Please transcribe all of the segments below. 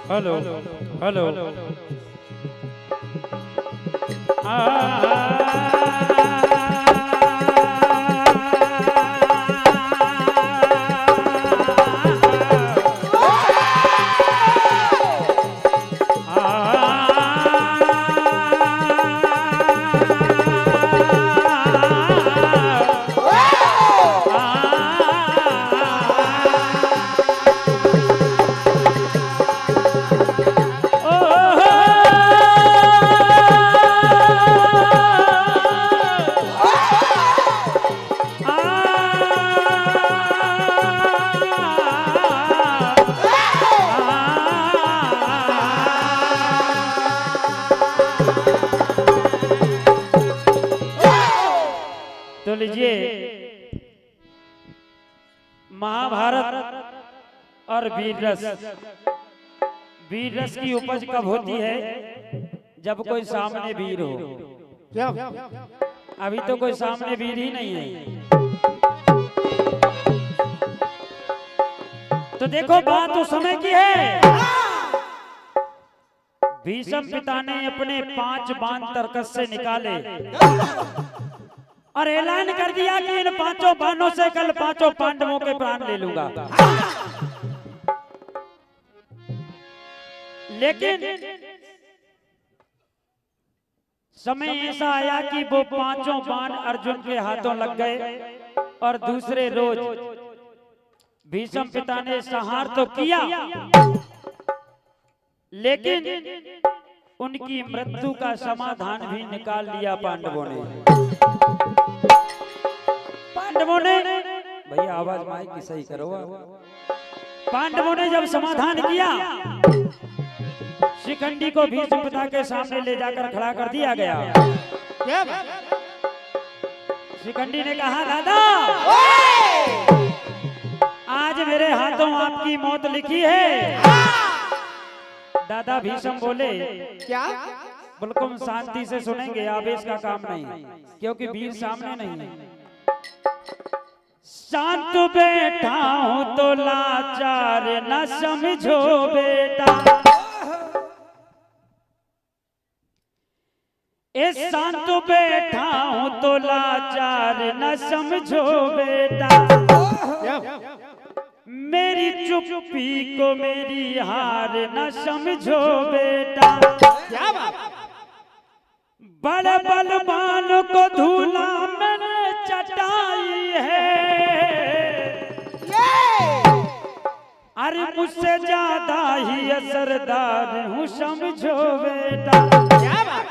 Hello hello तो लीजिए, महाभारत और वीर रस की उपज कब होती है? जब कोई सामने वीर हो। क्या? अभी तो कोई सामने वीर ही नहीं है। तो देखो, बात उस समय की है। भीष्म पिता ने अपने 5 बाण तरकस से निकाले और ऐलान कर दिया कि इन 5 बाणों से कल 5 पांडवों के प्राण ले लूंगा। लेकिन समय ऐसा आया कि वो 5 बाण अर्जुन के हाथों लग गए और दूसरे रोज भीष्म पिता ने संहार तो किया, लेकिन उनकी मृत्यु का समाधान भी निकाल लिया पांडवों ने। भैया आवाज माइक की सही करो। पांडवों ने जब समाधान किया, शिखंडी को भीष्म पिता के सामने ले जाकर खड़ा कर दिया गया। शिखंडी ने कहा, दादा आज मेरे हाथों आपकी मौत लिखी है। दादा भीष्म बोले, क्या? बिल्कुल शांति से सुनेंगे, आवेश का काम नहीं, क्योंकि वीर सामने नहीं है। शांत बैठा हूं तो लाचार न समझो बेटा, इस शांत बैठा हूं तो लाचार न समझो बेटा, मेरी चुप्पी को मेरी हार न समझो बेटा। क्या बात? बड़े बलवान को धूला मैंने चटाई है, अरे मुझसे ज्यादा ही असरदार हूँ समझो बेटा। क्या बात?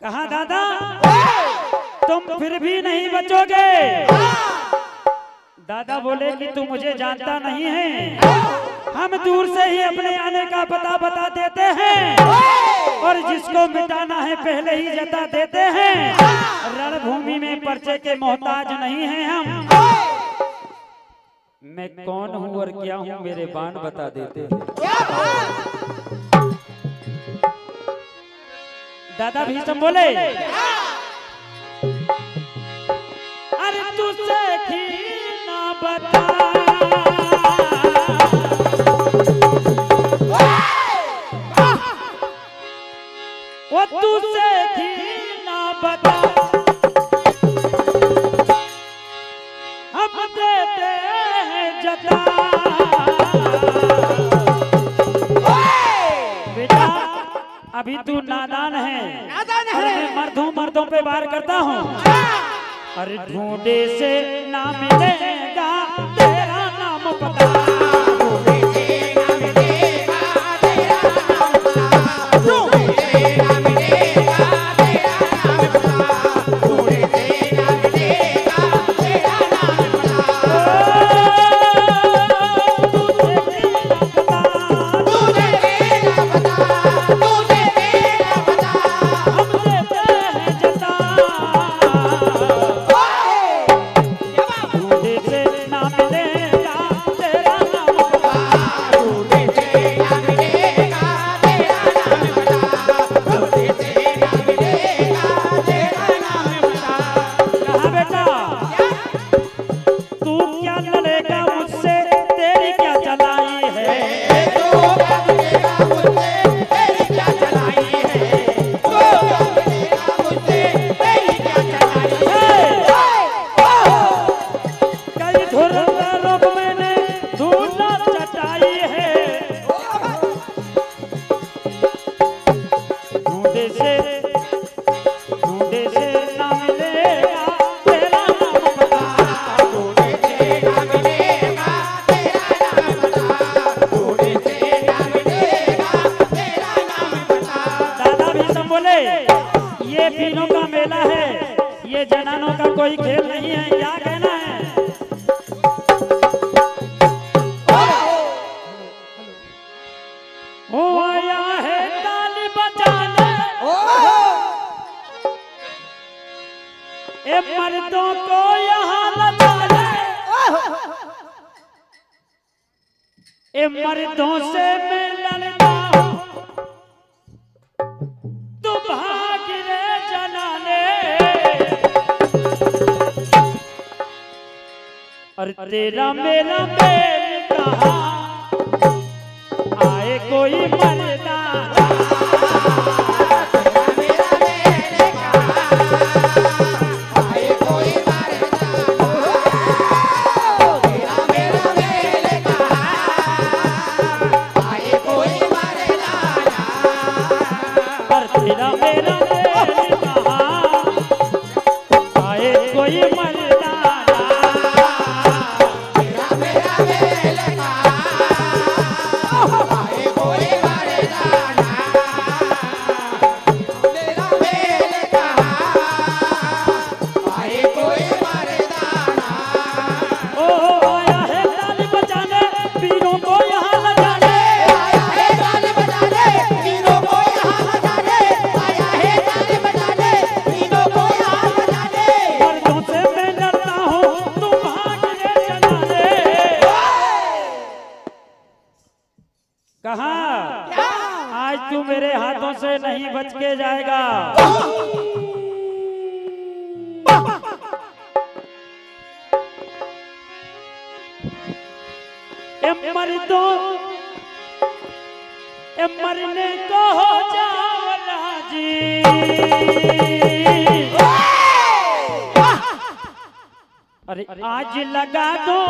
कहा, दादा तुम फिर भी नहीं बचोगे। दादा बोले कि तू मुझे जानता नहीं है, हम दूर से ही अपने आने का पता बता देते हैं और जिसको मिटाना है पहले ही जता देते हैं। रणभूमि में परिचय के मोहताज नहीं हैं हम। मैं कौन हूँ और क्या हूँ मेरे बाण बता देते हैं। दादा भीष्म बोले, अरे तुझसे की ना बता, वो तुझसे की ना बता, हम देते हैं जता। बेटा अभी तू नादान है, मैं मर्दों पे वार करता हूँ। अरे ढूंढे से ना मिलेगा तेरा नाम पता, ढूंढे से कोई खेल नहीं है, क्या कहना है? ओ आया है ताली बजाने, ए मर्दों को यहाँ लगा, ए मर्दों से मैं लड़ता हूँ, तू भाग रे जनाने, और तेरा मेरा मेल कहाँ आए कोई मर्दा, आज तू मेरे हाथों से नहीं बच के जाएगा। मरने को हो जाओ राजी, अरे आज लगा दो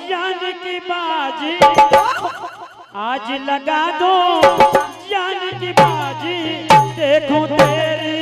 जान की बाजी, आज लगा दो जान की बाजी, देखो तेरी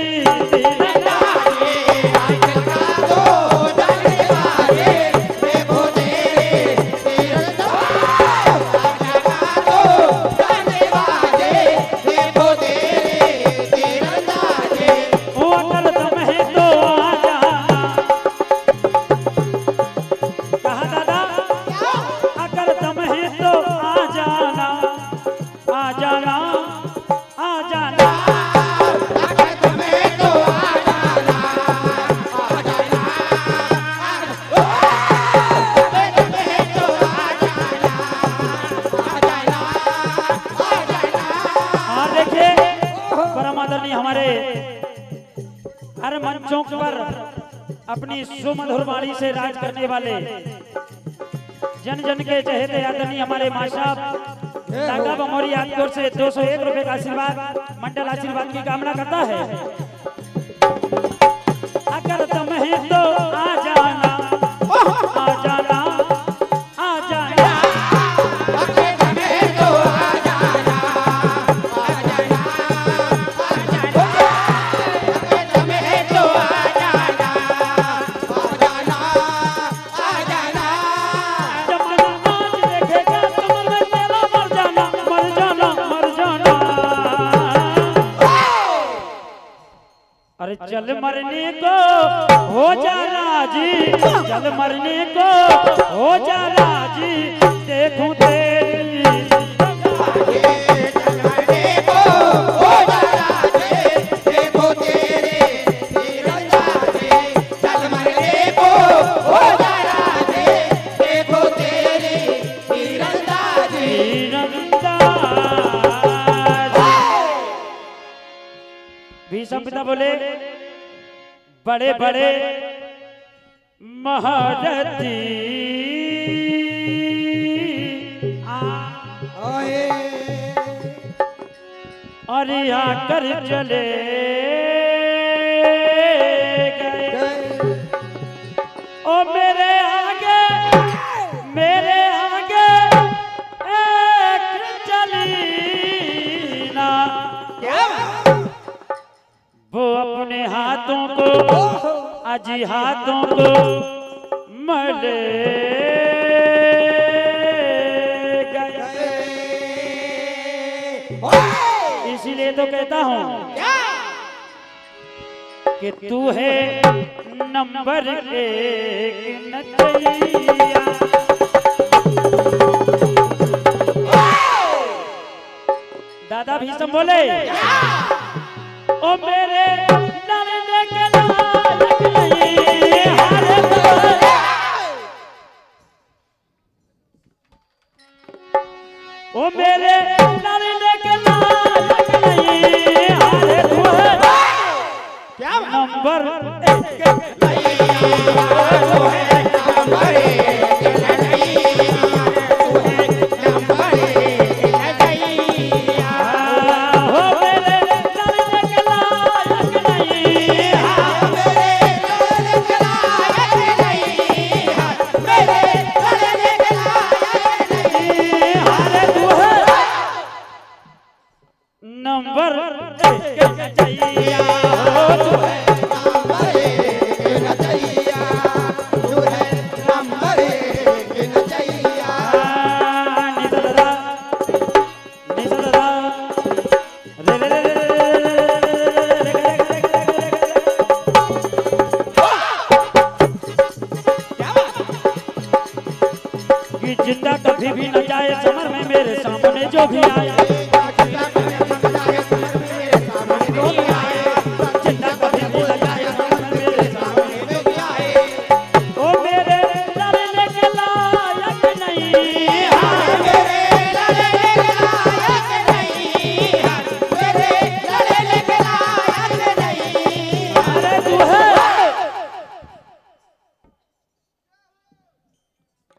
हर मंचों पर अपनी सुमधुर वाणी से राज करने वाले जन जन के चहेते आदरणीय हमारे मां साहब दागा बमोरी आपकी ओर से 201 रुपए का आशीर्वाद मंडल आशीर्वाद की कामना करता है। अगर तुम है तो आ जाना, आ जाना, आ जाना, अरे चल मरने को हो जा राजी, चल मरने को हो जा राजी, देखूं तेरी चल मरने को हो जा राजी, देखो तेरी तीरंदाजी, चल मरने को हो जा राजी, देखो तेरी तीरंदाजी, भीष्म पिता बोले बड़े बड़े महारथी आए और आकर चले गए, ओ मेरे आगे एक चली ना, वो अपने हाथों को अजी हाथों को मले गए। इसीलिए तो कहता हूं कि तू है नंबर एक नचैया। दादा भीष्म बोले ओ मेरे लड़ने के लायक नहीं हारे ओ मेरे लड़ने के लायक नहीं हारे तू क्या नंबर एक नंबर एक नचैया हो तू है नंबर एक नचैया। निसदा निसदा रे रे रे कि जिंदा कभी भी न जाए समर में मेरे सामने जो भी आए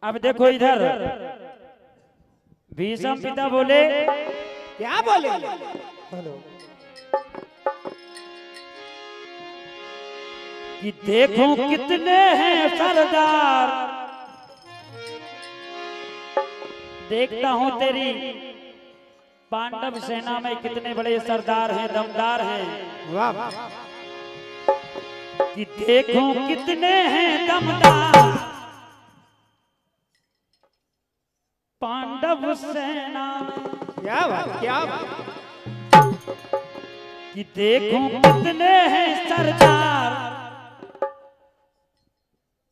अब देखो इधर भीष्म पिता बोले क्या बोले कि देखो कितने हैं सरदार देखता हूं तेरी पांडव सेना में कितने बड़े सरदार हैं दमदार हैं। वाह कि देखो कितने हैं दमदार पांडव सेना। क्या बात क्या बात कि देखो कितने हैं सरदार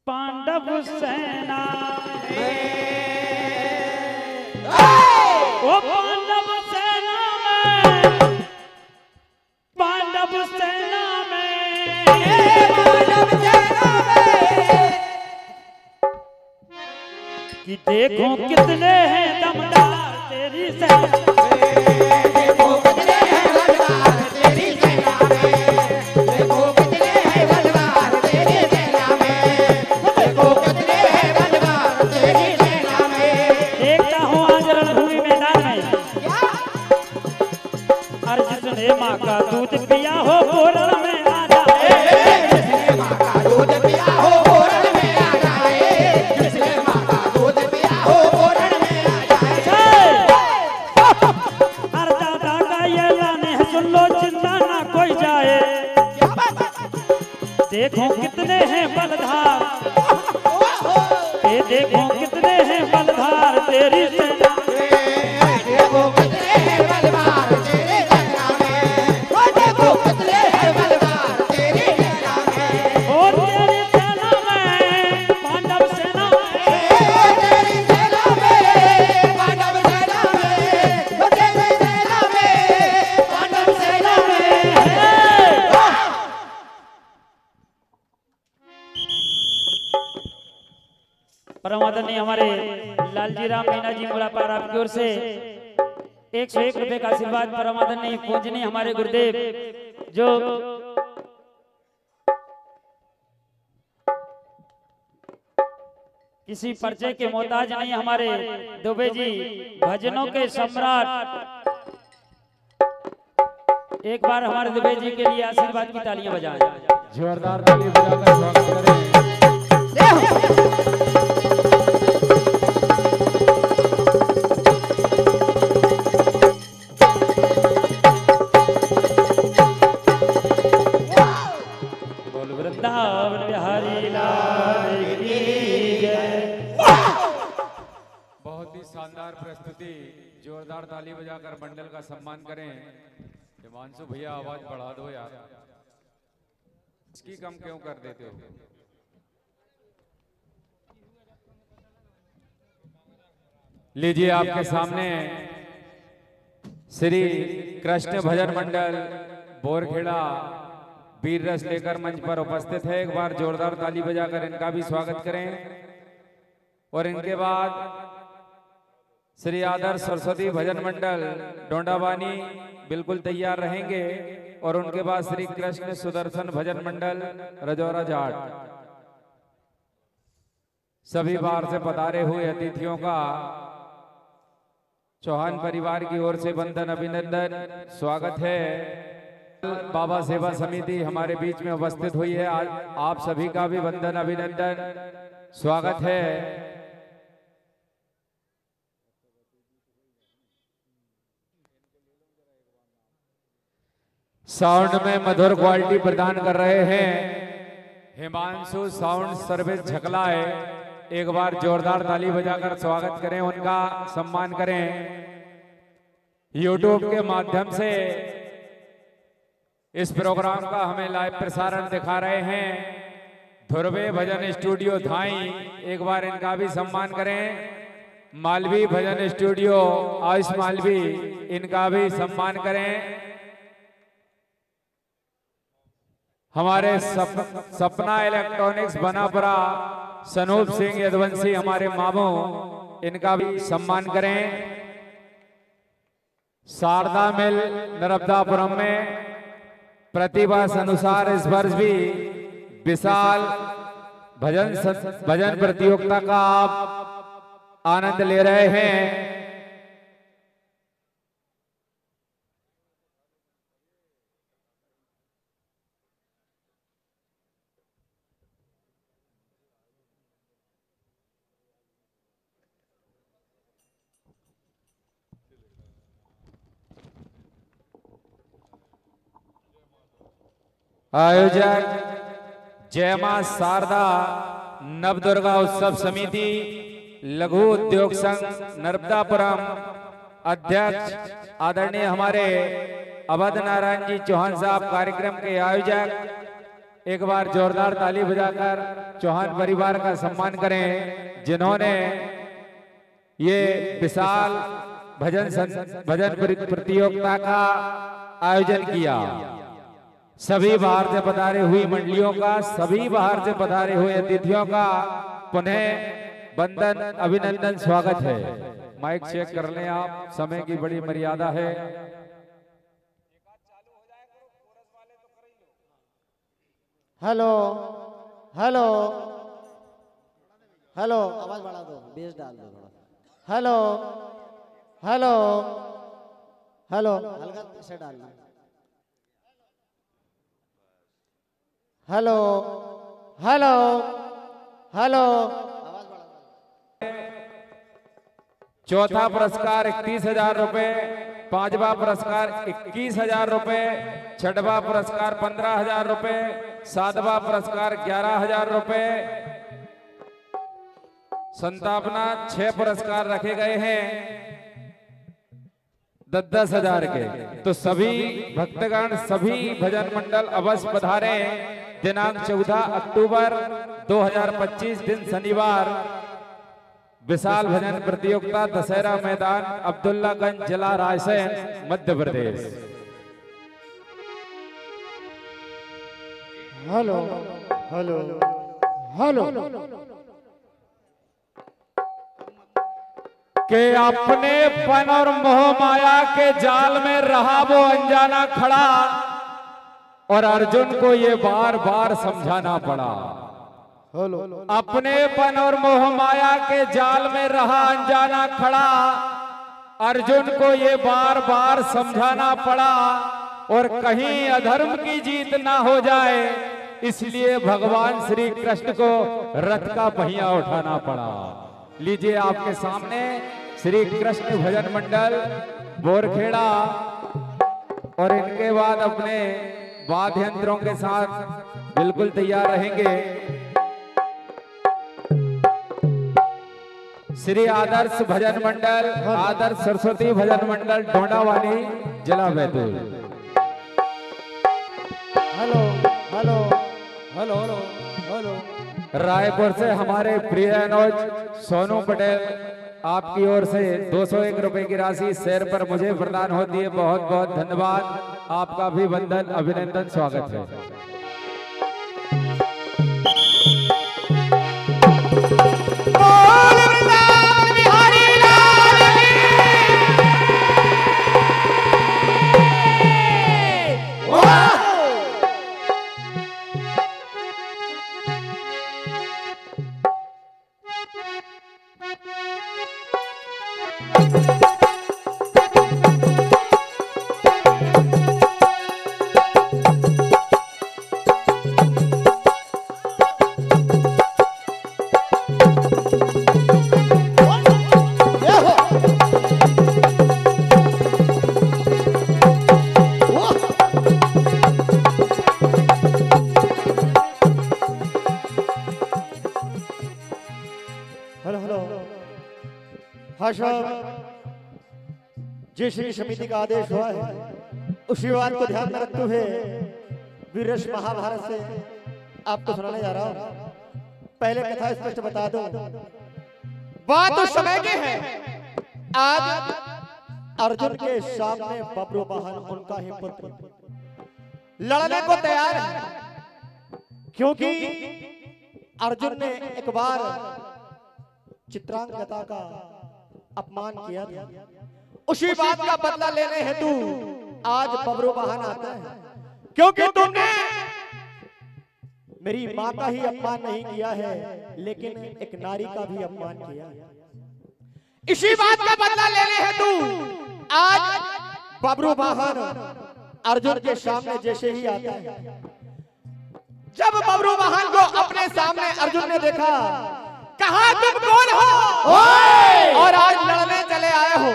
पांडव सेना ओ पांडव सेना में पांडव सेना में पांडव सेना में कि देखो कितने हैं दमदार तेरी सेना देखो कितने हैं दमदार तेरी सेना में देखो कितने हैं दमदार तेरी सेना में देखो कितने हैं दमदार तेरी सेना में। देखता हूँ आज रणभूमि मैदान में और जिसने माँ का दूध पिया हो वो रण में आ जाए जिसने माँ का दूध पिया हो वो रण में आ जाए जिसने माँ का दूध पिया हो वो रण में आ जाए। अरे दादा का ये लाने सुन लो चिंता ना कोई जाए देखो कितने हैं बलधार ये देखो कितने हैं बलधार तेरी सेना देखो कितने हैं बलधार तेरी सेना में देखो कितने हैं बलधार तेरी सेना में और तेरी सेना में पांडव सेना में तेरी सेना में पांडव सेना में तेरी सेना में पांडव सेना में। परम आदरणीय हमारे लालजी राम मीना जी मुलापार आपकी ओर से 101 रुपए का आशीर्वाद। परम आदरणीय पूजनीय हमारे गुरुदेव जो किसी परिचय के मोहताज नहीं हमारे दुबे जी भजनों के सम्राट। एक बार हमारे दुबे जी के लिए आशीर्वाद की तालियां बजाएं जोरदार ताली बजाकर स्वागत करें। वृंदावन बिहारी लाल की जय। बहुत ही शानदार प्रस्तुति जोरदार ताली बजाकर मंडल का सम्मान करें। हिमांशु भैया आवाज बढ़ा दो यार। इसकी कम क्यों कर देते हो? लीजिए आपके सामने श्री कृष्ण भजन मंडल बोरखेड़ा वीर रस लेकर मंच पर उपस्थित है। एक बार जोरदार ताली बजाकर इनका भी स्वागत करें। और इनके बाद श्री आदर्श सरस्वती भजन मंडल डोंडावानी बिल्कुल तैयार रहेंगे। और उनके बाद श्री कृष्ण सुदर्शन भजन मंडल रजौरा जाट। सभी बार से पधारे हुए अतिथियों का चौहान परिवार की ओर से वंदन अभिनंदन स्वागत है। बाबा सेवा समिति हमारे बीच में उपस्थित हुई है। आज आप सभी का भी वंदन अभिनंदन स्वागत है। साउंड में मधुर क्वालिटी प्रदान कर रहे हैं हिमांशु साउंड सर्विस झकला है। एक बार जोरदार ताली बजाकर स्वागत करें, उनका सम्मान करें। YouTube के माध्यम से इस प्रोग्राम का हमें लाइव प्रसारण दिखा रहे हैं ध्रुवे भजन स्टूडियो धाई। एक बार इनका भी सम्मान करें। मालवी भजन स्टूडियो आयुष मालवी, इनका भी सम्मान करें। हमारे सपना इलेक्ट्रॉनिक्स बनापुरा सनूप सिंह यदवंशी हमारे मामू, इनका भी सम्मान करें। शारदा मिल नर्मदापुरम में प्रतिभा अनुसार इस वर्ष भी विशाल भजन प्रतियोगिता का आप आनंद ले रहे हैं। आयोजक जय मां शारदा नवदुर्गा उत्सव समिति लघु उद्योग संघ नर्मदापुरम अध्यक्ष आदरणीय हमारे अवध नारायण जी चौहान साहब कार्यक्रम के आयोजक। एक बार जोरदार ताली बजाकर चौहान परिवार का सम्मान करें, जिन्होंने ये विशाल भजन प्रतियोगिता का आयोजन किया। सभी बाहर से पधारे हुई मंडलियों का, सभी बाहर से पधारे हुए अतिथियों का पुनः वंदन अभिनंदन स्वागत है। माइक चेक कर लें आप, समय की बड़ी मर्यादा है। हेलो हेलो हेलो, आवाज बढ़ा दो, बेस डाल दो थोड़ा। हेलो हेलो हेलो, हल्का से डालना। हेलो हेलो हेलो, आवाज बढ़ा। चौथा पुरस्कार 31,000 रुपए, पांचवा पुरस्कार 21,000 रुपए, छठवा पुरस्कार 15,000 रुपए, सातवां पुरस्कार 11,000 रुपए, संतापना 6 पुरस्कार रखे गए हैं 10,000 के। तो सभी भक्तगण, सभी भजन मंडल अवश्य पधारे। दिनांक 14 अक्टूबर 2025 दिन शनिवार विशाल भजन प्रतियोगिता दशहरा मैदान अब्दुल्लागंज जिला Raisen Madhya Pradesh. Hello hello hello, के अपने पन और मोह माया के जाल में रहा वो अनजाना खड़ा, और अर्जुन को ये बार बार समझाना पड़ा। हेलो, अपने पन और मोह माया के जाल में रहा अनजाना खड़ा, अर्जुन को ये बार बार समझाना पड़ा। और कहीं अधर्म की जीत ना हो जाए, इसलिए भगवान श्री कृष्ण को रथ का पहिया उठाना पड़ा। लीजिए आपके सामने श्री कृष्ण भजन मंडल बोरखेड़ा, और इनके बाद अपने वाद्य यंत्रों के साथ बिल्कुल तैयार रहेंगे श्री आदर्श भजन मंडल, आदर्श सरस्वती भजन मंडल डोंडावानी जिला Betul. Hello hello hello hello hello. Raipur से हमारे प्रिय अनुज सोनू पटेल आपकी ओर से 201 रुपए की राशि शेयर पर मुझे प्रदान होती है। बहुत बहुत धन्यवाद। आपका अभिनंदन अभिनंदन स्वागत है। जय श्री समिति का आदेश हुआ है, उसी बात को ध्यान में रखते हुए वीररस महाभारत से आपको सुनाने जा रहा हूं। पहले कथा स्पष्ट बता दो, बात उस समय की है। आज अर्जुन के सामने बब्रू वाहन उनका ही पुत्र लड़ने को तैयार है, क्योंकि अर्जुन ने एक बार चित्रांगदा का अपमान किया था। उसी बात का बदला लेने हेतु आज बब्रू वाहन आता है, क्योंकि तुमने मेरी मां का ही अपमान नहीं किया है, लेकिन एक नारी का भी अपमान किया है। इसी बात का बदला लेने हेतु आज बब्रू वाहन अर्जुन के सामने जैसे ही आता है, जब बब्रू वाहन को अपने सामने अर्जुन ने देखा, कहा तुम कौन हो और आज लड़ने चले आए हो?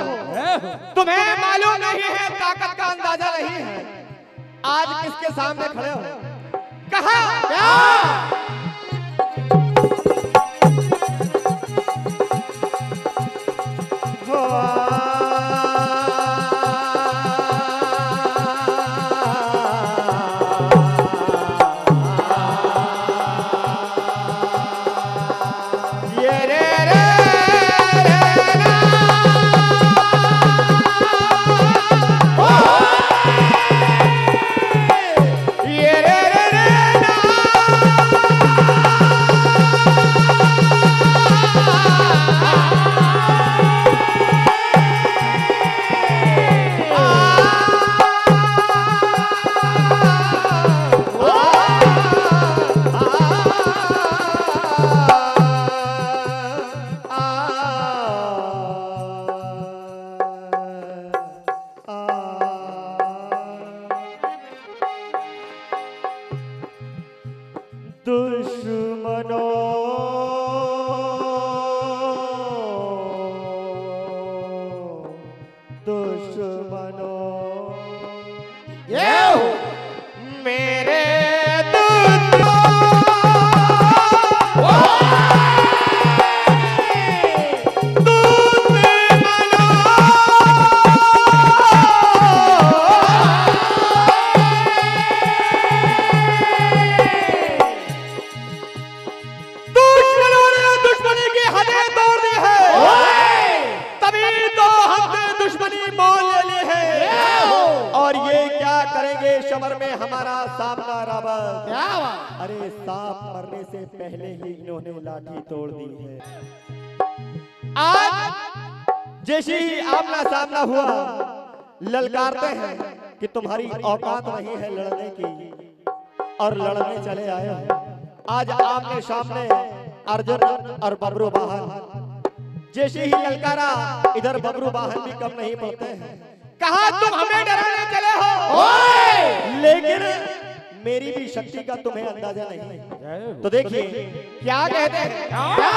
तुम्हें मालूम नहीं है, ताकत का अंदाजा नहीं है, आज किसके सामने खड़े हो? कहा क्या? जैसे ही आमना सामना हुआ, ललकारते हैं कि तुम्हारी औकात नहीं है लड़ने की, और लड़ने चले आए हो। आज आमने सामने अर्जुन और बब्रू वाहन, जैसे ही ललकारा, इधर बब्रू वाहन भी कम नहीं पड़ते हैं। कहा तुम हमें डराने चले हो, लेकिन मेरी भी शक्ति का तुम्हें अंदाजा नहीं। तो देखिए क्या कहते हैं, क्या?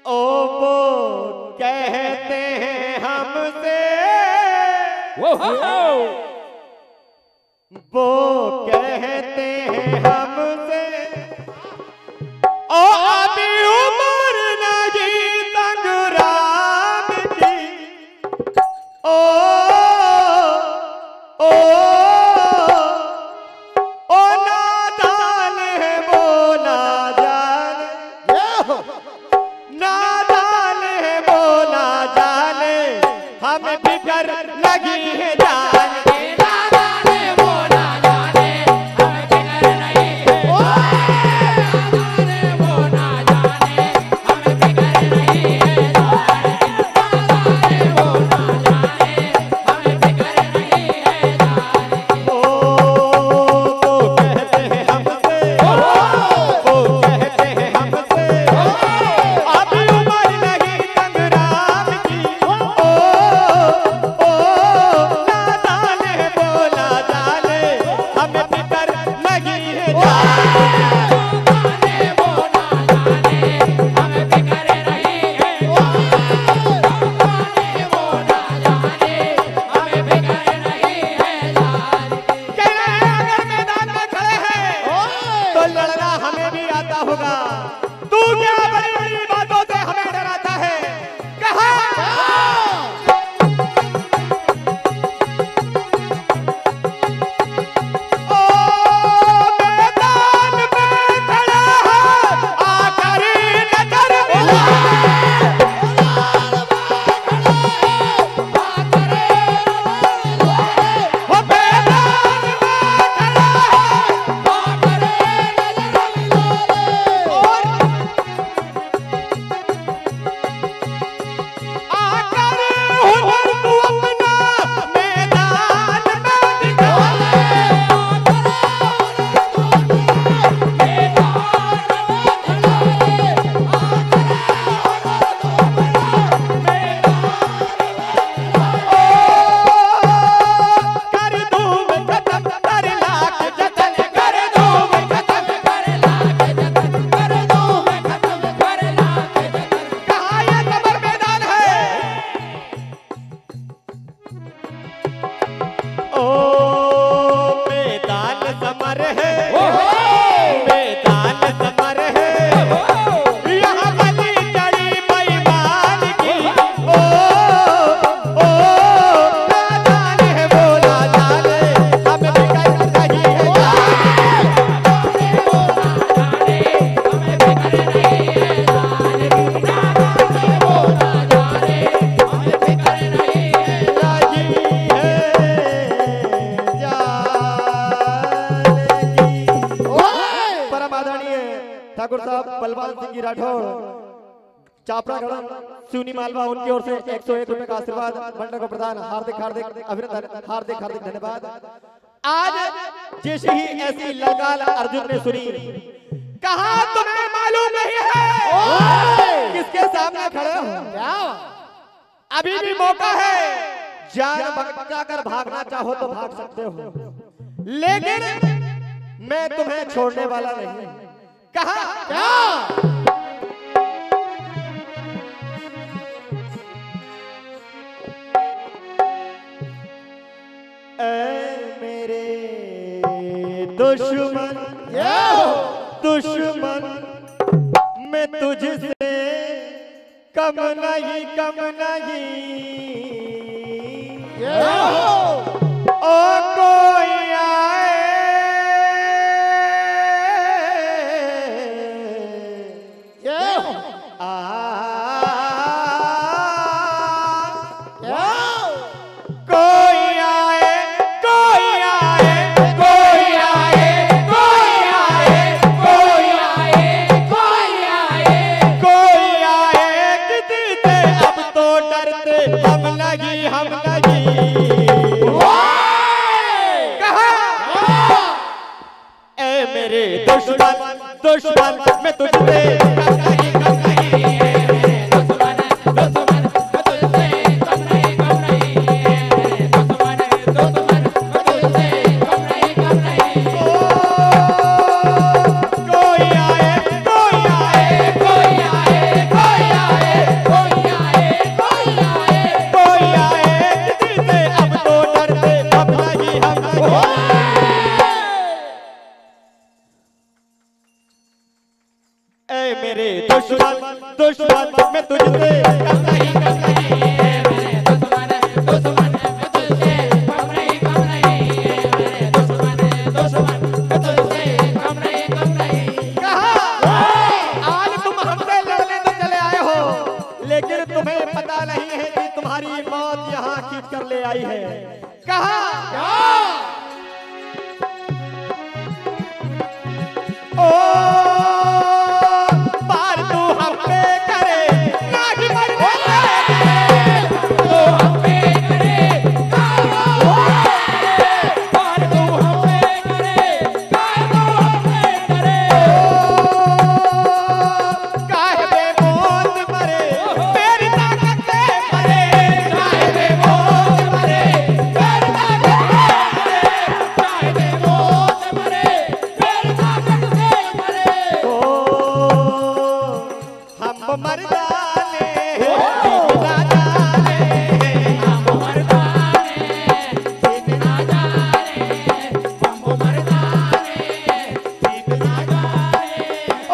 ओ वो कहते हैं हमसे, वो कहते हैं हमसे, ओ अभी उम्र नहीं संग्राम की, ओ नादान है वो ना जाने, नादान है वो ना जाने, हमें फिकर लगी है जान के, नादान है वो ना जाने, हमें फिकर नहीं है, नादान है वो ना जाने, हमें फिकर नहीं है, नादान है वो ना जाने, हमें फिकर नहीं है, ओ तो कहते हैं हमसे, वो कहते हैं हमसे, अभी उम्र नहीं संग्राम की, नादान है बोला जाने, हमें फिकर लगी है अगर मैदान में खड़े हैं तो लड़ना हमें भी आता होगा, तू क्या बड़ी बड़ी बातों से हमें डराता है, कहा ओ मैदान में खड़ा है आकर नजर मिला, वो मैदान में खड़ा आकर हुनर तू अपना मैदान में दिखा, कर दूं मैं खत्म कर लाख जतन, कर दूं मैं खत्म कर लाख जतन, कर दूं मैं खत्म कर लाख जतन, कहाँ ये समर मैदान है, ओ मैदान समर है, मैदान समर है, यहाँ बलि चढ़ी बेईमान की, ओ नादान है बोला जाने, हमें फिकर नहीं है, परम आदरणीय ठाकुर साहब बलवान सिंह जी राठौड़ चापड़ा गढ़ सुनी मालवा, उनकी ओर से 101 रुपए का आशीर्वाद मंडल को प्रदान, हार्दिक हार्दिक अभिनंदन, हार्दिक हार्दिक धन्यवाद। आज जैसे ही ऐसी ललकार अर्जुन ने सुनी, कहा तुम्हें मालूम नहीं है किसके सामने खड़े हो, क्या अभी भी मौका है, जान बचाकर भागना चाहो तो भाग सकते हो, लेकिन मैं तुम्हें छोड़ने वाला नहीं, कहा क्या ऐ मेरे दुश्मन, दुश्मन मैं तुझसे कम नहीं, कम नहीं, ओ कोई आए कोई आए, कोई आए, कोई आए, कोई आए, कोई आए, कोई आए, कोई आए, किसी से अब तो डरते हम नहीं, हम नहीं, कहा ऐ मेरे दुश्मन, दुश्मन मैं तुझसे कम नहीं, कम नहीं, दुश्मन मैं तुझसे कम नहीं मेरे दुश्मन दुश्मन मैं तुझसे कम नहीं है मेरे दुश्मन मैं तुझसे कम नहीं। कहा आज तुम हमसे लड़ने तो चले आए हो, लेकिन तुम्हें पता नहीं है कि तुम्हारी मौत यहाँ खींच कर ले आई है। कहा ओ पार तू हम पे करे ना ही मरने तो हम पे करे पार तू हम पे करे काहे बे मौत मरे मेरी ताकत से मरे, काहे बे मौत मरे मेरी ताकत से मरे, काहे बे मौत मरे मेरी ताकत से मरे। हम मर जाने जीत ना जाने, हम मर्दाने जीत ना जाने, हम मर्दाने जीत ना जाने। ओ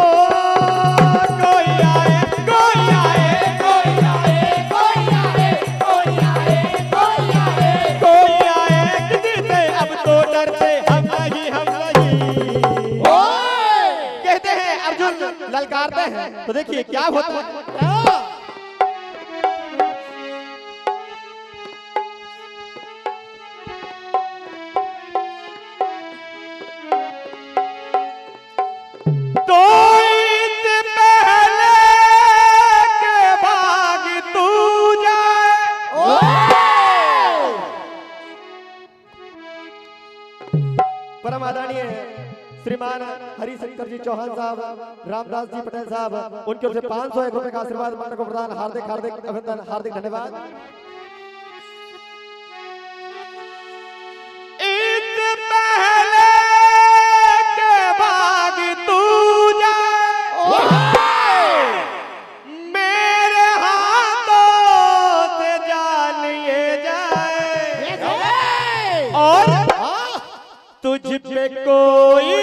कोई आए कोई आए कोई आए कोई आए कोई आए कोई आए कोई आए किसी से अब तो डरते हम नहीं कहते हैं अर्जुन ललकारते हैं। तो देखिए क्या होता है। तो इससे पहले के भाग तू जाए। परम आदरणीय श्रीमान हरिशंकर जी चौहान साहब, रामदास जी पटेल साहब, उनकी ओर से 501 रुपए का आशीर्वाद मानने को प्रदान। हार्दिक हार्दिक अभिनंदन, हार्दिक धन्यवाद। इससे पहले के भाग तू जाए, मेरे हाथों से जान ये जाए, और तुझ पे कोई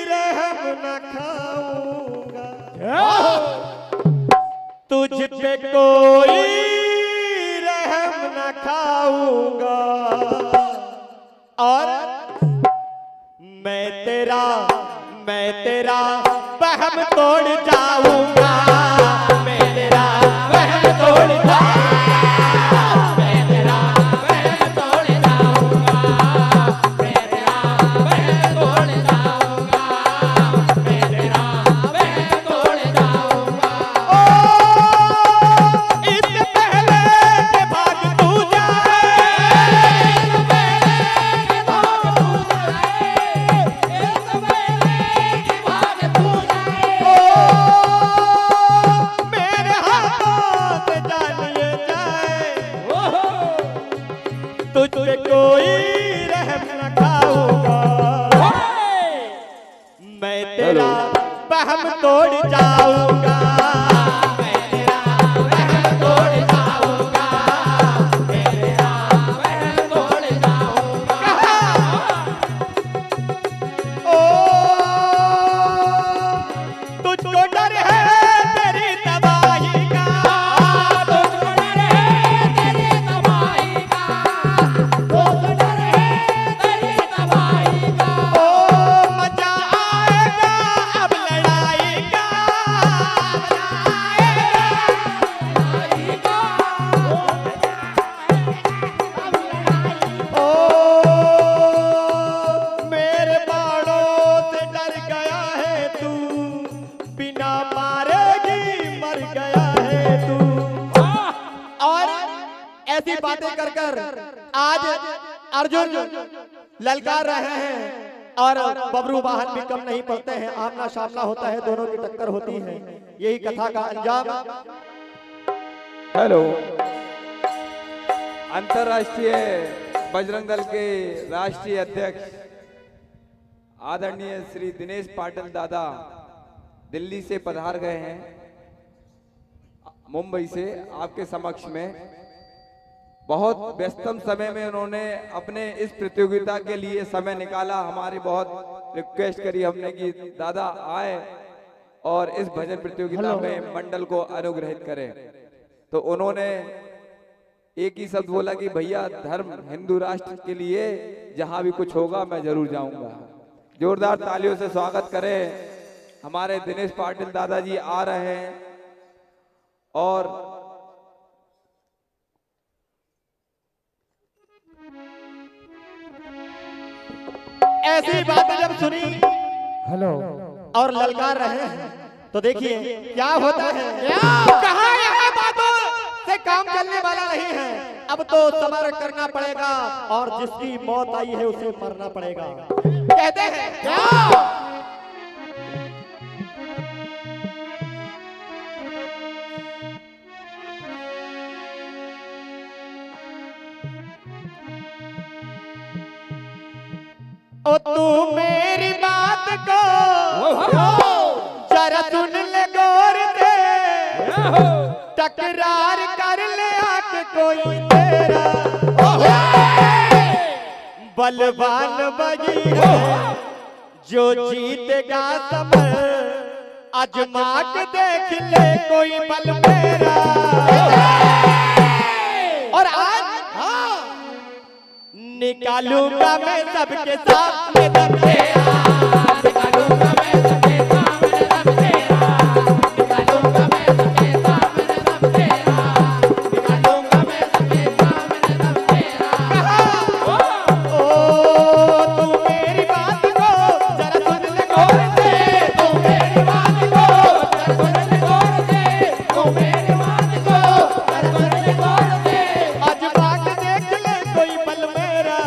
रहम न खाऊंगा, तुझ पे कोई रहम न खाऊंगा, और मैं तेरा वहम तोड़ जाऊंगा, मैं तेरा वहम तोड़ जाऊंगा, मैं तेरा वहम तोड़ जाऊंगा, मैं तेरा वहम तोड़ जाऊंगा, मैं तेरा वहम तोड़ जाऊंगा। इससे पहले के भाग तू जाए, इससे पहले के भाग तू जाए, इससे पहले के भाग तू जाए। मेरे हाथों से जानिए जाए, तुझ पे कोई रहम न खाऊंगा, मैं तेरा वहम तोड़ जाऊंगा, मैं तेरा वहम तोड़ जाऊंगा, मैं तेरा वहम तोड़ जाऊंगा। ओ तुझको डर है तेरी तबाही का, तुझको डर है तेरी तबाही का, तुझको डर है तेरी तबाही का। ओ मजा आएगा अब लड़ाई का, ओ मेरे बाणों से डर गया है तू, बिना मारेगी मर गया है तू। और ऐसी बातें कर कर आज अर्जुन ललकार रहे हैं, और बबरू वाहन भी कम नहीं पड़ते हैं। आमना सामना होता है, दोनों की टक्कर होती है, यही कथा का अंजाम। हेलो, अंतर्राष्ट्रीय बजरंग दल के राष्ट्रीय अध्यक्ष आदरणीय श्री दिनेश पाटिल दादा दिल्ली से पधार गए हैं, मुंबई से आपके समक्ष में। बहुत व्यस्तम समय में उन्होंने अपने इस प्रतियोगिता के लिए समय निकाला। हमारी बहुत रिक्वेस्ट करी हमने कि दादा आए और इस भजन प्रतियोगिता में मंडल को अनुग्रहित करें। तो उन्होंने एक ही शब्द बोला कि भैया धर्म हिंदू राष्ट्र के लिए जहां भी कुछ होगा मैं जरूर जाऊंगा। जोरदार तालियों से स्वागत करें। हमारे दिनेश पाटिल दादाजी आ रहे हैं और ऐसी बातें जब सुनी हेलो और ललकार रहे हैं तो देखिए क्या होता है। कहाँ यहाँ बातों से काम चलने वाला नहीं है। अब तो सब्र करना पड़ेगा और जिसकी मौत आई है उसे मरना पड़ेगा। कहते हैं क्या ओ तू मेरी बात को जरा सुन ले गौर से, टकरार कर ले आके कोई तेरा बलवान बजी है जो जीतेगा समर, अजमा के देख ले कोई बल मेरा। और आज निकालूंगा मैं सबके सामने दम तेरा, निकालूंगा मैं सबके सामने दम तेरा, निकालूंगा मैं सबके सामने दम तेरा, निकालूंगा मैं सबके सामने दम तेरा। ओ तू मेरी बात को जरा सुन ले गौर से, तू मेरी बात को जरा सुन ले गौर से, तू मेरी बात को जरा सुन ले गौर से, अजमा के देख ले कोई बल मेरा,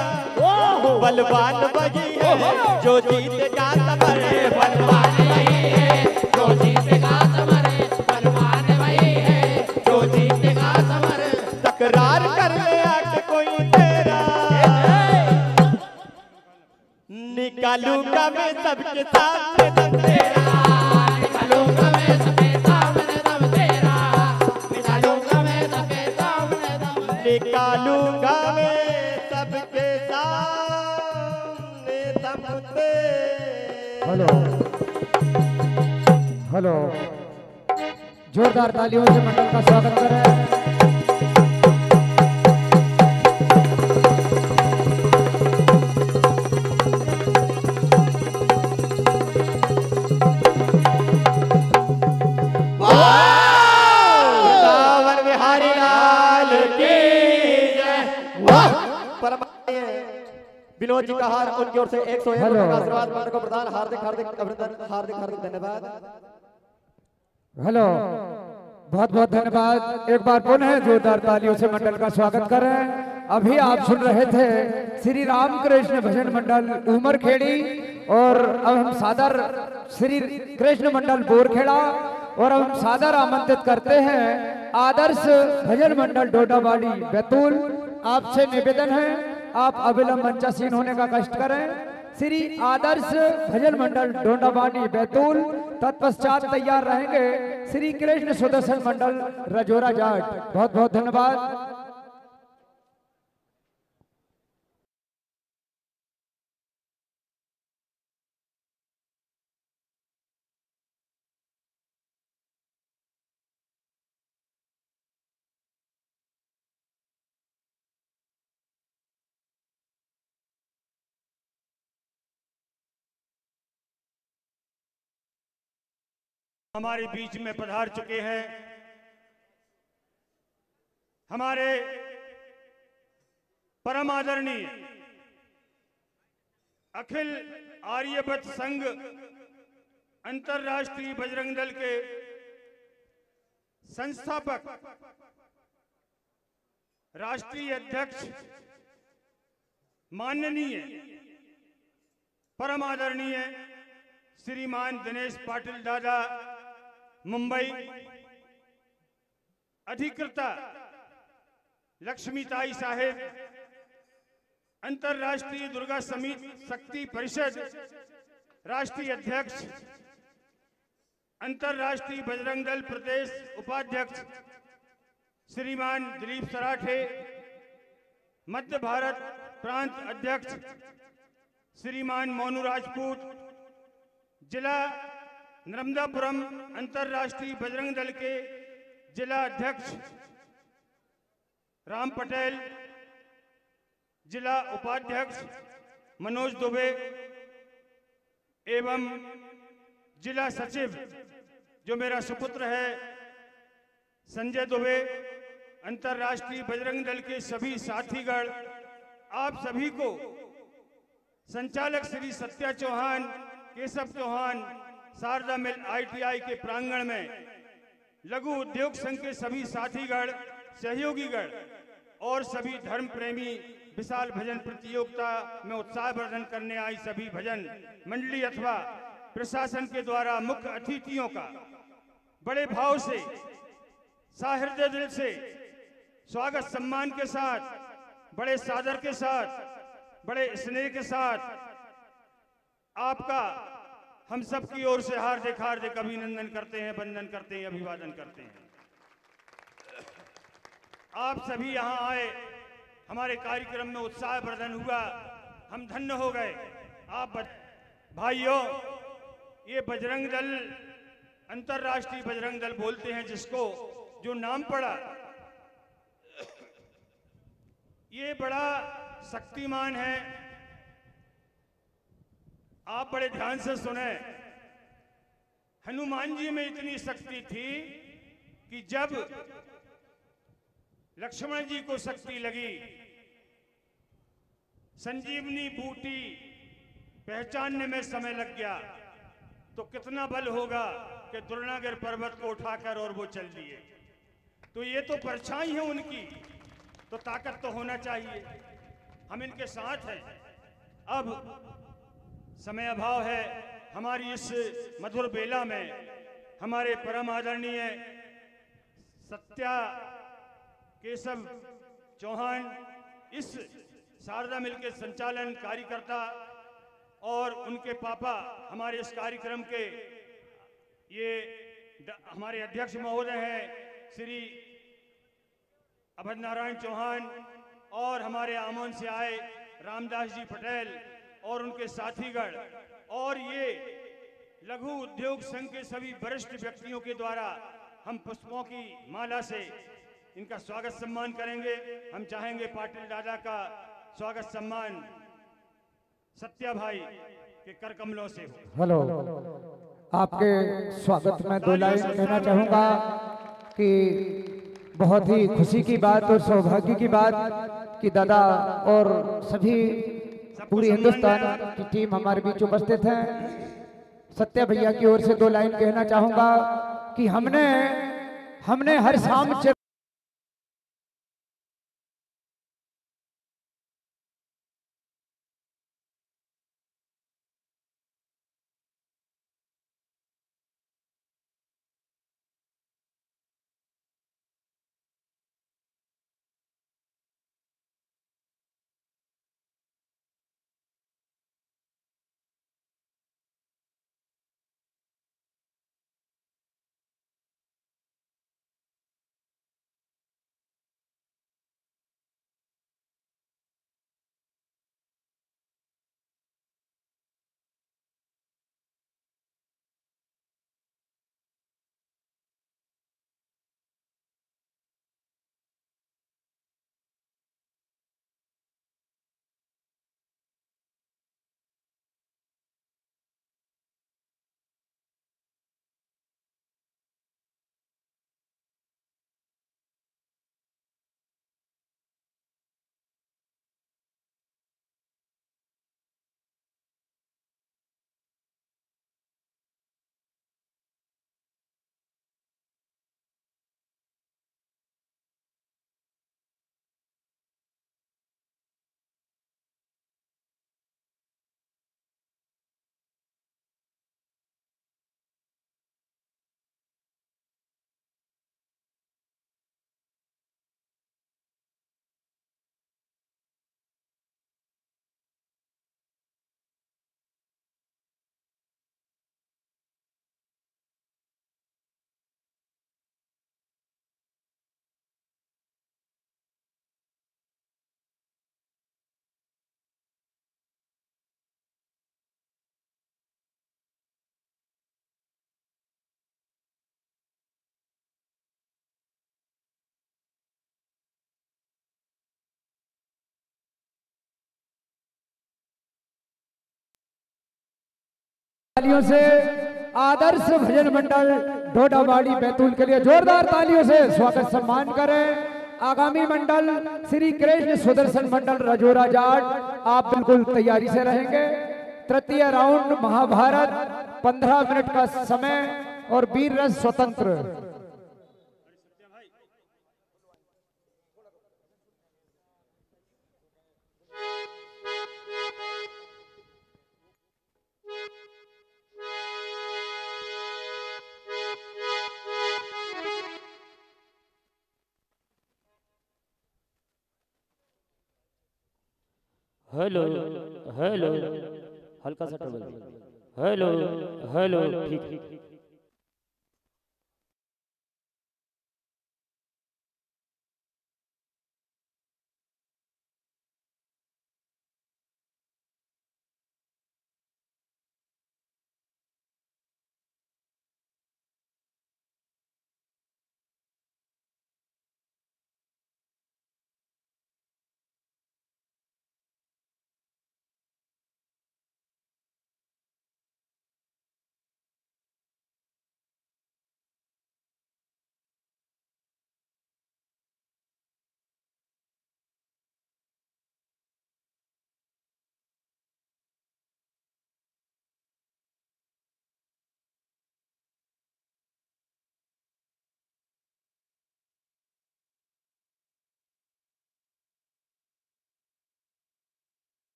बलवान बजी है जो जीतेगा समरे, बलवान वही है जो जीतेगा समरे, बलवान वही है जो जीतेगा समरे, तकरार कर ले आके कोई तेरा, निकालूंगा मैं सबके सामने दम तेरा, निकालूंगा मैं सबके सामने दम तेरा, निकालूंगा मैं सबके सामने दम, निकालूंगा मैं सबके सामने दम तेरा। हेलो हेलो जोरदार तालियों से मंडल का स्वागत करें। वृंदावन बिहारी लाल की जय। विनोद जी का हार उनकी ओर से 101 रुपए का आशीर्वाद मंडल को प्रदान। हार्दिक हार्दिक अभिनंदन, हार्दिक हार्दिक धन्यवाद। हेलो बहुत बहुत धन्यवाद। एक बार पुनः जोरदार तालियों से मंडल का स्वागत करें। अभी आप सुन रहे थे श्री रामकृष्ण भजन मंडल उमरखेड़ी और अब हम सादर श्री कृष्ण मंडल बोरखेड़ा और अब हम सादर आमंत्रित करते हैं आदर्श भजन मंडल डोडावाड़ी बैतूल। आपसे निवेदन है आप अविलंब मंचासीन होने का कष्ट करें। श्री आदर्श भजन मंडल डोडावाड़ी बैतूल तत्पश्चात तैयार रहेंगे श्री कृष्ण सुदर्शन मंडल रजोरा जाट। बहुत बहुत धन्यवाद। हमारे बीच में पधार चुके हैं हमारे परम आदरणीय अखिल आर्यभट्ट संघ अंतर्राष्ट्रीय बजरंग दल के संस्थापक राष्ट्रीय अध्यक्ष माननीय परम आदरणीय श्रीमान दिनेश पाटिल दादा मुंबई, अधिकृता लक्ष्मीताई साहेब, अंतर्राष्ट्रीय दुर्गा समिति शक्ति परिषद राष्ट्रीय अध्यक्ष, अंतर्राष्ट्रीय बजरंग दल प्रदेश उपाध्यक्ष श्रीमान दिलीप सराठे, मध्य भारत प्रांत अध्यक्ष श्रीमान मोनू राजपूत, जिला नर्मदापुरम अंतर्राष्ट्रीय बजरंग दल के जिला अध्यक्ष राम पटेल, जिला उपाध्यक्ष मनोज दुबे एवं जिला सचिव जो मेरा सुपुत्र है संजय दुबे, अंतर्राष्ट्रीय बजरंग दल के सभी साथीगण, आप सभी को संचालक श्री सत्या चौहान, केशव चौहान, शारदा मिल ITI के प्रांगण में लघु उद्योग संघ के सभी साथीगण, सहयोगीगण और सभी धर्म प्रेमी विशाल भजन प्रतियोगिता में उत्साहवर्धन करने आई सभी भजन मंडली अथवा प्रशासन के द्वारा मुख्य अतिथियों का बड़े भाव से, सहृदय दिल से स्वागत सम्मान के साथ, बड़े सादर के साथ, बड़े स्नेह के साथ आपका हम सब की ओर से हार्दिक हार्दिक अभिनंदन करते हैं, वंदन करते हैं, अभिवादन करते हैं। आप सभी यहाँ आए, हमारे कार्यक्रम में उत्साहवर्धन हुआ, हम धन्य हो गए। आप भाइयों, ये बजरंग दल, अंतर्राष्ट्रीय बजरंग दल बोलते हैं जिसको, जो नाम पड़ा, ये बड़ा शक्तिमान है। आप बड़े ध्यान से सुने। हनुमान जी में इतनी शक्ति थी कि जब लक्ष्मण जी को शक्ति लगी, संजीवनी बूटी पहचानने में समय लग गया, तो कितना बल होगा कि द्रोणागिर पर्वत को उठाकर और वो चल दिए। तो ये तो परछाई है उनकी, तो ताकत तो होना चाहिए। हम इनके साथ हैं। अब समय अभाव है, हमारी इस मधुर बेला में हमारे परम आदरणीय सत्या केशव चौहान, इस शारदा मिल के संचालन कार्यकर्ता और उनके पापा हमारे इस कार्यक्रम के ये हमारे अध्यक्ष महोदय हैं श्री अभय नारायण चौहान, और हमारे आमोन से आए रामदास जी पटेल और उनके साथीगण, और ये लघु उद्योग संघ के सभी वरिष्ठ व्यक्तियों के द्वारा हम पुष्पों की माला से इनका स्वागत सम्मान करेंगे। हम चाहेंगे पाटिल दादा का स्वागत सम्मान सत्या भाई के कर कमलों से हो। हेलो, आपके स्वागत में दो लाइन कहना चाहूँगा कि बहुत ही खुशी की बात और सौभाग्य की बात कि दादा और सभी पूरी हिंदुस्तान की टीम हमारे बीच उपस्थित हैं। सत्या भैया की ओर से दो लाइन कहना चाहूँगा कि हमने हर शाम तालियों से आदर्श भजन मंडल डोडावाड़ी बैतूल के लिए जोरदार तालियों से स्वागत सम्मान करें। आगामी मंडल श्री कृष्ण सुदर्शन मंडल रजोरा जाट, आप बिल्कुल तैयारी से रहेंगे। तृतीय राउंड महाभारत, 15 मिनट का समय और वीर रस स्वतंत्र। हेलो हेलो, हल्का सा ट्रबल। हेलो हेलो, ठीक ठीक।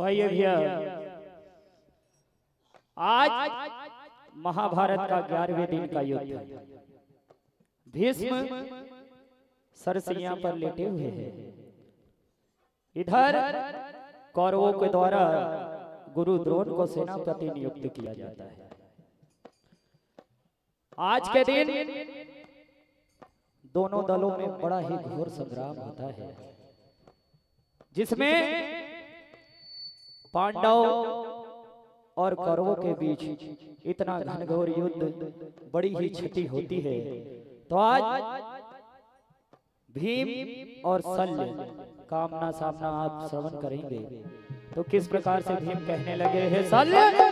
आइए भैया, आज महाभारत का 11वें दिन का युद्ध है। भीष्म सरसैया पर लेटे हुए हैं। इधर कौरवों के द्वारा गुरु द्रोण को सेनापति नियुक्त किया जाता है। आज के दिन दोनों दलों में बड़ा ही घोर संग्राम होता है, जिसमें पांडव और कौरवों के बीच इतना घनघोर युद्ध, बड़ी ही क्षति होती है। तो आज भीम और शल्य का आमना सामना आप श्रवण करेंगे। तो किस प्रकार से भीम कहने लगे हैं, शल्य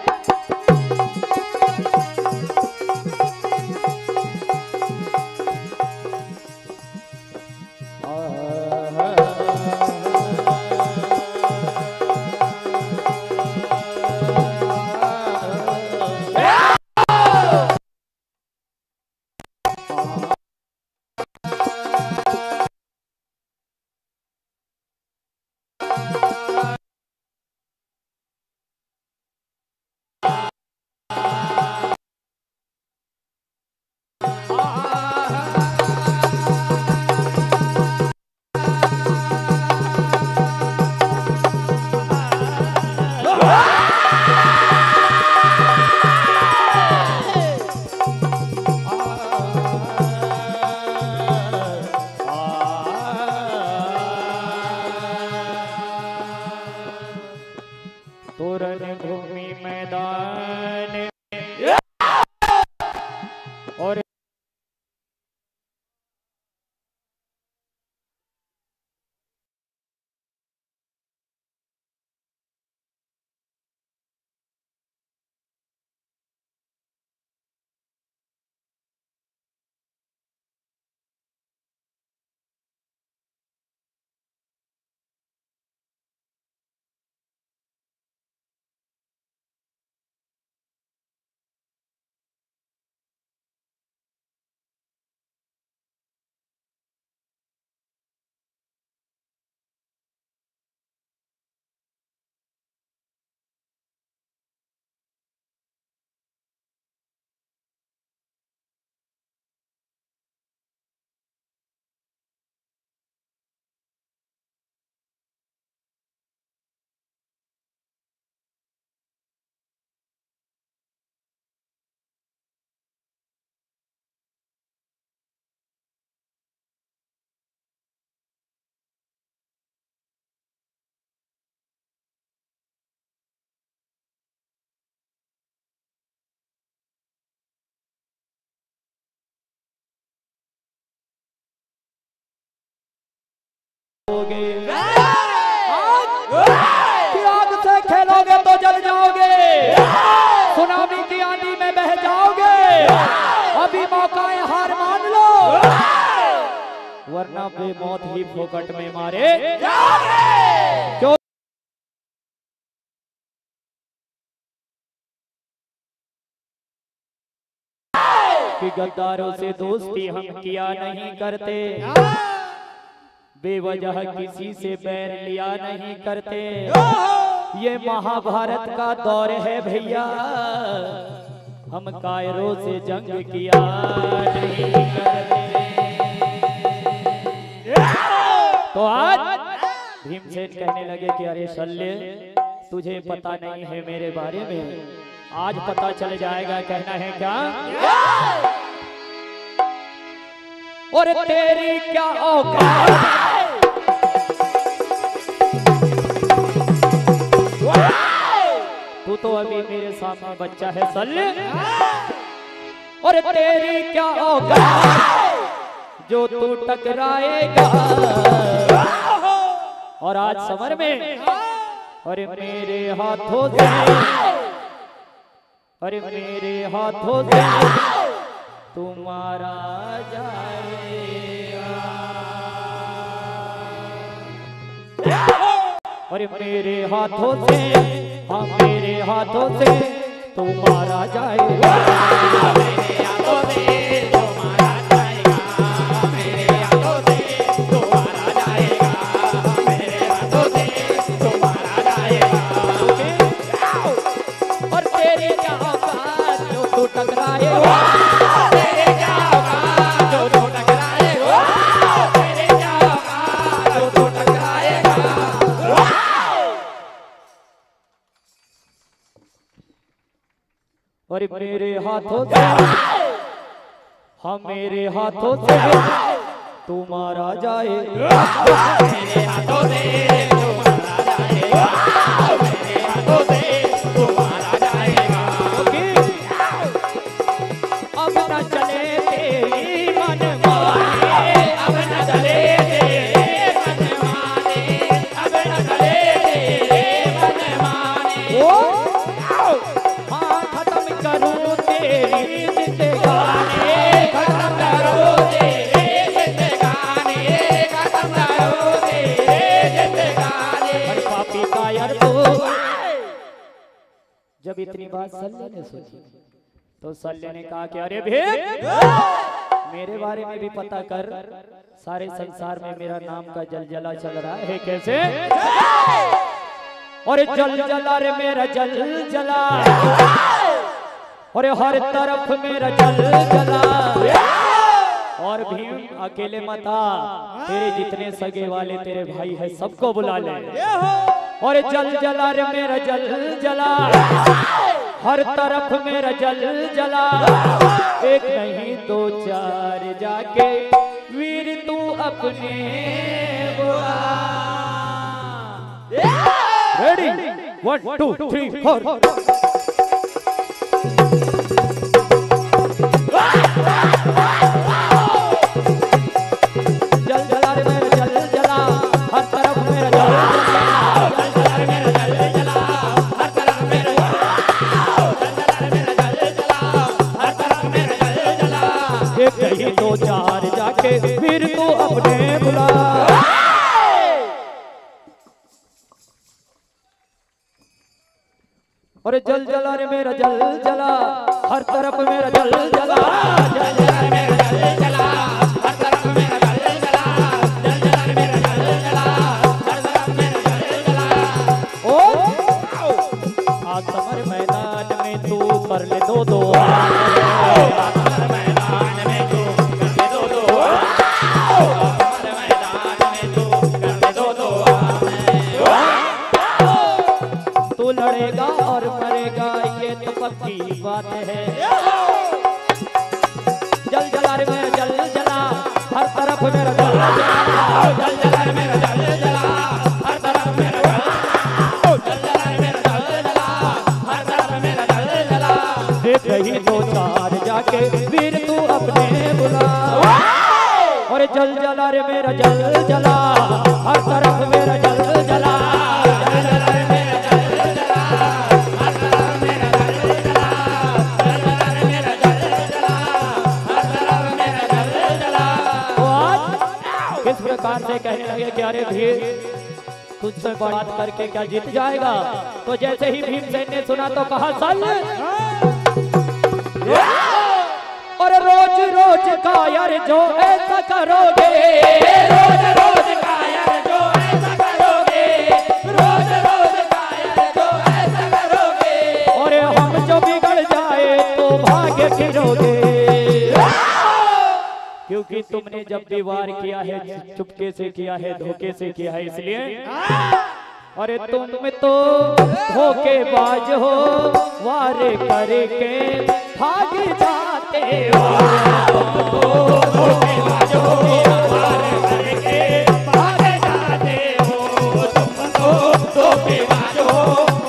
पूरन भूमि मैदान और आग से खेलोगे तो जल जाओगे, सुनामी की आंधी में बह जाओगे। अभी मौका है, हार मान लो, वरना बेमौत ही फोकट में मारे क्यों? कि गद्दारों से दोस्ती हम किया नहीं करते, बेवजह किसी से बैर लिया नहीं करते। ये महाभारत का दौर है भैया, हम कायरों से जंग किया नहीं करते। तो आज भीमसेन कहने लगे कि अरे शल्य, तुझे पता नहीं है मेरे बारे में, आज पता चल जाएगा। कहना है क्या? और तेरी क्या औकात, तू तो अभी मेरे सामने बच्चा है शल्य। और तेरी क्या औकात जो तू टकराएगा। और आज समर में अरे मेरे हाथों से, अरे मेरे हाथों से तू मारा जाएगा। अरे मेरे हाथों से, हाँ मेरे हाथों से तू मारा जाएगा। मेरे हाथों से तू मारा जाएगा, मेरे हाथों से तू मारा जाएगा, मेरे हाथों से तू मारा जाएगा। और तेरी क्या औकात जो तू टकराएगा, तेरी क्या औकात जो तू टकराएगा, तेरी क्या औकात जो तू टकराएगा। और मेरे हाथों से, हाँ मेरे हाथों से तू मारा जाएगा। मेरे हाथों से तू मारा जाएगा, मेरे हाथों से तू मारा जाएगा। अब न चले तेरी मनमानी, अब न चले तेरे मनमानी, अब न चले तेरे मनमानी। हाँ खत्म करूं तेरी जिंदगानी, खत्म करूं तेरी जिंदगानी, खत्म करूं तेरी जिंदगानी। और पापी का यार तू। जब इतनी बात शल्य ने सोची तो शल्य ने कहा कि अरे भीम, मेरे बारे में भी पता कर, सारे संसार में मेरा नाम का जलजला चल रहा है। कैसे? और जल जला रे मेरा जल जला, और हर तरफ मेरा जल जला। और भीम अकेले मत आ, तेरे जितने सगे वाले तेरे भाई है सबको बुला ले। और जल जला रे मेरा जल जला, हर तरफ मेरा जल जला। एक नहीं दो चार जाके वीर तू अपने बुला। रेडी? 1 2 3 4। जल जला रे मेरा जल जला, हर तरफ मेरा जल जला, जल जला रे मेरा जल जला, हर तरफ मेरा जल जला, जल जला रे मेरा जल जला, हर तरफ मेरा जल जला। एक नहीं दो चार जाके फिर तू अपने बुला। और जल जला रे मेरा जल जला, हर तरफ मेरा जल जला, जल जला रे मेरा जल जला, हर तरफ मेरा जल जला, जल जला रे मेरा जल जला, हर तरफ मेरा जल जला। ओ आज समर मैदान में तू कर ले दो दो, समर मैदान में तू कर ले दो दो, समर मैदान में तू कर ले दो दो। तू लड़ेगा और मरेगा ये तो पक्की बात है। जल जला रे मेरा जल जला, हर तरफ मेरा जल जला, जल जला रे मेरा जल जला, हर तरफ मेरा जल जला, जल जला रे मेरा जल जला, हर तरफ मेरा जल जला। एक ही दो चार जाके वीर तू अपने बुला। और जल जला रे मेरा जल जला, हर तरफ मेरा जल जला, जल जला रे मेरा जल जला, हर तरफ मेरा जल जला, जल जला रे मेरा जल जला, हर तरफ मेरा जल जला। तो आज किस प्रकार से कहने लगे कि अरे भीम तुझसे बात करके क्या जीत जाएगा। तो जैसे ही भीमसेन ने सुना तो कहा चल। और रोज रोज का यार जो ऐसा करोगे, रोज रोज का यार जो ऐसा करोगे, रोज रोज का यार जो ऐसा करोगे। और हम जो बिगड़ जाए तो भागे फिरोगे। क्योंकि तुमने जब भी वार किया है चुपके से किया है, धोखे से किया है, इसलिए अरे तुम तो धोखेबाज हो, वार करके भाग जाते हो। तुम तो धोखेबाज हो, वार करके भाग जाते हो। तुम तो धोखेबाज हो,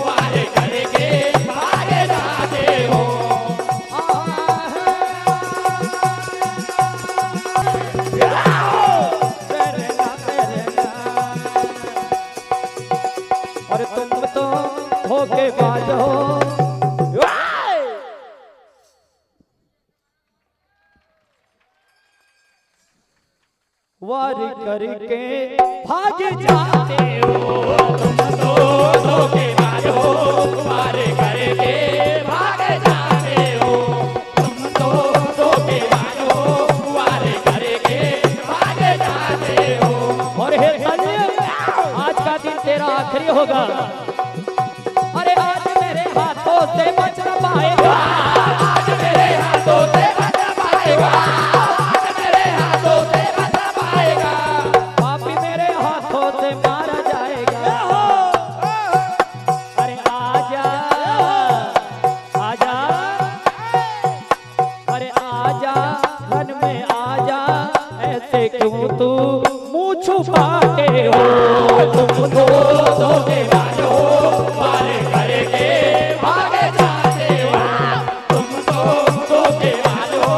वार करके भाग जाते हो। और तुम तो धोखेबाज हो, वार करके भाग जाते हो। तुम तो धोखेबाज हो, वार करके भाग जाते हो। तुम तो धोखेबाज हो, वार करके भाग जाते हो। और हे धन्य, आज का दिन तेरा आखिरी होगा। अरे आज मेरे हाथों से बच न पाएगा, आज मेरे हाथों से बच न पाएगा, आज मेरे हाथों से बच न पाएगा। पापी मेरे हाथों से मारा जाएगा। अरे आजा आजा, अरे आजा मन में आजा, ऐसे क्यों तू मुँह छुपाते हो। तुम तो धोखेबाज हो, वार करके भाग जाते हो। तुम तो धोखेबाज हो,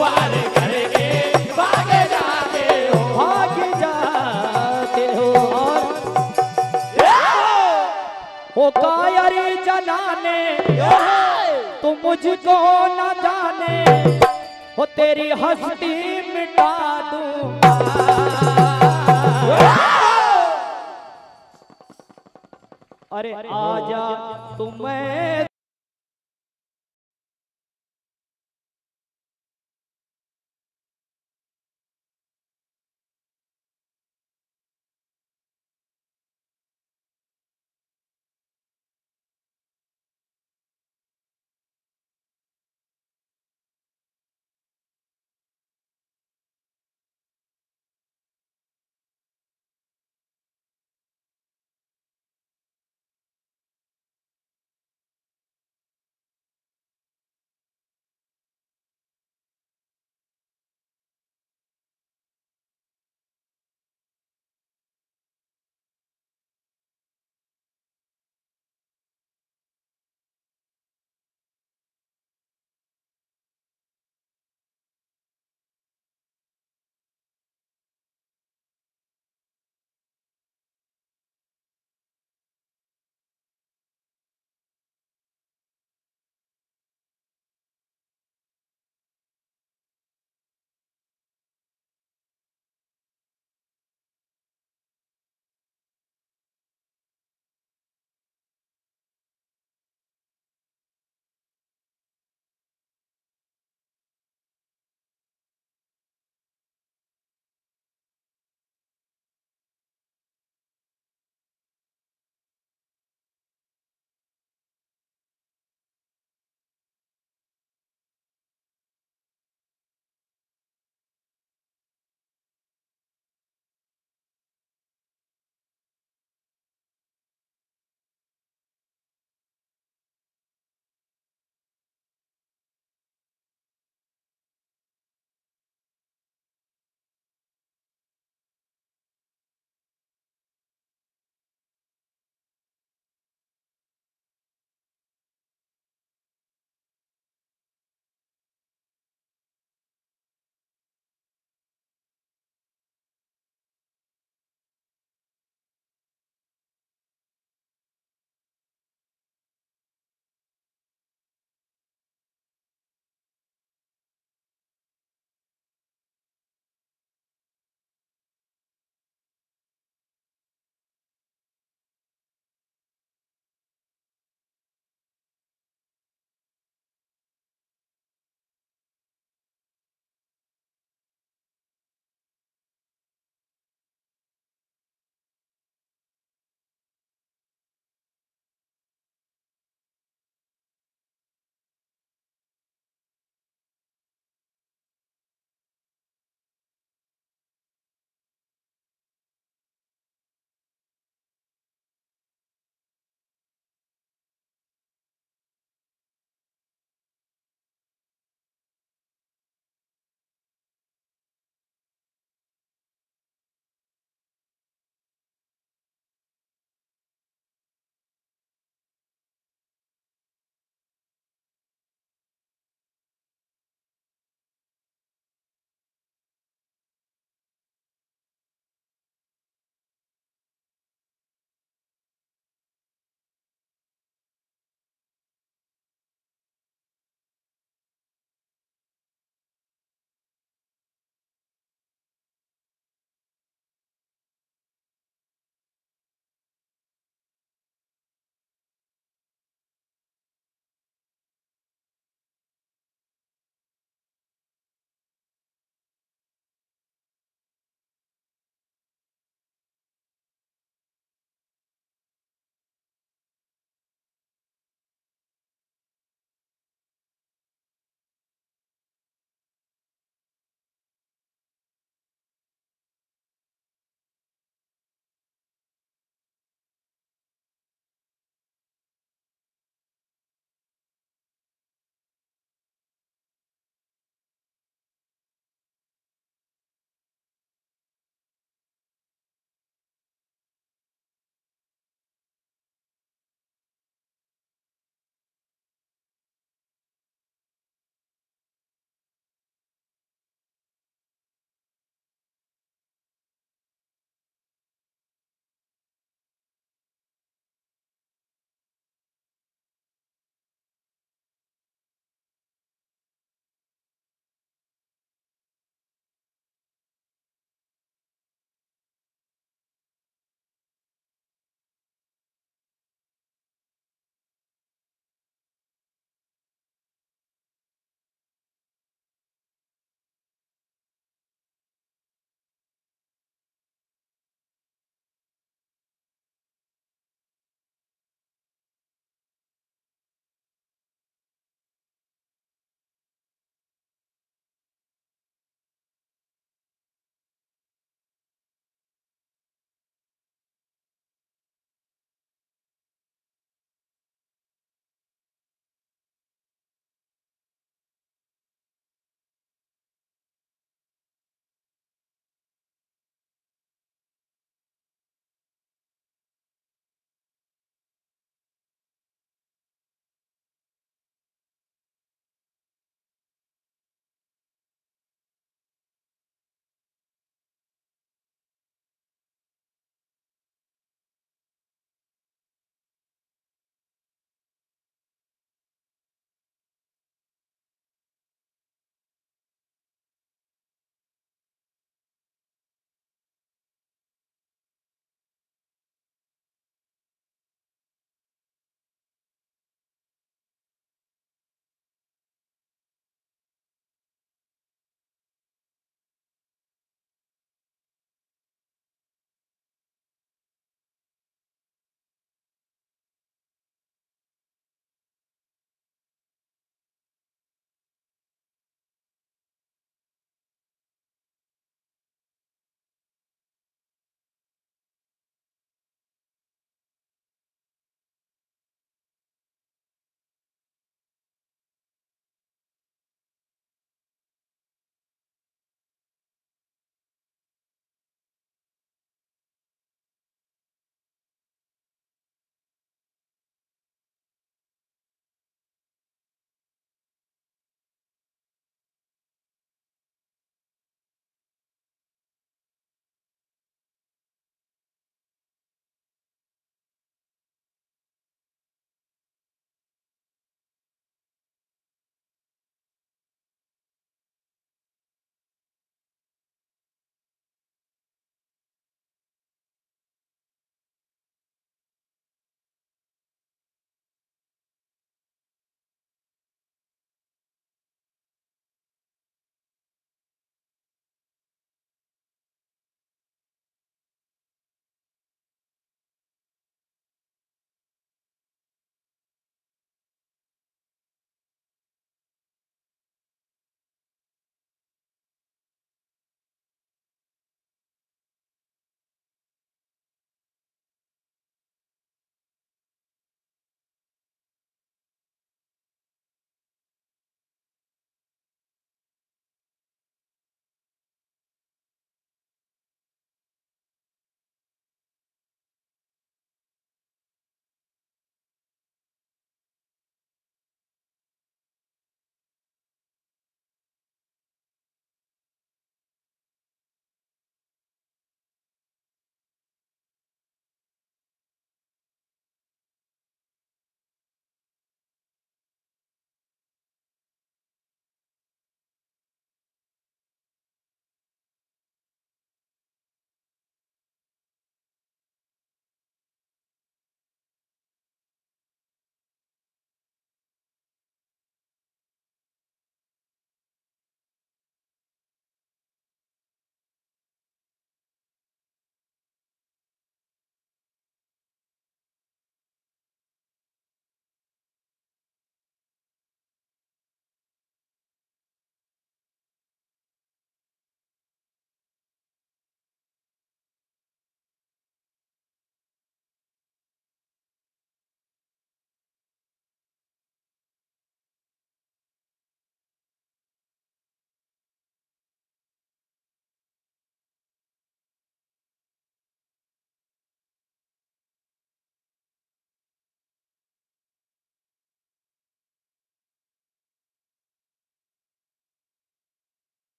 वार करके भाग जाते हो, भाग जाते हो। हो कायरी जनाने तुम मुझको न जाने, हो तेरी हस्ती मिटा दूंगा। अरे आजा तुम्हें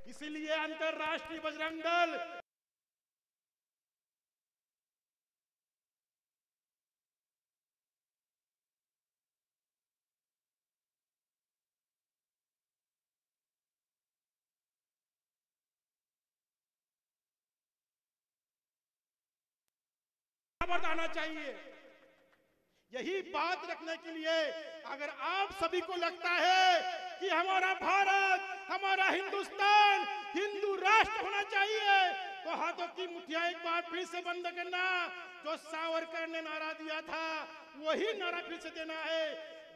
इसीलिए अंतरराष्ट्रीय बजरंग दल आना चाहिए। यही बात रखने के लिए अगर आप सभी को लगता है कि हमारा भारत, हमारा हिंदुस्तान हिंदू राष्ट्र होना चाहिए, तो हाथों की मुठ्ठियां एक बार फिर से बंद करना। जो सावरकर ने नारा दिया था वही नारा फिर से देना है।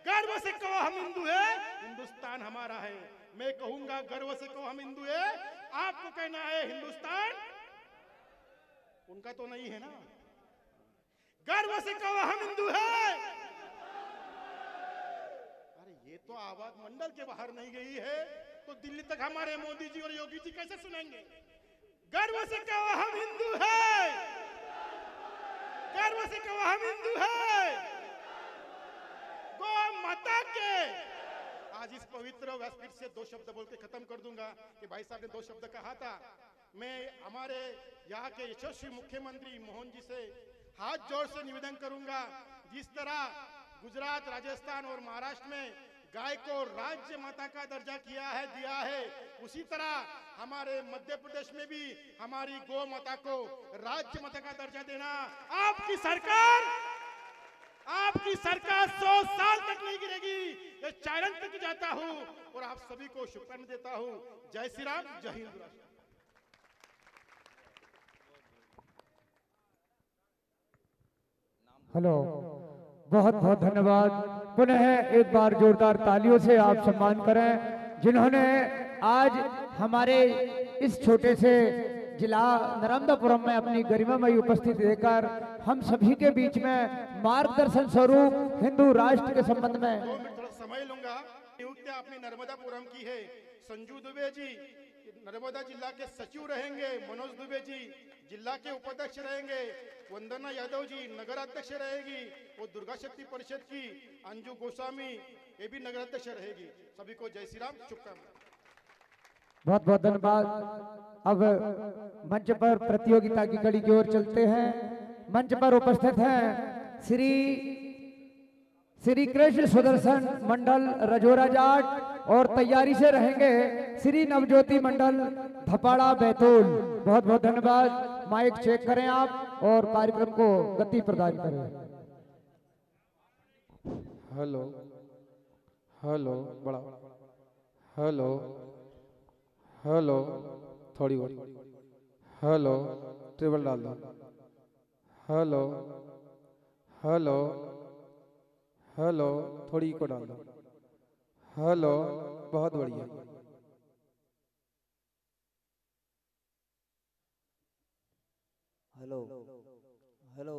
गर्व से कहो हम हिंदू है, हिंदुस्तान हमारा है। मैं कहूंगा गर्व से कहो हम हिंदू है, आपको कहना है हिंदुस्तान उनका तो नहीं है ना। गर्व से कहो हम हिंदू है। अरे ये तो आवाज मंडल के बाहर नहीं गई है तो दिल्ली तक हमारे मोदी जी और योगी जी कैसे सुनेंगे। गर्व से कहो हम हिंदू है, गर्व से कहो हम हिंदू है। गौ माता के आज इस पवित्र व्यासपीठ से दो शब्द बोल के खत्म कर दूंगा कि भाई साहब ने दो शब्द कहा था। मैं हमारे यहाँ के यशस्वी मुख्यमंत्री मोहन जी से हाथ जोड़ से निवेदन करूंगा, जिस तरह गुजरात, राजस्थान और महाराष्ट्र में गाय को राज्य माता का दर्जा दिया है, उसी तरह हमारे मध्य प्रदेश में भी हमारी गौ माता को राज्य माता का दर्जा देना। आपकी सरकार 100 साल तक नहीं गिरेगी, ये चैलेंज तक जाता हूं और आप सभी को शुभकामनाएं देता हूं। जय श्री राम, जय हिंद। हेलो, बहुत बहुत धन्यवाद। पुनः एक बार जोरदार तालियों से आप सम्मान करें जिन्होंने आज हमारे इस छोटे से जिला नर्मदापुरम में अपनी गरिमामयी उपस्थिति देकर हम सभी के बीच में मार्गदर्शन स्वरूप हिंदू राष्ट्र के संबंध में। 2 मिनट थोड़ा समय लूंगा। नियुक्ति अपनी नर्मदापुरम की है। संजू दुबे जी नर्मदा जिला के सचिव रहेंगे, मनोज दुबे जी जिला के उपाध्यक्ष रहेंगे, वंदना यादव जी नगर अध्यक्ष रहेगी, वो दुर्गा शक्ति परिषद की अंजू गोस्वामी ये भी नगर अध्यक्ष रहेगी। सभी को जय श्री राम, शुभकामनाएं। बहुत बहुत धन्यवाद। अब मंच पर प्रतियोगिता की कड़ी की ओर चलते हैं। मंच पर उपस्थित हैं श्री कृष्ण सुदर्शन मंडल रजोरा जाट और तैयारी से रहेंगे श्री नवज्योति मंडल धपाड़ा बैतूल। बहुत बहुत धन्यवाद। माइक चेक करें आप और कार्यक्रम को गति प्रदान करें। हेलो हेलो, बड़ा हेलो हेलो, थोड़ी और हेलो, ट्रिबल डाल दो। हेलो हेलो हेलो, थोड़ी को डाल दो। हेलो, बहुत बढ़िया। हेलो हेलो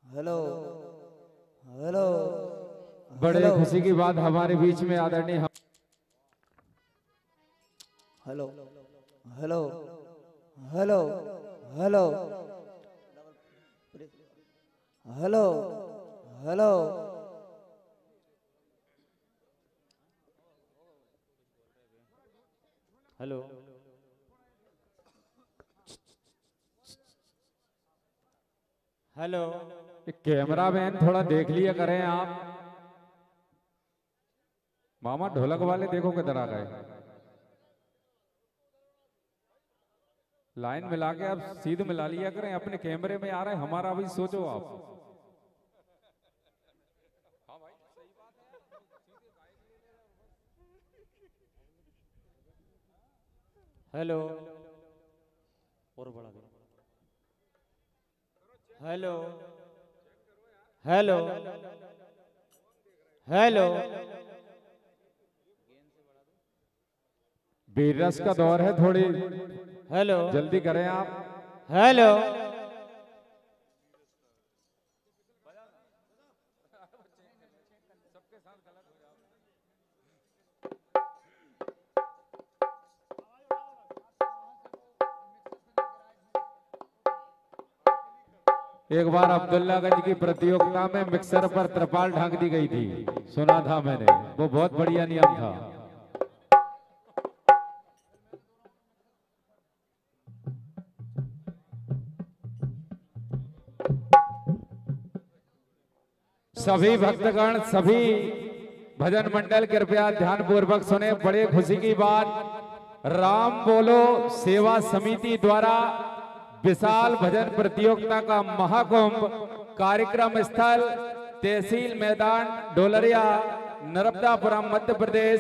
हेलो हेलो, बड़े खुशी की बात हमारे बीच में आदरणीय hello hello hello hello hello hello hello hello, cameraman थोड़ा देख लिया करें आप। मामा ढोलक वाले देखो किधर आ गए। लाइन मिला के आप सीध मिला लिया करें। अपने कैमरे में आ रहे हैं, हमारा भी सोचो आप। हेलो और बड़ा दो। हेलो हेलो हेलो, वीर रस का दौर है, थोड़ी हेलो जल्दी करें आप। हेलो एक बार अब्दुल्लागंज की प्रतियोगिता में मिक्सर पर त्रिपाल ढांक दी गई थी, सुना था मैंने। वो बहुत बढ़िया नियम था। सभी भक्तगण, सभी भजन मंडल कृपया ध्यान पूर्वक सुने। बड़े खुशी की बात, राम बोलो सेवा समिति द्वारा विशाल भजन प्रतियोगिता का महाकुंभ कार्यक्रम स्थल तहसील मैदान डोलरिया नर्मदापुरम मध्य प्रदेश।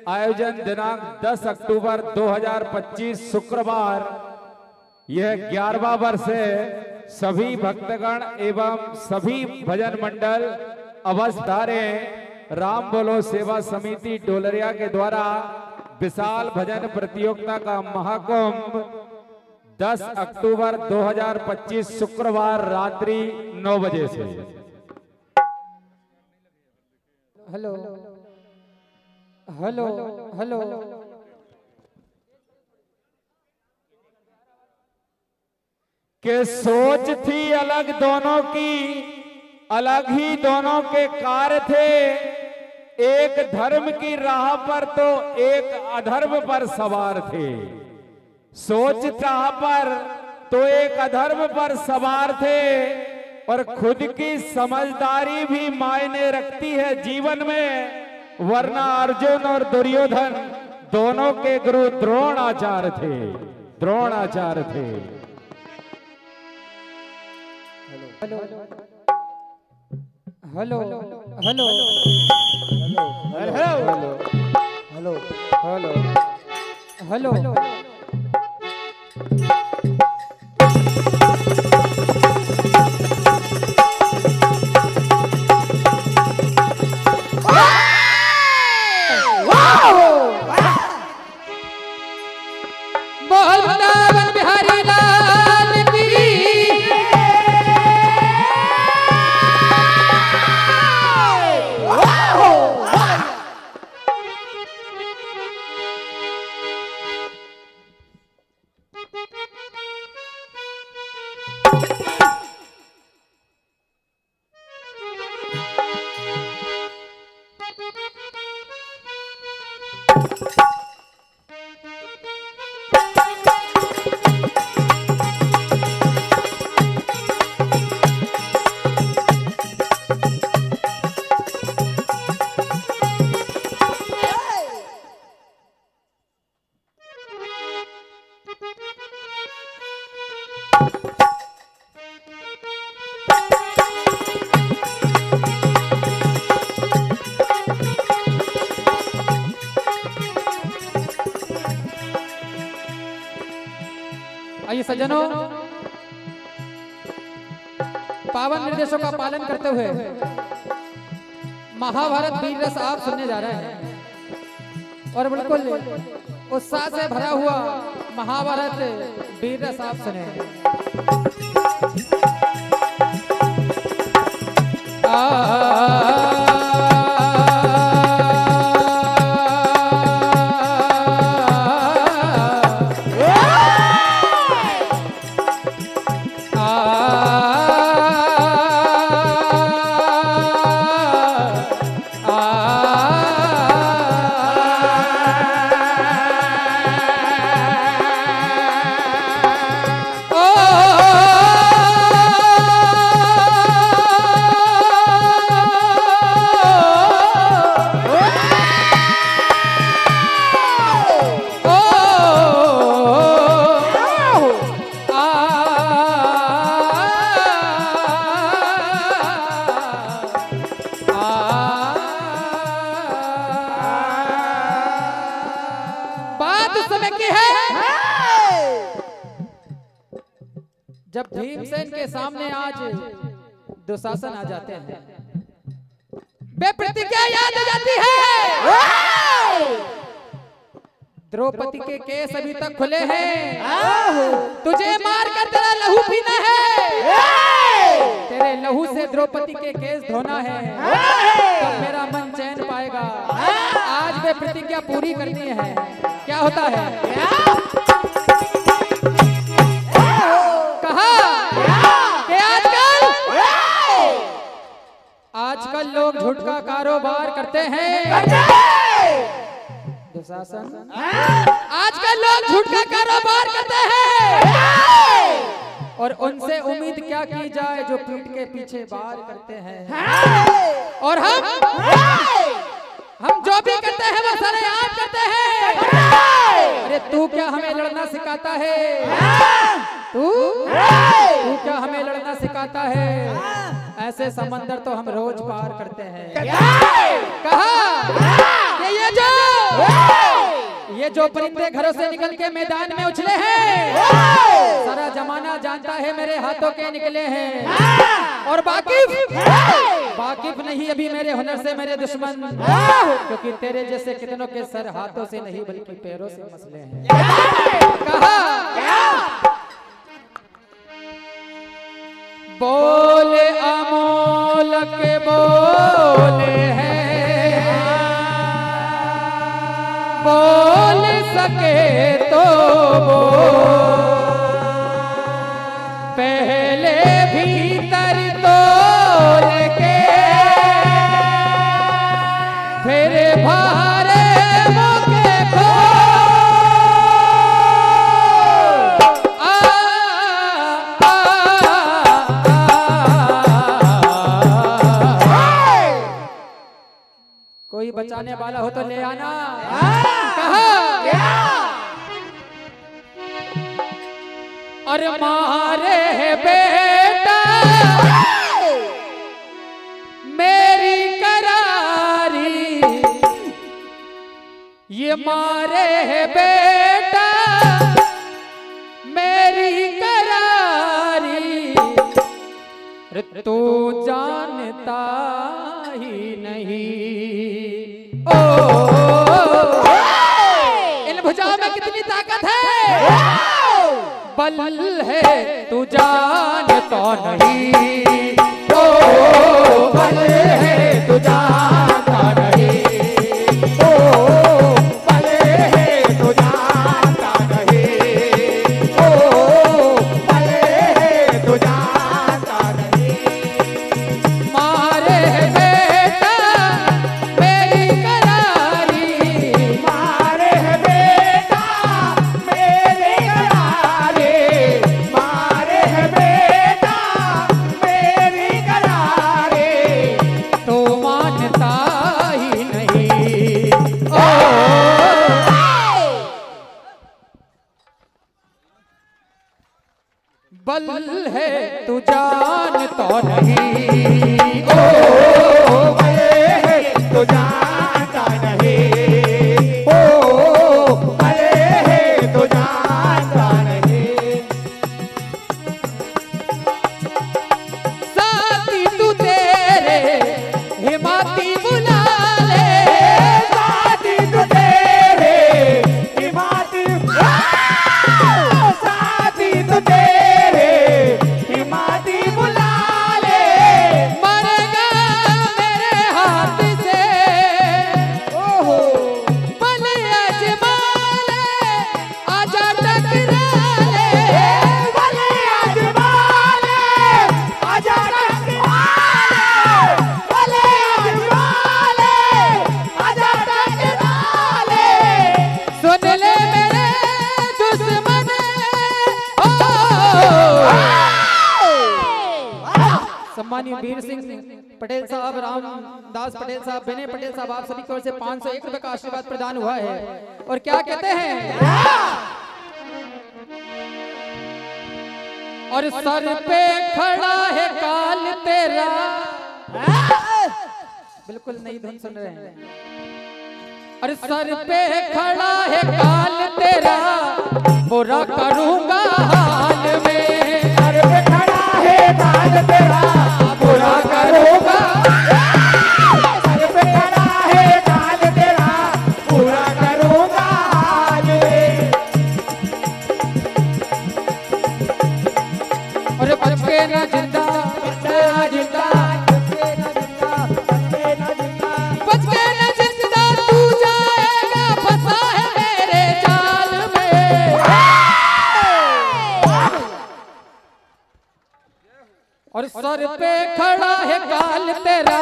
आयोजन दिनांक 10 अक्टूबर 2025 शुक्रवार। यह 11वां वर्ष है। सभी भक्तगण एवं सभी भजन मंडल अवश्य धारें। राम बोलो सेवा समिति डोलरिया के द्वारा विशाल भजन प्रतियोगिता का महाकुंभ 10 अक्टूबर 2025 शुक्रवार रात्रि 9 बजे से। हेलो हेलो हेलो के सोच थी अलग दोनों की, अलग ही दोनों के कार्य थे। एक धर्म की राह पर तो एक अधर्म पर सवार थे। सोच चाह पर तो एक अधर्म पर सवार थे। और खुद की समझदारी भी मायने रखती है जीवन में, वरना अर्जुन और दुर्योधन दोनों के गुरु द्रोणाचार्य थे। द्रोणाचार्य थे। Hello hello hello hello hello hello बोल वृंदावन बिहारी लाल की। आइए सज्जनों, पावन निर्देशों का पालन करते हुए महाभारत वीर रस आप सुनने जा रहे हैं और बिल्कुल उत्साह से भरा हुआ महाभारत वीर रस आप सुने। जब भीमसेन के सामने आज दुशासन आ जाते हैं, वे प्रतिज्ञा याद आ जाती है। द्रौपदी के केस अभी तक खुले हैं, तुझे मार कर तेरा लहू पीना है, तेरे लहू से द्रौपदी के केस धोना है, तब मेरा मन चैन पाएगा। आज वे प्रतिज्ञा पूरी करनी है। क्या होता है? आजकल लोग झूठ का कारोबार करते हैं। दुशासन, आजकल लोग झूठ का कारोबार करते हैं और उनसे उम्मीद क्या की जाए जो पीठ के पीछे वार करते हैं। और हम जो भी करते हैं वो सरेआम करते हैं। अरे तू क्या हमें लड़ना सिखाता है? तू क्या हमें लड़ना सिखाता है? ऐसे समंदर तो हम रोज पार करते हैं। कहा कि ये जो परिंदे घरों से निकल के मैदान में उछले हैं, सारा जमाना जानता है मेरे हाथों के निकले हैं। और वाकिफ नहीं अभी मेरे हुनर से मेरे दुश्मन, क्योंकि तेरे जैसे कितनों के सर हाथों से नहीं बल्कि पैरों से मसले हैं। कहा बोले अमोल के बोले हैं, बोल सके तो पहले भीतर तोल के फिर भारे मौके को कोई बचाने वाला हो तो ले आना। कहा और मारे है बेटा मेरी करारी, ये मारे है बेटा मेरी करारी, तू जानता ही नहीं। इन भुजाओं में कितनी ताकत है, बल है तू जानता नहीं। ओ बल है तू जानता नहीं। ओ बल है तू जानता नहीं। ओ बल है तू जानता नहीं। मारे बेटा मेरी करारी, मारे बेटा मेरी करारी, मारे बेटा मेरी करारी, तो मानता ही नहीं। ओ बल है तू जानता नहीं। ओ बल है तू जानता नहीं। ओ बल है तू जानता नहीं। साथी तू तेरे हिमाती बुला ले, साथी तू तेरे हिमाती, साथी तू तेरे हिमाती बुला ले। मरेगा मेरे हाथ से, ओहो बल अजमा ले, आजा टकरा ले। बल अजमा ले, आजा टकरा ले। बल अजमा ले, आजा टकरा ले। सुन ले मेरे दुश्मन, सम्मानीय वीर सिंह पटेल साहब, रामदास पटेल साहब, विनय पटेल साहब, आप सभी की ओर से 501 रुपए का आशीर्वाद प्रदान हुआ है। और क्या कहते हैं? और सर पे खड़ा है काल तेरा, बिल्कुल नई धुन सुन रहे हैं। और सर पे खड़ा है काल तेरा, बुरा करूंगा हाल में। सर पे खड़ा है काल तेरा, बुरा करूंगा। सर पे खड़ा है काल तेरा, बुरा करूंगा हाल में। और बच के ना जिंदा, बच के ना जिंदा, बच के ना जिंदा, बच के ना जिंदा, बच के ना जिंदा, तू जाएगा फंसा है मेरे जाल में। और सर पे खड़ा है काल तेरा,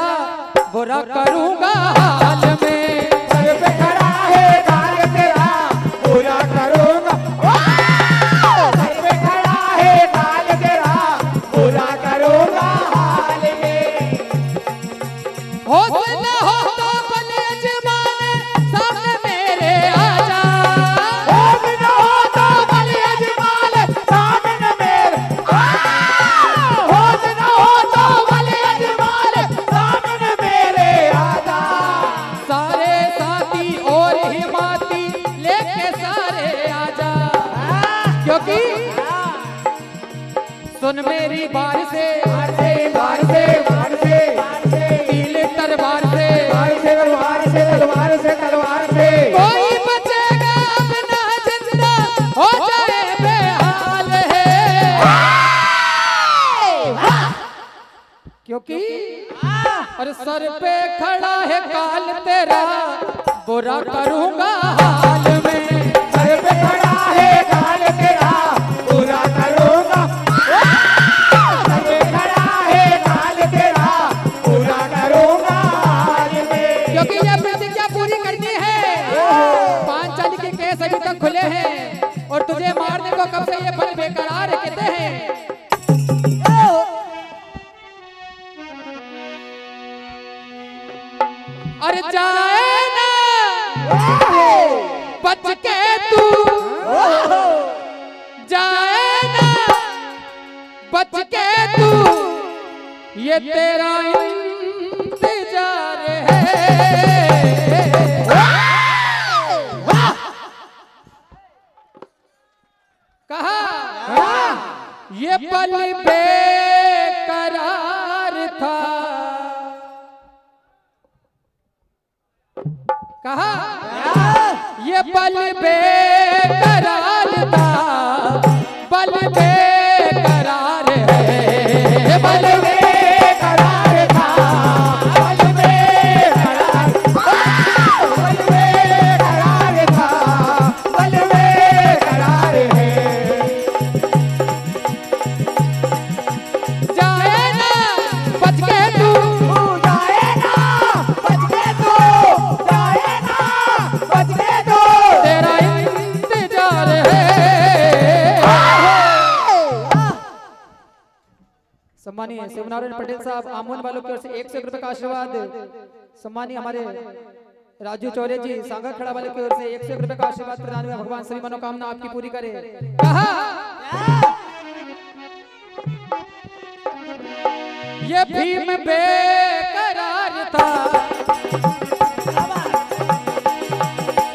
बुरा करूंगा हाल में। सर पे खड़ा है काल तेरा, बुरा करूंगा। सर पे खड़ा है काल तेरा, सुन मेरी बार से तीर तलवार से कोई बचेगा अब ना जिंदा हो जाए बेहाल है, क्योंकि और सर पे खड़ा है काल तेरा बुरा करूंगा हाल में, सर पे खड़ा है काल तेरा बुरा करूंगा, सर पे खड़ा है काल तेरा बुरा करूंगा हाल में। क्योंकि ये प्रतिज्ञा पूरी करनी है। 5 चांदी के केस अभी तक खुले हैं और तुझे मारने को कब से ये पल बेकरार कहते हैं। अरे जाए ना बच के तू, जाए ना बच के तू, ये तेरा इंतजार है। कहा ये पल बेकरार था, कहा ये पल बेकरार था, पल बेकरार है, पल बेकरार था, पल बेकरार, पल बेकरार था, पल बेकरार है। जाए ना बच के तू, जाए ना बच के तू, जाए ना बच के तू, तेरा इंतजार है। सम्मानीय शिवनारायण पटेल साहब आमोन वालों की ओर से 101 रुपए का आशीर्वाद। सम्मानीय हमारे राजू चौरे जी सांगा खड़ा वाले की ओर से 101 रुपए का आशीर्वाद प्रदान हुआ। भगवान सभी मनोकामना आपकी पूरी करे। कहा ये भीम बेकरार था,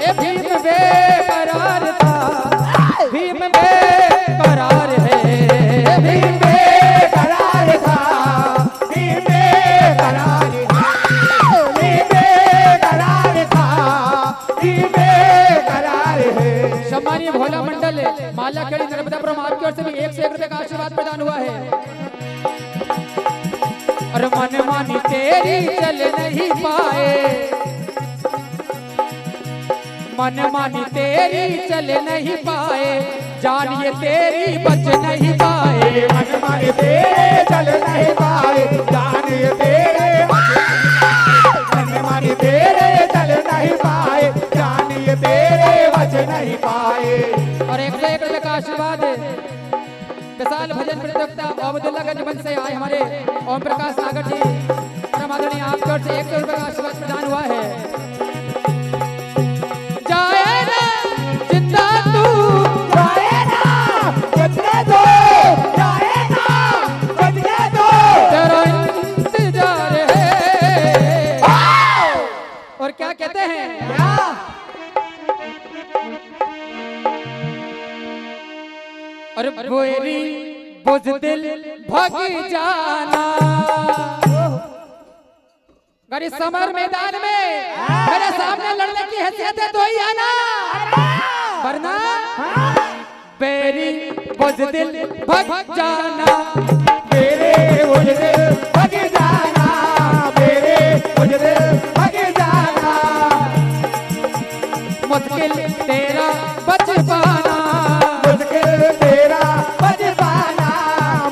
ये भीम बेकरार था, भीम बेकरार है, भीम बेकरार था, भीम बेकरार, भीम बेकरार था, भीम बेकरार है। सम्मानीय भोला मंडल माला खेड़ी नर्मदापुरम आपकी ओर से भी 101 रुपए का आशीर्वाद प्रदान हुआ है। और मन मानी तेरी चल नहीं पाए, मन मानी तेरी चल नहीं पाए, जानिए तेरी बच नहीं पाए, मन मानी तेरे चल नहीं पाए, जानिए तेरे मन मानी तेरे चल नहीं पाए, जानिए तेरे बच नहीं पाए। और 101 रुपए का आशीर्वाद विशाल भजन प्रतियोगिता अब्दुल्लागंज मंच से आए हमारे ओम प्रकाश सागर जी परमादरणीय आपकी ओर से 100 रुपए का आशीर्वाद प्रदान हुआ है। जाए ना जिंदा तू, जाए ना बचने दो, जाए ना बचने दो, तेरा इंतजार है। और क्या कहते हैं, और बोरी बुज़दिल भागी जाना, गरी समर मैदान में मेरे सामने लड़ने की हैसियत है तो ही आना, वरना बेरी बुज़दिल भाग जाना, मेरे बुज़दिल भाग जाना, मेरे बुज़दिल भाग जाना, मुश्किल तेरा बच पाना, मुश्किल तेरा बच पाना,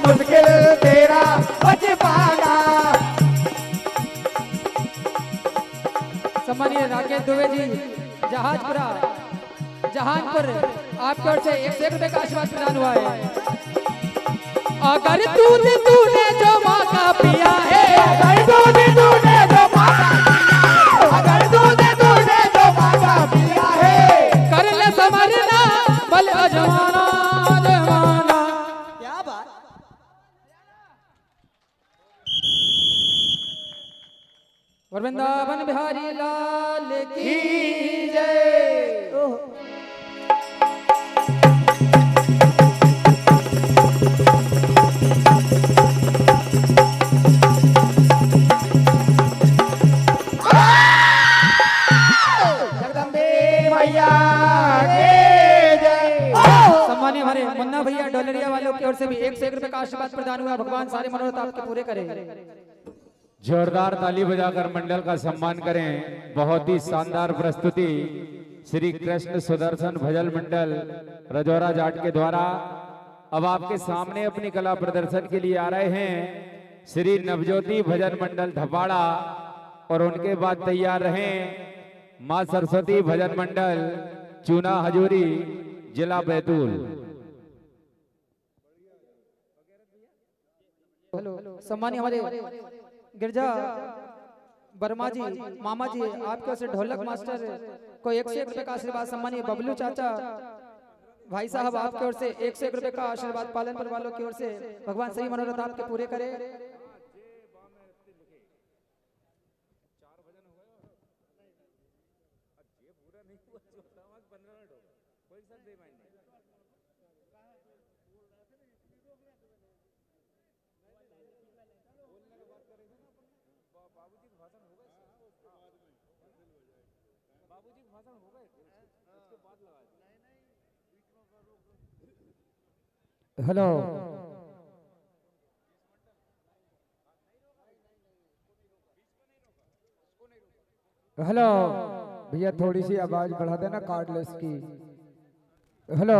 मुश्किल तेरा बच पाना। सम्मानीय राकेश दुबे जी जहाजपुरा जहानपुर आपकी ओर से 101 रुपए का आशीर्वाद प्रदान हुआ है। अगर तूने जो मौका पिया है, अगर तूने जो मौका पिया है, अगर तूने जो मौका पिया है, कर ले समरना बल अजमाना जमाना। क्या बात। वृंदावन बिहारी लाल की जय। मुन्ना भैया डोलरिया वालों की ओर से भी 1 से 1 रुपए का आशीर्वाद प्रदान हुआ। भगवान सारे मनोरथ आपके पूरे करे। जोरदार ताली बजाकर मंडल का सम्मान करें। बहुत ही शानदार प्रस्तुति श्री कृष्ण सुदर्शन भजन मंडल रजौरा जाट के द्वारा अब आपके सामने अपनी कला प्रदर्शन के लिए आ रहे हैं श्री नवज्योति भजन मंडल धपाड़ा, और उनके बाद तैयार रहें मां सरस्वती भजन मंडल चूना हजूरी जिला बैतूल। सम्मानित हमारे गिरजा वर्मा जी मामा जी आपके ओर से ढोलक मास्टर को 1 से 1 रुपए का आशीर्वाद। सम्मानित बबलू चाचा भाई साहब आपके ओर से 1 से 1 रुपए का आशीर्वाद पालनपुर वालों की ओर से। भगवान सही मनोरथ आपके पूरे करे। हेलो हेलो भैया थोड़ी सी आवाज बढ़ा देना कार्डलेस की। हेलो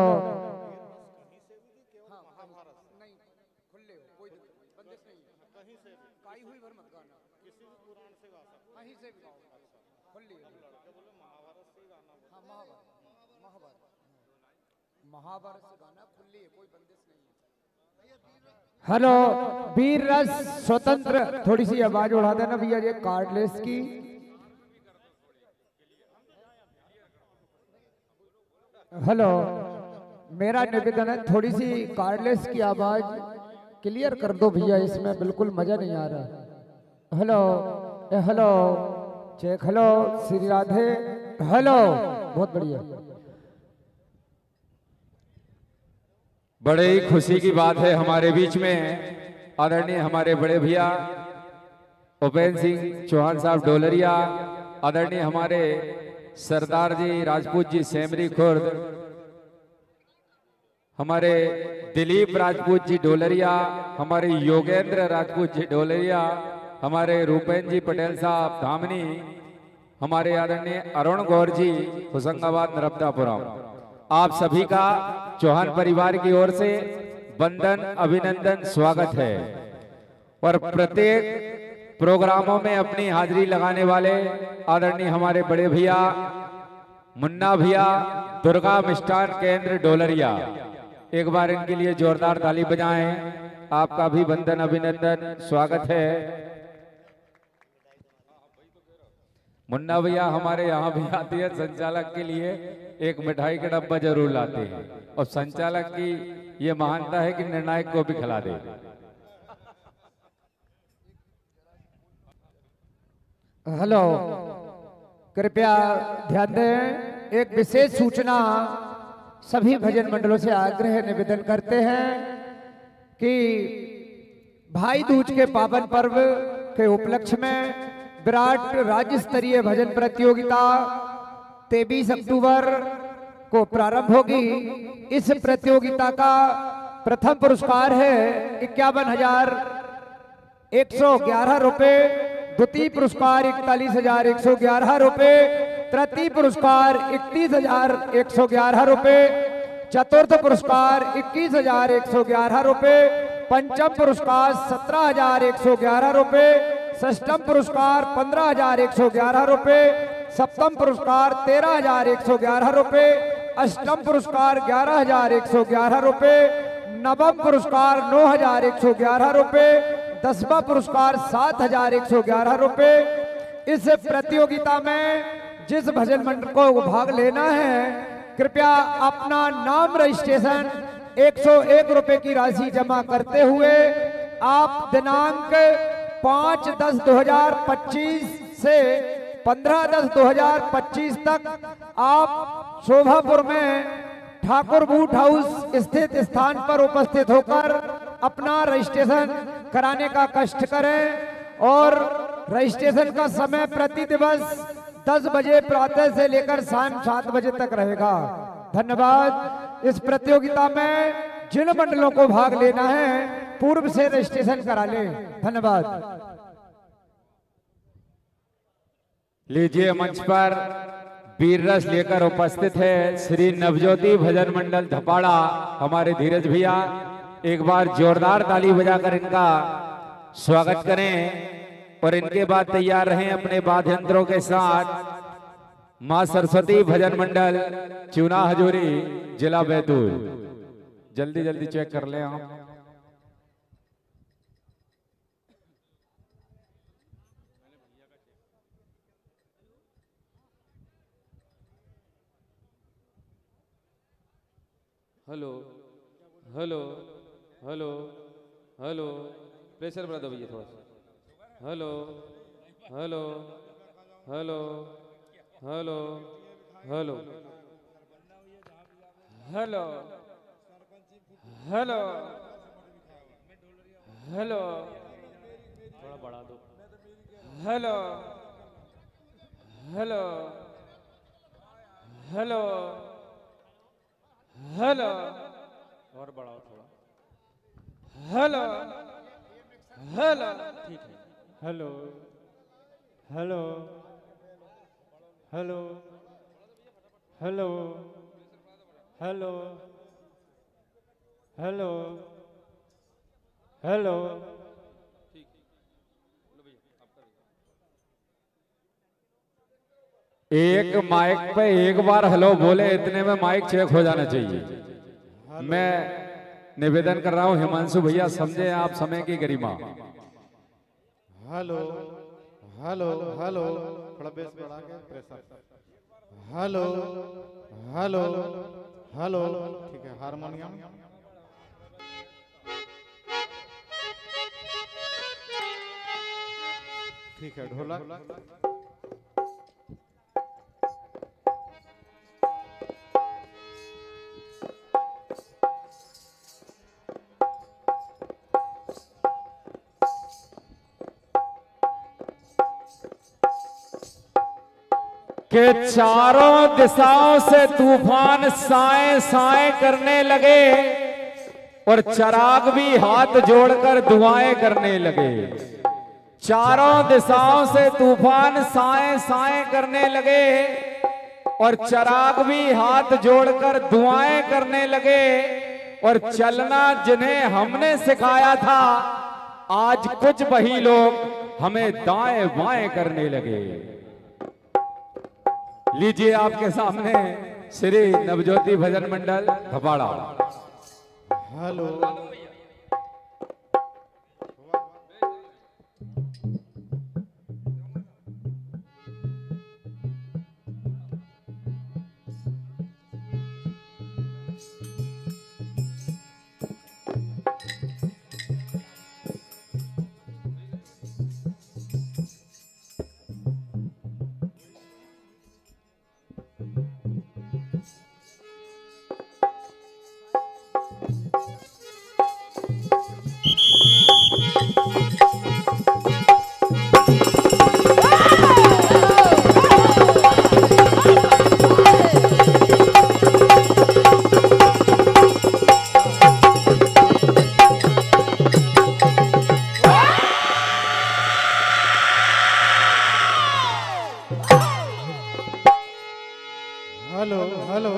महाभारत से गाना खुली है, कोई बंदिश नहीं है। हेलो वीर रस स्वतंत्र, थोड़ी सी आवाज उड़ा देना भैया ये कार्डलेस की। हेलो मेरा निवेदन है थोड़ी सी कार्डलेस की आवाज क्लियर कर दो भैया, इसमें बिल्कुल मजा नहीं आ रहा। Hello hello check, hello Shri Radhe, hello बहुत बढ़िया। बड़े ही खुशी की बात है हमारे बीच में आदरणीय हमारे बड़े भैया उपेंद्र सिंह चौहान साहब डोलरिया, आदरणीय हमारे सरदार जी राजपूत जी सेमरी खुर्द, हमारे दिलीप राजपूत जी डोलरिया, हमारे योगेंद्र राजपूत जी डोलरिया, हमारे रूपेंद्र जी पटेल साहब धामनी, हमारे आदरणीय अरुण गौर जी होशंगाबाद नर्मदापुरम, आप सभी का चौहान परिवार की ओर से वंदन अभिनंदन स्वागत है। और प्रत्येक प्रोग्रामों में अपनी हाजिरी लगाने वाले आदरणीय हमारे बड़े भैया मुन्ना भैया दुर्गा मिष्ठान केंद्र डोलरिया, एक बार इनके लिए जोरदार ताली बजाएं। आपका भी वंदन अभिनंदन स्वागत है। मुन्ना भैया हमारे यहाँ भी आती है, संचालक के लिए एक मिठाई का डब्बा जरूर लाते हैं, और संचालक की ये महानता है कि निर्णायक को भी खिला दे। हेलो कृपया ध्यान दें, एक विशेष सूचना सभी भजन मंडलों से आग्रह निवेदन करते हैं कि भाई दूज के पावन पर्व के उपलक्ष्य में विराट राज्य स्तरीय भजन प्रतियोगिता 23 अक्टूबर को प्रारंभ होगी। इस प्रतियोगिता का प्रथम पुरस्कार है 51,111 रुपए, द्वितीय पुरस्कार 41,111 रुपए, तृतीय पुरस्कार 31,111 रुपए, चतुर्थ पुरस्कार 21,111 रुपए, पंचम पुरस्कार 17,111 रुपए, षष्ठम पुरस्कार 15,111 रुपए, सप्तम पुरस्कार 13,111 रुपए, अष्टम पुरस्कार 11,111 रुपए, नवम पुरस्कार 9,111 रुपए, दसवां पुरस्कार 7,111 रुपए। इस प्रतियोगिता में जिस भजन मंडल को भाग लेना है कृपया अपना नाम रजिस्ट्रेशन 101 रुपए की राशि जमा करते हुए आप दिनांक 5/10/2025 से 15/10/2025 तक आप शोभापुर में ठाकुर बूट हाउस स्थित स्थान पर उपस्थित होकर अपना रजिस्ट्रेशन कराने का कष्ट करें। और रजिस्ट्रेशन का समय प्रति दिवस 10 बजे प्रातः से लेकर शाम 7 बजे तक रहेगा। धन्यवाद। इस प्रतियोगिता में जिन मंडलों को भाग लेना है पूर्व से रजिस्ट्रेशन करा ले। धन्यवाद। लीजिए मंच पर वीर रस लेकर उपस्थित है श्री नवज्योति भजन मंडल धपाड़ा हमारे धीरज भैया। एक बार जोरदार ताली बजाकर इनका स्वागत करें और इनके बाद तैयार रहें अपने वाद्य यंत्रों के साथ। मां सरस्वती भजन मंडल चूना हजूरी जिला बैतूल। जल्दी जल्दी चेक कर लें आप। Hello hello hello hello, pressure बढ़ा दो भैया थोड़ा सा। Hello hello hello hello hello hello hello hello, थोड़ा बढ़ा दो। हेलो हेलो हेलो हेलो और बढ़ाओ थोड़ा। हेलो हेलो, ठीक है। Hello hello hello hello hello hello hello. एक माइक पे एक बार हेलो बोले, इतने में माइक चेक हो जाना चाहिए। मैं निवेदन कर रहा हूं हिमांशु भैया, समझे आप समय की गरिमा। हेलो हेलो हेलो, थोड़ा बेस बढ़ा के प्रेशर। हेलो हेलो हेलो, ठीक है। हारमोनियम, ठीक है। ढोलक, के चारों दिशाओं से तूफान साए साए करने लगे और चिराग भी हाथ जोड़कर दुआएं करने लगे। चारों दिशाओं से तूफान साए साए करने लगे और चिराग भी हाथ जोड़कर दुआएं करने लगे। और चलना जिन्हें हमने सिखाया था, आज कुछ वही लोग हमें दाएं बाएं करने लगे। लीजिए आपके सामने श्री नवज्योति भजन मंडल धपाड़ा। हेलो हेलो हेलो,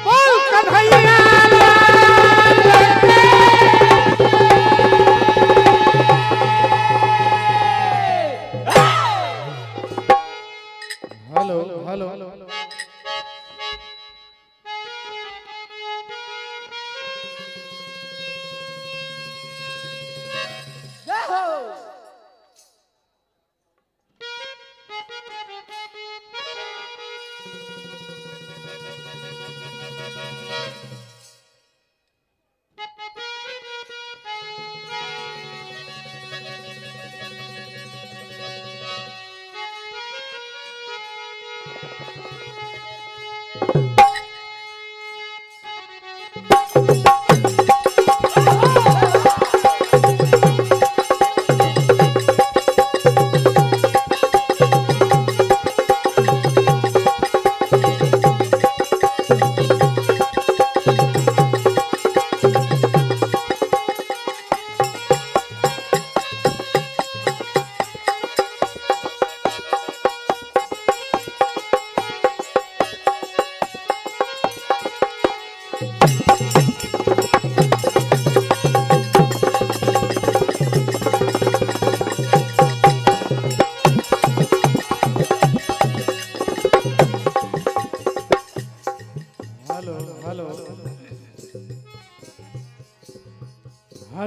बोल कन्हैया हेलो हेलो हेलो।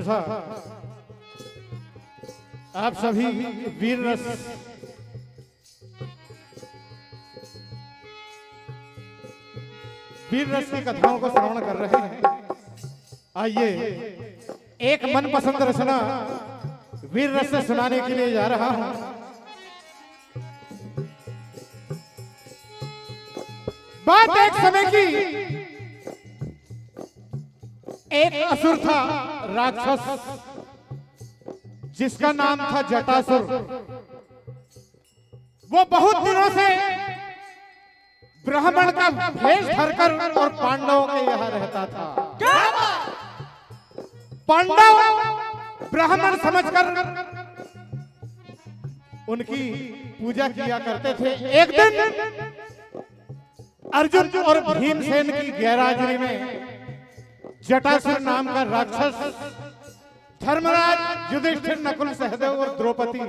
भाषा आप सभी वीर रस की कथाओं को श्रवण कर रहे हैं। आइए एक मनपसंद रचना वीर रस से सुनाने के लिए जा रहा हूं। बात एक समय की, एक असुर था, राक्षस, जिसका नाम था जटासुर। वो बहुत दिनों से ब्राह्मण का भेष धरकर और पांडवों के यहाँ रहता था। पांडव ब्राह्मण समझकर उनकी पूजा किया करते थे। एक दिन अर्जुन और भीमसेन की गैरहाजिरी में जटासुर नाम का राक्षस धर्मराज, युधिष्ठिर, नकुल, सहदेव और द्रौपदी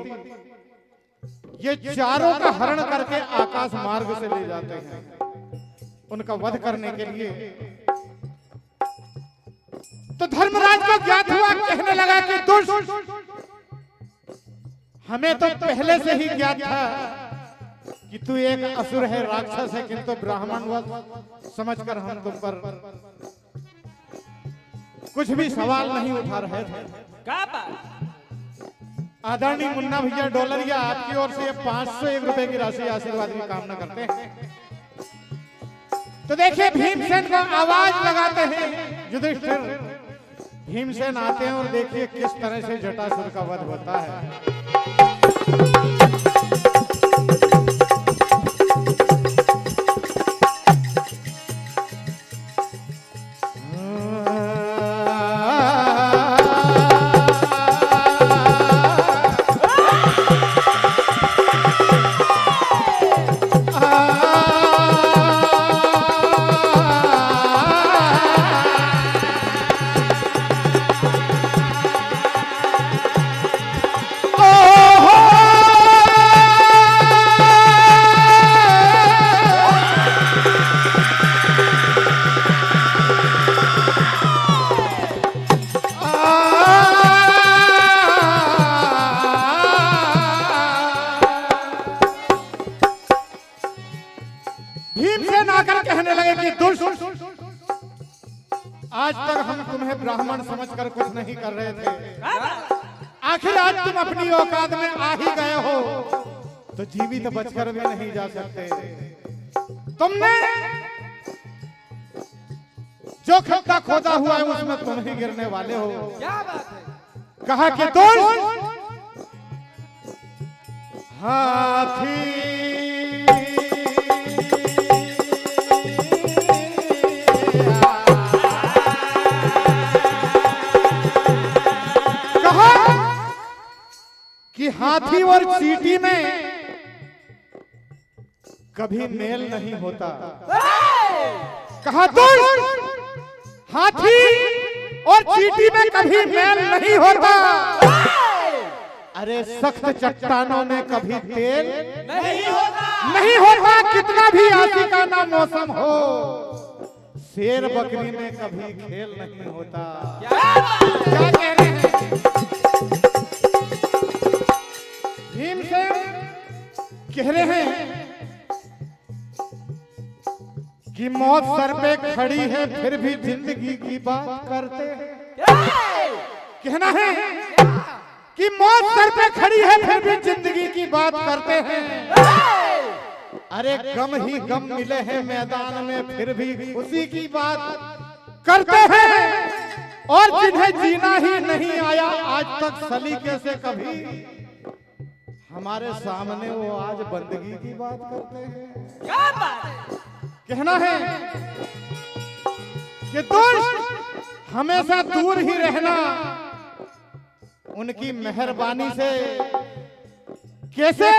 ये चारों का हरण करके आकाश मार्ग से ले जाते हैं उनका वध करने के लिए। तो धर्मराज को ज्ञात हुआ, कहने लगा कि दुष्ट, हमें तो पहले से ही ज्ञात था कि तू एक असुर है, राक्षस है, किंतु ब्राह्मण वध समझकर हम तुम पर कुछ भी सवाल नहीं उठा रहे थे। आदरणीय मुन्ना भैया डॉलरिया आपकी ओर से 501 रुपए की राशि आशीर्वाद की कामना करते हैं। तो देखिए भीमसेन को आवाज लगाते हैं युधिष्ठिर। भीमसेन आते हैं और देखिए किस तरह से जटासुर का वध होता है। आज तक हम तुम्हें ब्राह्मण समझकर कुछ नहीं कर रहे थे, आखिर आज तुम अपनी औकात में आ ही गए हो तो जीवित बचकर भी नहीं जा सकते। तुमने जो खड्डा खोदा हुआ है उसमें तुम ही गिरने वाले हो। क्या बात है? कहा कि दोस्त हाथी कि हाथी और चींटी में कभी मेल नहीं होता। कहा दोस्त हाथी और चींटी में कभी मेल नहीं होता। अरे सख्त चट्टानों में कभी तेल नहीं होता। कितना भी आशिकाना मौसम हो, शेर बकरी में कभी खेल नहीं होता। क्या कह रहे हैं? भीमसेन कह रहे हैं कि मौत सर पे खड़ी है फिर भी जिंदगी की बात करते हैं। कहना है कि मौत सर पे खड़ी है फिर भी जिंदगी की बात करते हैं। अरे गम ही गम मिले हैं मैदान में फिर भी खुशी की बात करते हैं। और जिन्हें जीना ही नहीं आया आज तक सलीके से कभी, हमारे सामने वो आज बंदगी की बात करते हैं। क्या बात है? कहना है कि दोस्त हमेशा दूर ही रहना उनकी मेहरबानी से। कैसे?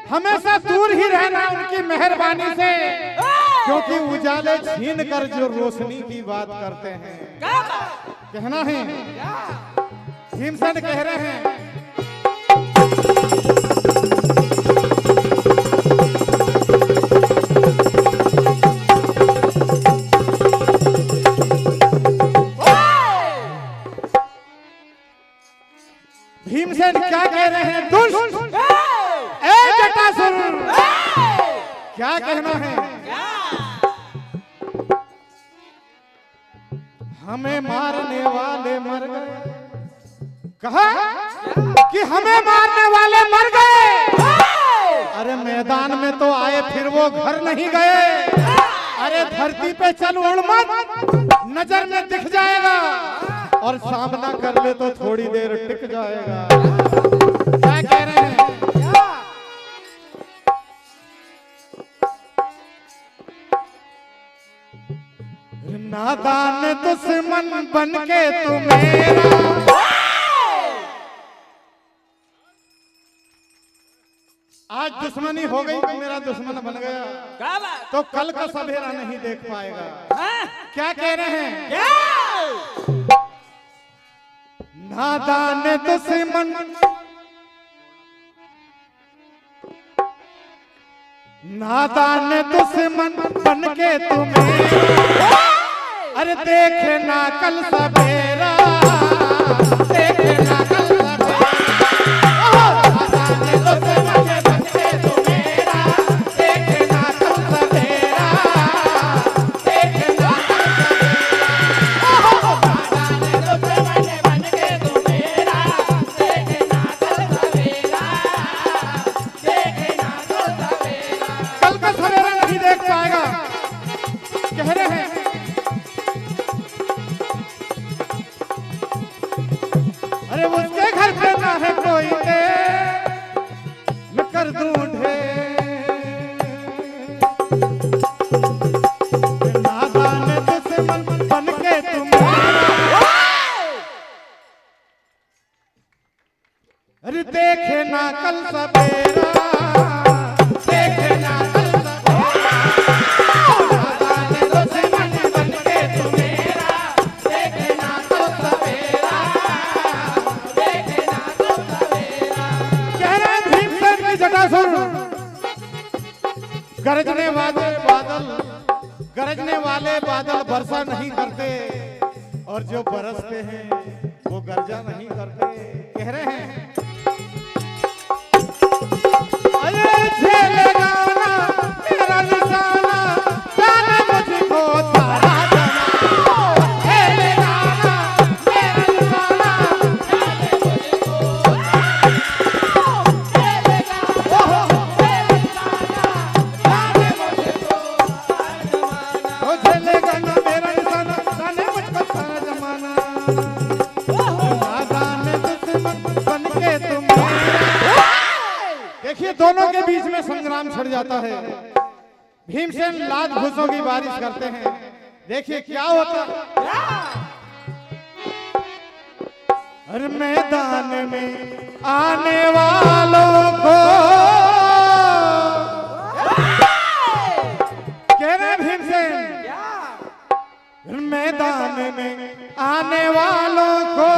हमेशा दूर ही रहना उनकी मेहरबानी से, क्योंकि उजाले छीन कर जो रोशनी की बात करते हैं। कहना है भीमसेन कह रहे हैं क्या कहना है? हमें मारने वाले मर गए। कहा कि हमें मारने वाले मर गए। अरे मैदान में तो आए फिर वो घर नहीं गए। अरे धरती पे चल उड़ मत, नजर में दिख जाएगा और सामना कर ले तो थोड़ी देर टिक जाएगा। क्या कह रहे हैं? नादान दुश्मन बन के तू मेरा, आज दुश्मनी हो गई तो मेरा दुश्मन बन गया तो कल का सवेरा नहीं देख पाएगा। क्या कह रहे हैं? नादान दुश्मन नादान दुश्मन बन के तुम्हें, अरे देखे ना कल सवेरा, देखे ना कल सवेरा। नादान दुश्मन बन के तुम्हें, देखे ना कल सवेरा, देखे ना कल सवेरा। नादान दुश्मन बन के तुम्हें, देखे ना कल सवेरा, देखे ना कल सवेरा। कल का सवेरा नहीं देख पाएगा। कह रहे हैं अरे उसके घर पे ना है कोई मैं कर दूं ढेर। नादान दुश्मन बन के तुम्हारा, अरे देखे ना कल सवेरा, देखे ना कल सवेरा। नादान दुश्मन बन के तुम्हारा, देखे ना कल सवेरा, देखे ना कल सवेरा। कह रहे भीमसेन की जटासुर, गरजने वाले बादल वर्षा नहीं करते और जो बरसते हैं वो गर्जा नहीं करते। कह रहे हैं अरे झेलेगा ना तेरा निशाना, जाने मुझको तारा जमाना। झेलेगा ना तेरा निशाना, जाने मुझको झेलेगा, ओहो तेरा निशाना, जाने मुझको तारा जमाना। ओ झेलेगा ना मेरा निशाना, जाने मुझको तारा जमाना। नादान दुश्मन बन के तुम। देखिए दोनों के बीच में संग्राम छिड़ जाता है। भीमसेन लात घूसों की बारिश करते हैं। देखिए क्या होता है। हर मैदान में आने वालों को, कह रहे भीमसेन, मैदान में आने वालों को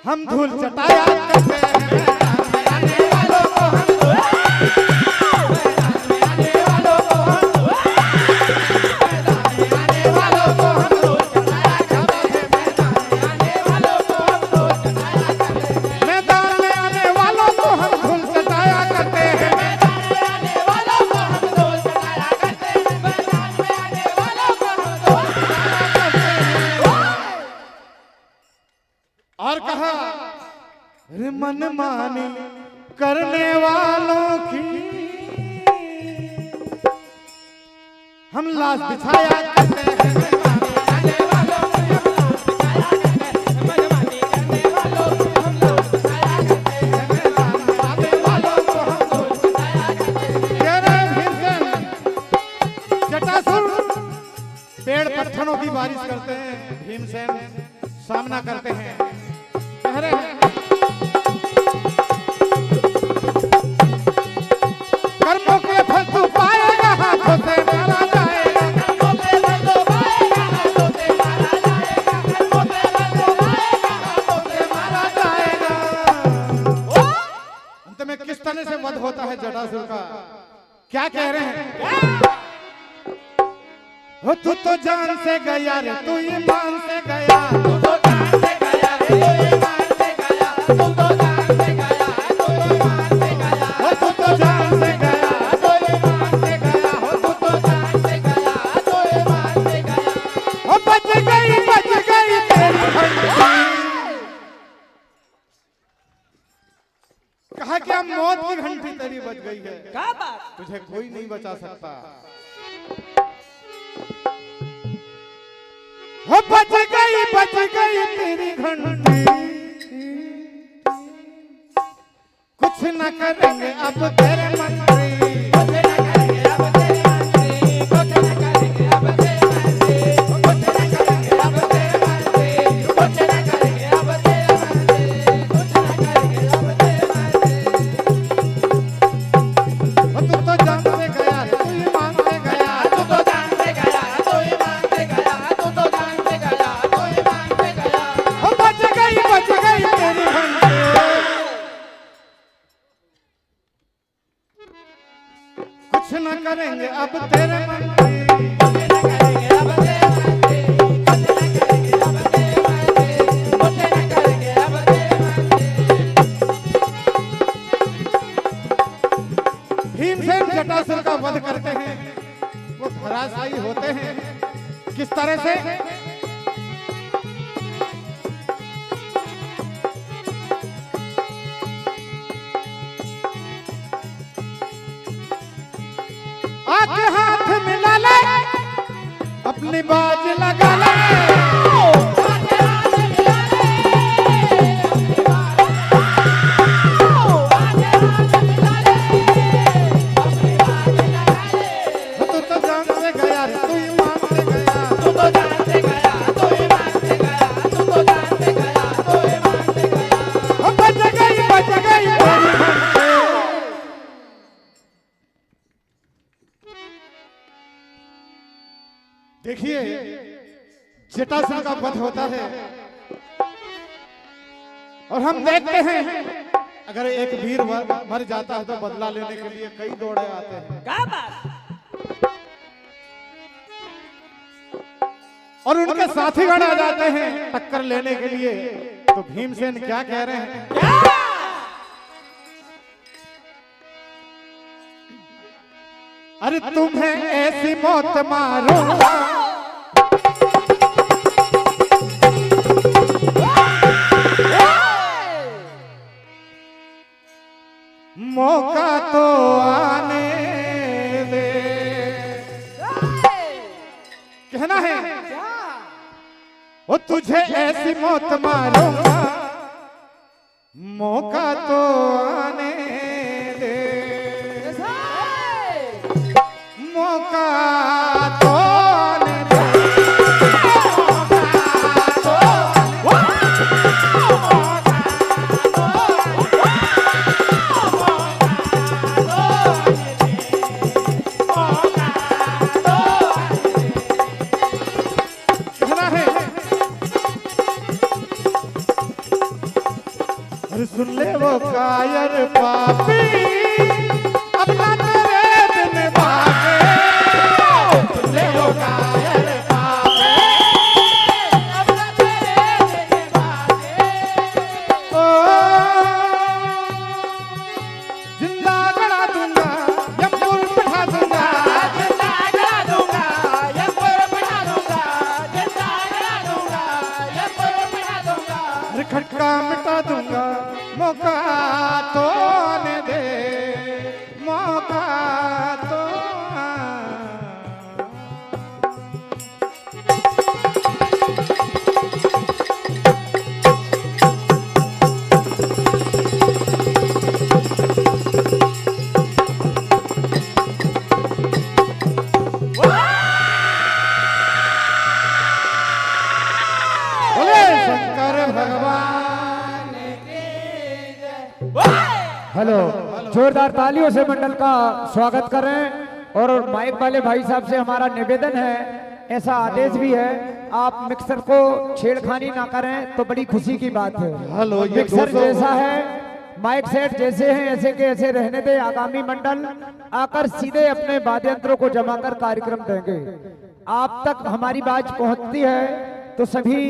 हम धूल चटाया करते हैं। और कहा मनमानी करने वालों की हम लाश बिछाया करते हैं। जटासुर पेड़ पत्थरों की बारिश करते हैं। भीमसेन सामना करते हैं। कह रहे हैं कर्मों के फल तू पाएगा, हाथों से मारा जाएगा। कर्मों के फल तू पाएगा, हाथों से मारा जाएगा। कर्मों के फल तू पाएगा, हाथों से मारा जाएगा। अंत में किस तरह से वध होता है जटासुर का? क्या कह रहे हैं? हो तू तो जान से गया रे, तू ईमान से गया। तू तो जान से गया रे, तू ईमान से गया। तू तो जान से गया, तू ईमान से गया। हो तू तो जान से गया, तेरी बच गई है। क्या बात? तुझे कोई नहीं बचा सकता। वो बच गई तेरी घंटी। कुछ न करेंगे अब तेरे मंत्री। कुछ न करेंगे अब तेरे मंत्री, कुछ न करेंगे अब तेरे मंत्री, कुछ न करेंगे अब तेरे मंत्री, कुछ न करेंगे अब तेरे मंत्री, कुछ न करेंगे अब तेरे मंत्री। वो तू तो जान से गया, तू ही मान से गया, तू तो जान से गया, तू ही मान से गया, तू तो जान से गया, तू ही मान से गया। वो बच गई तेरी घंटी। कुछ न करेंगे अब तेरे मंत्री। कुछ न करेंगे अब तेरे मंत्री, कुछ न करेंगे अब तेरे मंत्री, कुछ न करेंगे अब तेरे मंत्री। भीमसेन जटासुर का वध करते हैं, वो धराशायी होते हैं। किस तरह से? आके हाथ मिला ले, अपनी बाज लगा ले। आके हाथ मिला ले, अपनी बात आके हाथ मिला ले, अपनी बात लगा ले। तू तो जान से गया, तू ही मान से गया, तू तो जान से गया, तू ही मान से गया, तू तो जान से गया, तू ही मान से गया। वो बच गई तेरी घंटी। देखिए जटासुर का वध होता है और हम देखते हैं अगर एक वीर मर जाता है तो बदला लेने के लिए कई दौड़े आते हैं। क्या बात? और उनके साथीगण आ जाते हैं टक्कर लेने के लिए। तो भीमसेन क्या कह रहे हैं? अरे तुम्हें ऐसी मौत मारूंगा, मौका तो आने दे। कहना है वो तुझे ऐसी मौत मारूंगा, मौका तो आने दे। मौका तो आने दे। कहना है अरे सुन ले वो कायर पापी, अपना तेरे दिन भागे। सुन ले वो कायर पापी, अपना तेरे दिन भागे। ओ जिंदा गड़ा दूंगा, यमपुर बिठा दूंगा। जिंदा गड़ा दूंगा, यमपुर बिठा दूंगा, जिंदा गड़ा दूंगा, यमपुर बिठा दूंगा। अरे खटका मिटा दूंगा, मौका तो आने दे। मौका तो बोले शंकर भगवान। हेलो, जोरदार तालियों से मंडल का स्वागत करें। और माइक वाले भाई साहब से हमारा निवेदन है, ऐसा आदेश भी है, आप मिक्सर को छेड़खानी ना करें तो बड़ी खुशी की बात है। हेलो, ये मिक्सर 200 जैसा है, माइक सेट जैसे हैं ऐसे के ऐसे रहने दे। आगामी मंडल आकर सीधे अपने वाद्य यंत्रों को जमा कर कार्यक्रम देंगे। आप तक हमारी बात पहुंचती है तो सभी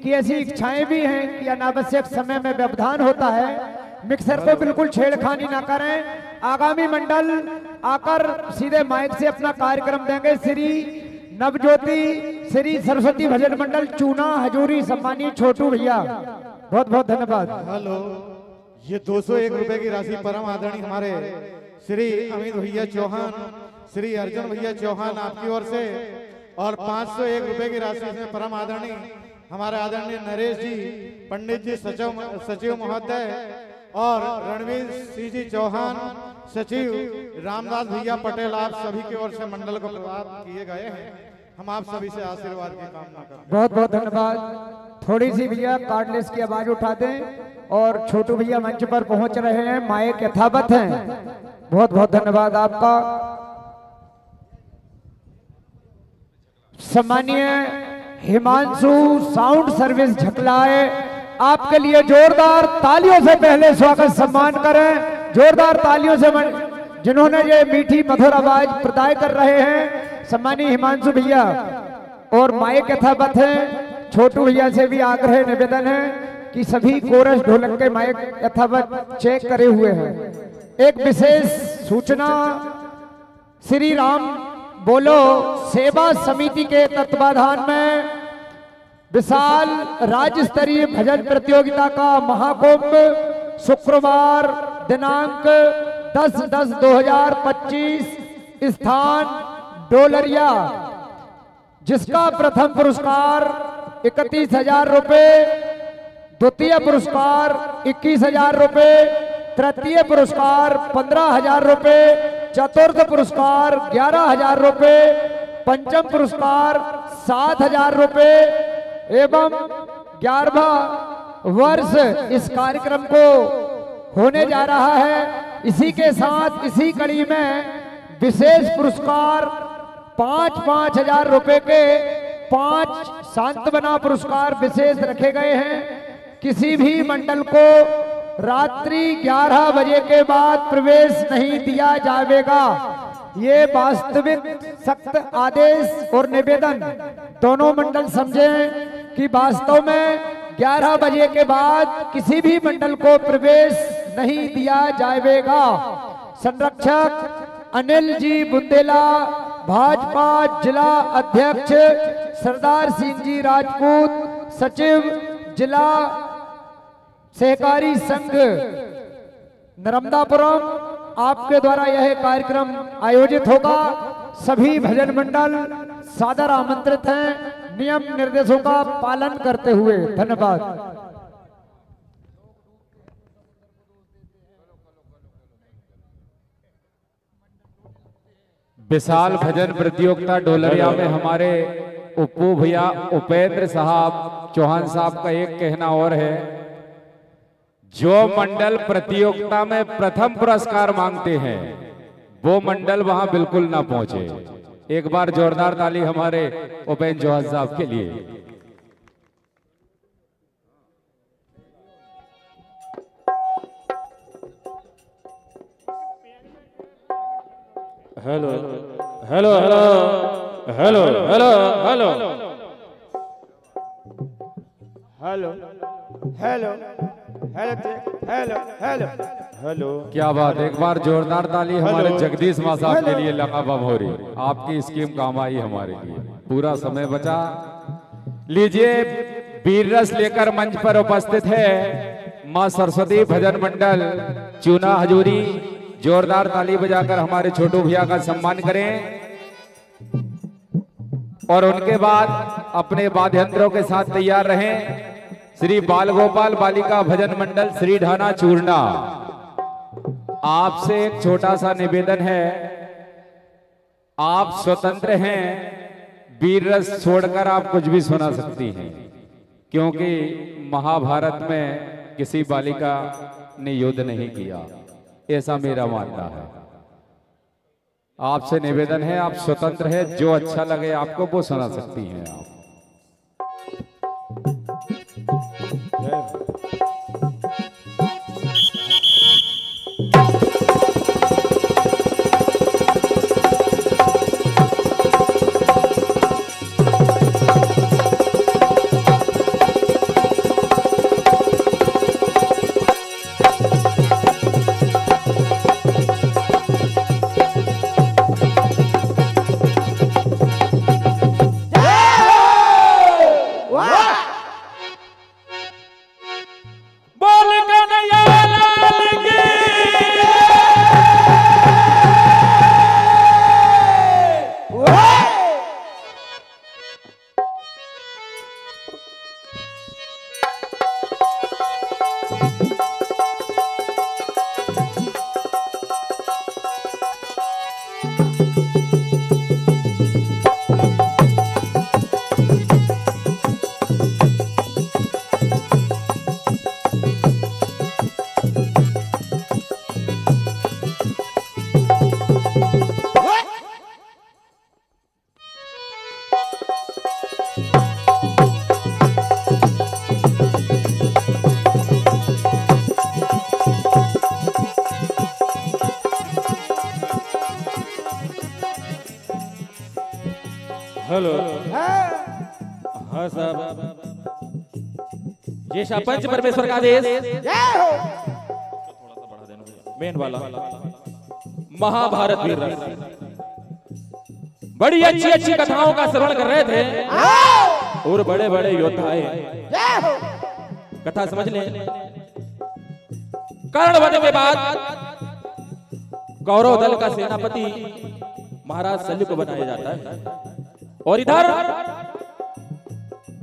की ऐसी इच्छाएं भी हैं कि अनावश्यक समय में व्यवधान होता है। मिक्सर को बिल्कुल छेड़खानी ना करें। आगामी मंडल आकर सीधे माइक से अपना कार्यक्रम देंगे। श्री नवज्योति श्री सरस्वती भजन मंडल चूना हजूरी सम्मानित छोटू भैया, बहुत बहुत धन्यवाद। हेलो, ये 201 रुपए की राशि परम आदरणीय हमारे श्री अमित भैया चौहान, श्री अर्जुन भैया चौहान आपकी ओर से, और 501 रुपए की राशि इसमें परम आदरणीय हमारे आदरणीय नरेश जी, पंडित जी सचिव महोदय, और रणवीर सिंह जी चौहान सचिव, रामदास भैया पटेल, आप सभी की ओर से मंडल को प्राप्त किए गए हैं। हम आप सभी से आशीर्वाद की कामना करते हैं। बहुत बहुत धन्यवाद। थोड़ी सी भैया कार्डलेस की आवाज उठा दें और छोटू भैया मंच पर पहुंच रहे हैं, माइक यथावत हैं। बहुत बहुत धन्यवाद आपका। सम्मानीय हिमांशु साउंड सर्विस झकलाए, आपके लिए जोरदार तालियों से पहले स्वागत सम्मान करें, जोरदार तालियों से जिन्होंने ये मीठी मधुर आवाज प्रदान कर रहे हैं। सम्मानीय हिमांशु भैया और माइक यथावत है। छोटू भैया से भी आग्रह निवेदन है कि सभी कोरस ढोलक के माइक यथावत चेक करे हुए हैं। एक विशेष सूचना, श्री राम बोलो सेवा समिति के तत्वाधान में विशाल राज्य स्तरीय भजन प्रतियोगिता का महाकुंभ शुक्रवार दिनांक 10/10/2025 स्थान डोलरिया, जिसका प्रथम पुरस्कार 31,000 रुपए, द्वितीय पुरस्कार 21,000 रुपए, तृतीय पुरस्कार 15,000 रुपए, चतुर्थ पुरस्कार 11,000 रुपए, पंचम पुरस्कार 7,000 रुपए एवं 11वां वर्ष इस कार्यक्रम को होने जा रहा है। इसी के साथ इसी कड़ी में विशेष पुरस्कार 5,000 रुपए के 5 सांत्वना पुरस्कार विशेष रखे गए हैं। किसी भी मंडल को रात्रि 11 बजे के बाद प्रवेश नहीं दिया जाएगा। ये वास्तविक सख्त आदेश और निवेदन दोनों मंडल समझें कि वास्तव में 11 बजे के बाद किसी भी मंडल को प्रवेश नहीं दिया जाएगा। संरक्षक अनिल जी बुंदेला, भाजपा जिला अध्यक्ष सरदार सिंह जी राजपूत, सचिव जिला सहकारी संघ नर्मदापुरम, आपके द्वारा यह कार्यक्रम आयोजित होगा। सभी भजन मंडल सादर आमंत्रित हैं नियम निर्देशों का पालन करते हुए। धन्यवाद। विशाल भजन प्रतियोगिता डोलरिया में हमारे उपू भैया उपेंद्र साहब चौहान साहब का एक कहना और है, जो मंडल प्रतियोगिता में प्रथम पुरस्कार मांगते हैं वो मंडल वहां बिल्कुल ना पहुंचे। एक बार जोरदार ताली हमारे उपेंद्र चौहान साहब के लिए। Hello hello hello hello hello hello hello hello hello hello hello. क्या बात, एक बार जोरदार ताली हमारे जगदीश मां साहब के लिए लगा बमोरी। आपकी स्कीम काम आई हमारे लिए। पूरा समय बचा। लीजिए, वीर रस लेकर मंच पर उपस्थित है मां सरस्वती भजन मंडल चूना हजूरी। जोरदार ताली बजाकर हमारे छोटू भैया का सम्मान करें और उनके बाद अपने वाद्य यंत्रों के साथ तैयार रहें। श्री बाल गोपाल बालिका भजन मंडल श्री ढाना चूरना, आपसे एक छोटा सा निवेदन है, आप स्वतंत्र हैं, वीर रस छोड़कर आप कुछ भी सुना सकती हैं, क्योंकि महाभारत में किसी बालिका ने युद्ध नहीं किया, ऐसा मेरा मानना है। आपसे निवेदन है, आप स्वतंत्र हैं, जो अच्छा लगे आपको वो सुना सकती हैं आप। हेलो हाँ साहब, ये पंच परमेश्वर का आदेश मेन वाला महाभारत वीर रस बड़ी अच्छी अच्छी कथाओं का श्रवण कर रहे थे और बड़े बड़े योद्धा आए। कथा समझ लें। कर्ण वध के बाद कौरव दल का सेनापति महाराज शल्य को बनाया जाता है और इधर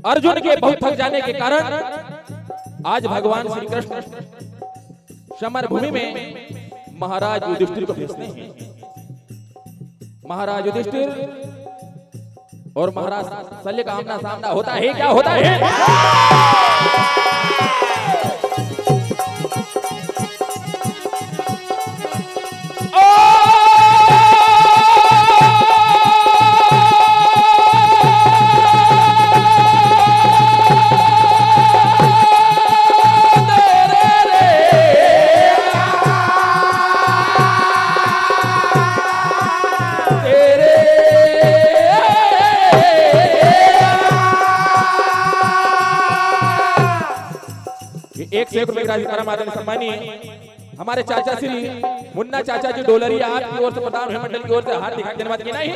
अर्जुन के बहुत थक जाने के कारण आज भगवान श्री कृष्ण समर भूमि में महाराज युधिष्ठिर को भेजते हैं। महाराज युधिष्ठिर और महाराज शल्य का आमना सामना होता है। क्या होता है? ₹100 का अधिकार माध्यम सम्मानीय हमारे चाचा श्री मुन्ना चाचा जी डोलरिया आपकी ओर से प्रधान मंडल की ओर से हार्दिक धन्यवाद की नहीं।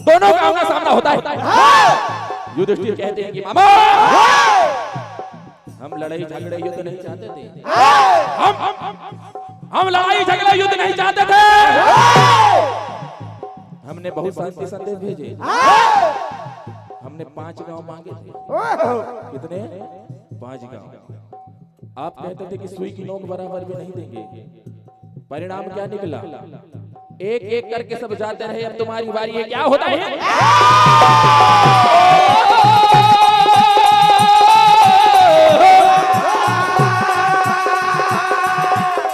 दोनों का आमना सामना होता है। युधिष्ठिर कहते हैं कि मामा हम लड़ाई झगड़े युद्ध नहीं चाहते थे। हम लड़ाई झगड़ा युद्ध नहीं चाहते थे। हमने बहुत शांति संदेश भेजे। हमने 5 गांव मांगे थे। कितने? 5 गांव। आप कहते थे कि सुई की नोक बराबर भी नहीं देंगे। परिणाम क्या निकला? एक एक करके सब जाते रहे। अब तुम्हारी बारी है। क्या होता है?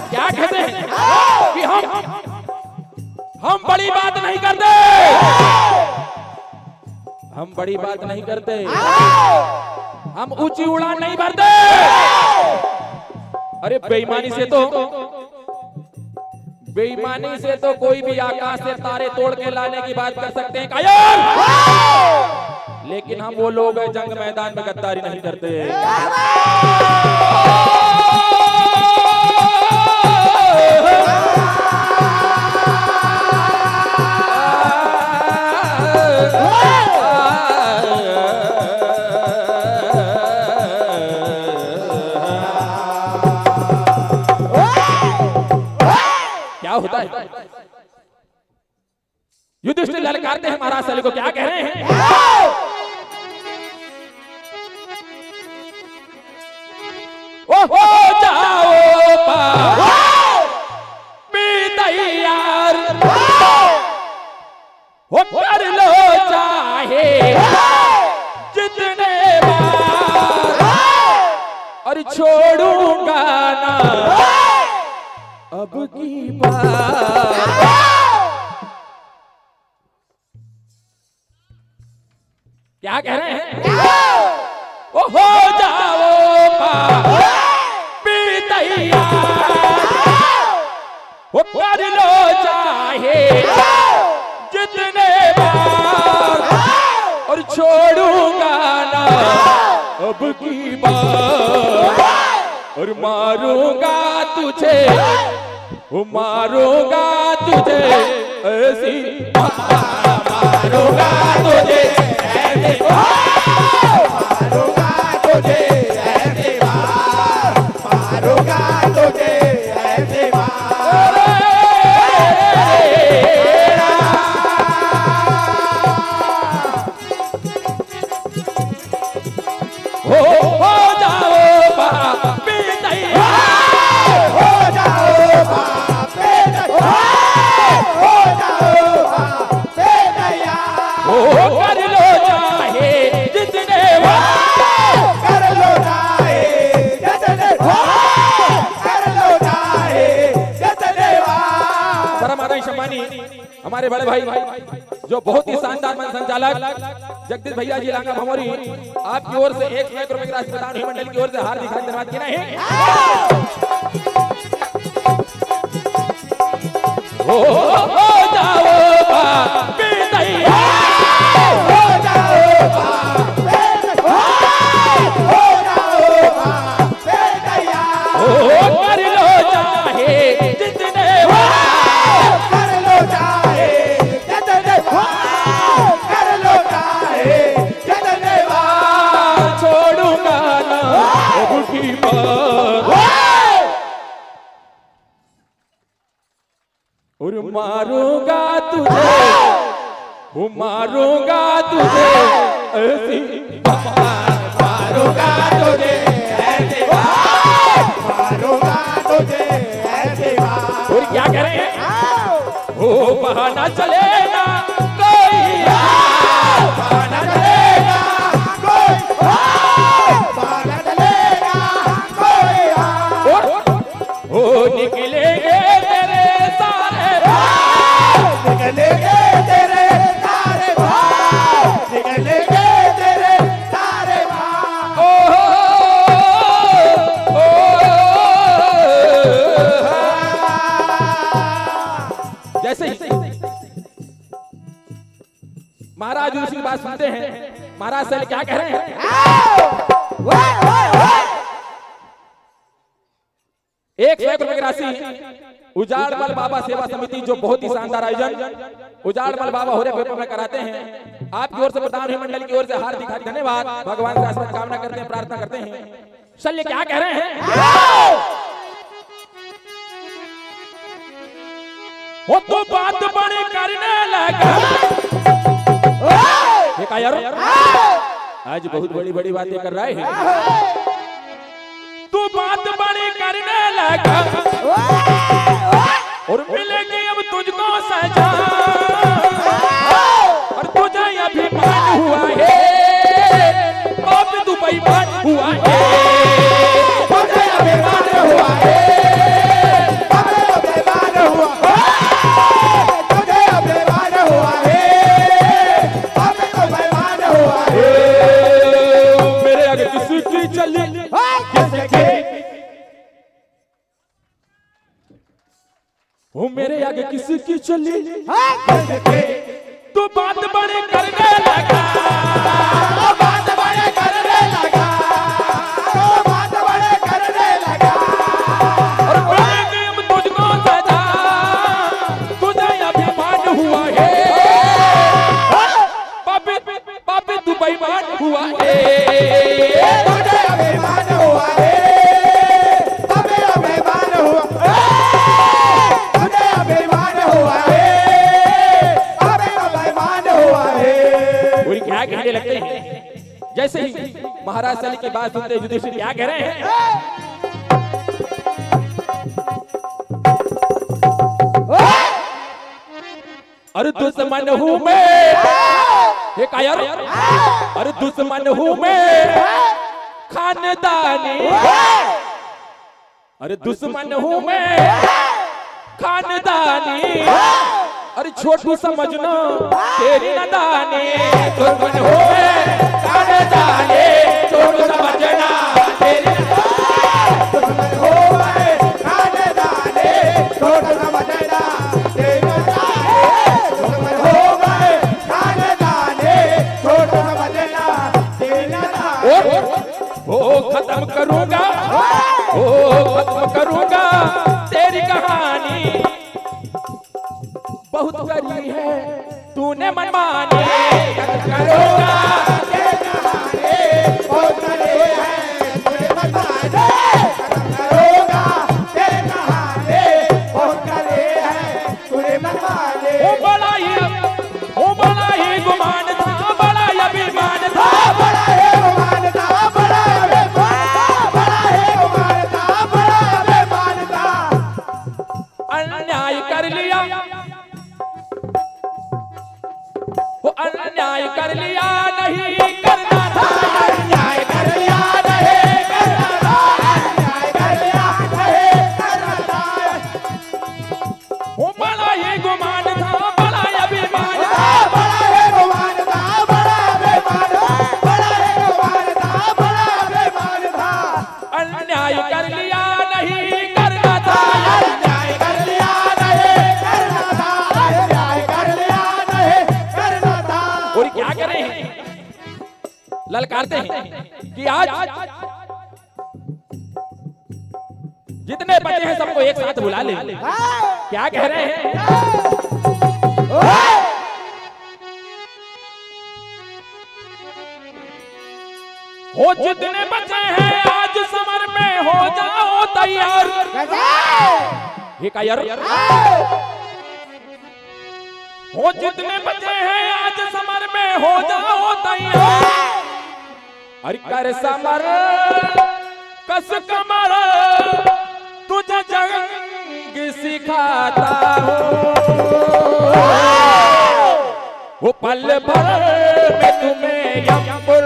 क्या कहते हैं कि हम बड़ी बात नहीं करते। हम बड़ी बात नहीं करते। हम ऊंची उड़ान नहीं भरते। अरे बेईमानी से तो कोई भी आकाश से तारे तोड़ के लाने की बात कर सकते हैं कायर। लेकिन हम वो लोग हैं जंग मैदान में गद्दारी नहीं करते। क्या होता है? युधिष्ठिर ललकारते हैं महाराज शल्य को। क्या कह रहे हैं? हो जाओ तैयार हो कर लो चाहे जितने बार और छोड़ूंगा ना अब की बात। क्या कह रहे हैं? ओ हो जाओ वो कर लो चाहे जितने बार और छोड़ूंगा ना अब की बात। और मारूंगा तुझे ऐसी मारूंगा तुझे ऐसे मारूंगा तुझे ऐसे मारूंगा तुझे ऐसे हो जाओ बापी तैयार हो जाओ बापी तैयार हो जाओ बापी तैयार हो कर लो चाहे जितने कर लो चाहे जितने कर लो चाहे हमारा ही सम्मानी हमारे बड़े भाई जो बहुत ही शानदार मंच संचालक जगदीश भैया जी लांगा भमोरी आपकी ओर से 1 लाख रुपए की राशि प्रदान हुई मंडल की ओर से हार्दिक धन्यवाद कहना है। हो जाओ बेदैया हो जाओ कर लो चाहे जितने कर लो चाहे जितने कर लो चाहे जितने छोड़ूंगा ना उनकी बात और मारूंगा तुझे वो मारूंगा तुझे ऐसी मारूंगा तुझे ऐसे मारूंगा तुझे ऐसे और क्या कह रहे हैं वो बहाना चलेगा कोई बहाना चलेगा कोई बहाना चलेगा कोई वो निकलेंगे तेरे सारे निकलेंगे तेरे सारे निकलेंगे तेरे सारे जैसे ही महाराज उसी बात सुनते हैं महाराज से क्या कह रहे हैं 1 लाख रुपए की राशि उजाड़मल बाबा सेवा समिति जो बहुत ही शानदार आयोजन उजाड़मल बाबा हो रहे में कराते हैं आपकी ओर से प्रदान हुई मंडल की ओर से हार्दिक धन्यवाद भगवान से आशीर्वाद कामना करते हैं प्रार्थना करते हैं। शल्य क्या कह रहे हैं वो तो बात बड़ी करने लगा यार आज बहुत बड़ी बड़ी बातें कर रहे हैं तू बात बड़ी करने लगा और मिलेगी अब तुझको सजा और तुझे अभिमान हुआ है अब तू बेईमान हुआ है तुझे अभिमान हुआ है अब तू बेईमान हुआ तुझे अभिमान हुआ है अब तू बेईमान हुआ है मेरे आगे किसकी चली किसकी वो मेरे आगे किसी की चली तू बात बड़े करने लगा बात बड़े करने लगा बात बड़े करने लगा और मिलेगी अब तुझको सजा तुझे अभिमान हुआ है पापी तू बेईमान हुआ है तुझे अभिमान हुआ है क्या कहने लगते हैं जैसे ही महाराज सली की बात सुनते युधिष्ठिर क्या कह रहे हैं अरे दुश्मन हूं मैं ये कायर अरे दुश्मन हूं मैं खानदानी अरे दुश्मन हूं मैं खानदानी अरे छोटू समझना तेरी नदानी दुश्मन हो खानदानी छोटू समझना तेरी दुश्मन हो खानदानी छोटू समझना तेरी दुश्मन हो खानदानी छोटू समझना तेरी ओ खत्म करूंगा ओ खत्म करूंगा तेरी कहानी बहुत करी है तूने मनमानी करूंगा बहुत करी है तूने मनमानी करूंगा बहुत करी है तूने मनमानी वो बड़ा ही गुमान था बड़ा ही अभिमान था बड़ा ही गुमान था बड़ा ही गुमान था बड़ा अभिमान था अन्याय कर लिया वो अन्याय कर लिया नहीं करना था अन्याय कर लिया नहीं करना था अन्याय कर लिया नहीं करना था वो बड़ा ही ललकारते हैं कि आज जितने बच्चे हैं सबको एक साथ बुला ले। क्या कह रहे हैं? हो जितने बच्चे हैं आज समर में हो जाओ तैयार। ये का यार? हो जितने बच्चे हैं आज समर में हो जाओ तैयार। अरे कर समर कस कमर तुझे जंग सिखाता हूँ। वो पल भर में तुम्हें यमपुर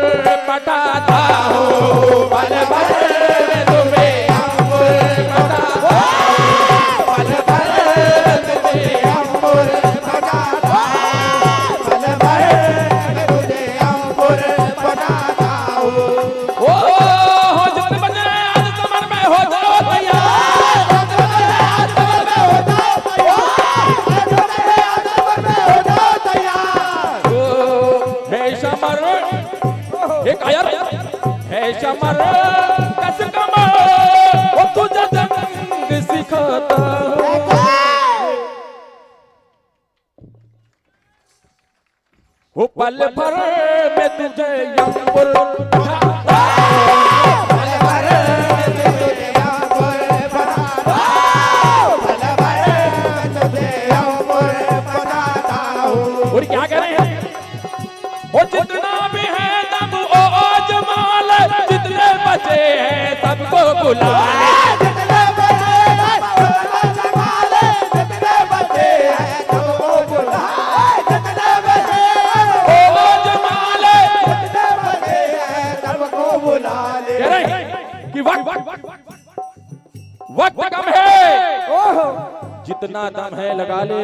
पटाता हूँ। पल भर में तुम्हें यमपुर पटाता हूँ। पल भर में तुम्हें यमपुर पटाता हूँ। पल भर में तुम्हें यमपुर पटाता हूँ। ओ हो जितने बच्चे आज समर में हो जाओ तैयार। एक आयर है शमर कस कमर वो तुझे जंग सिखाता हूँ। वो पल भर में तुझे यमपुर पटाता हूँ। पल भर में तुझे यमपुर पटाता हूँ। पल भर में तुझे यमपुर पटाता हूँ। और क्या कह रहे हैं? वो जितना भी है तब ओ जमाल जितने बचे हैं सबको बुला ले। जितने बचे हैं जमाल जितने बचे हैं सबको बुला ले। जितने बचे हैं ओ जमाल जितने बचे हैं सबको बुला ले। कह रहे हैं कि वक्त कम है जितना दम है लगा ले।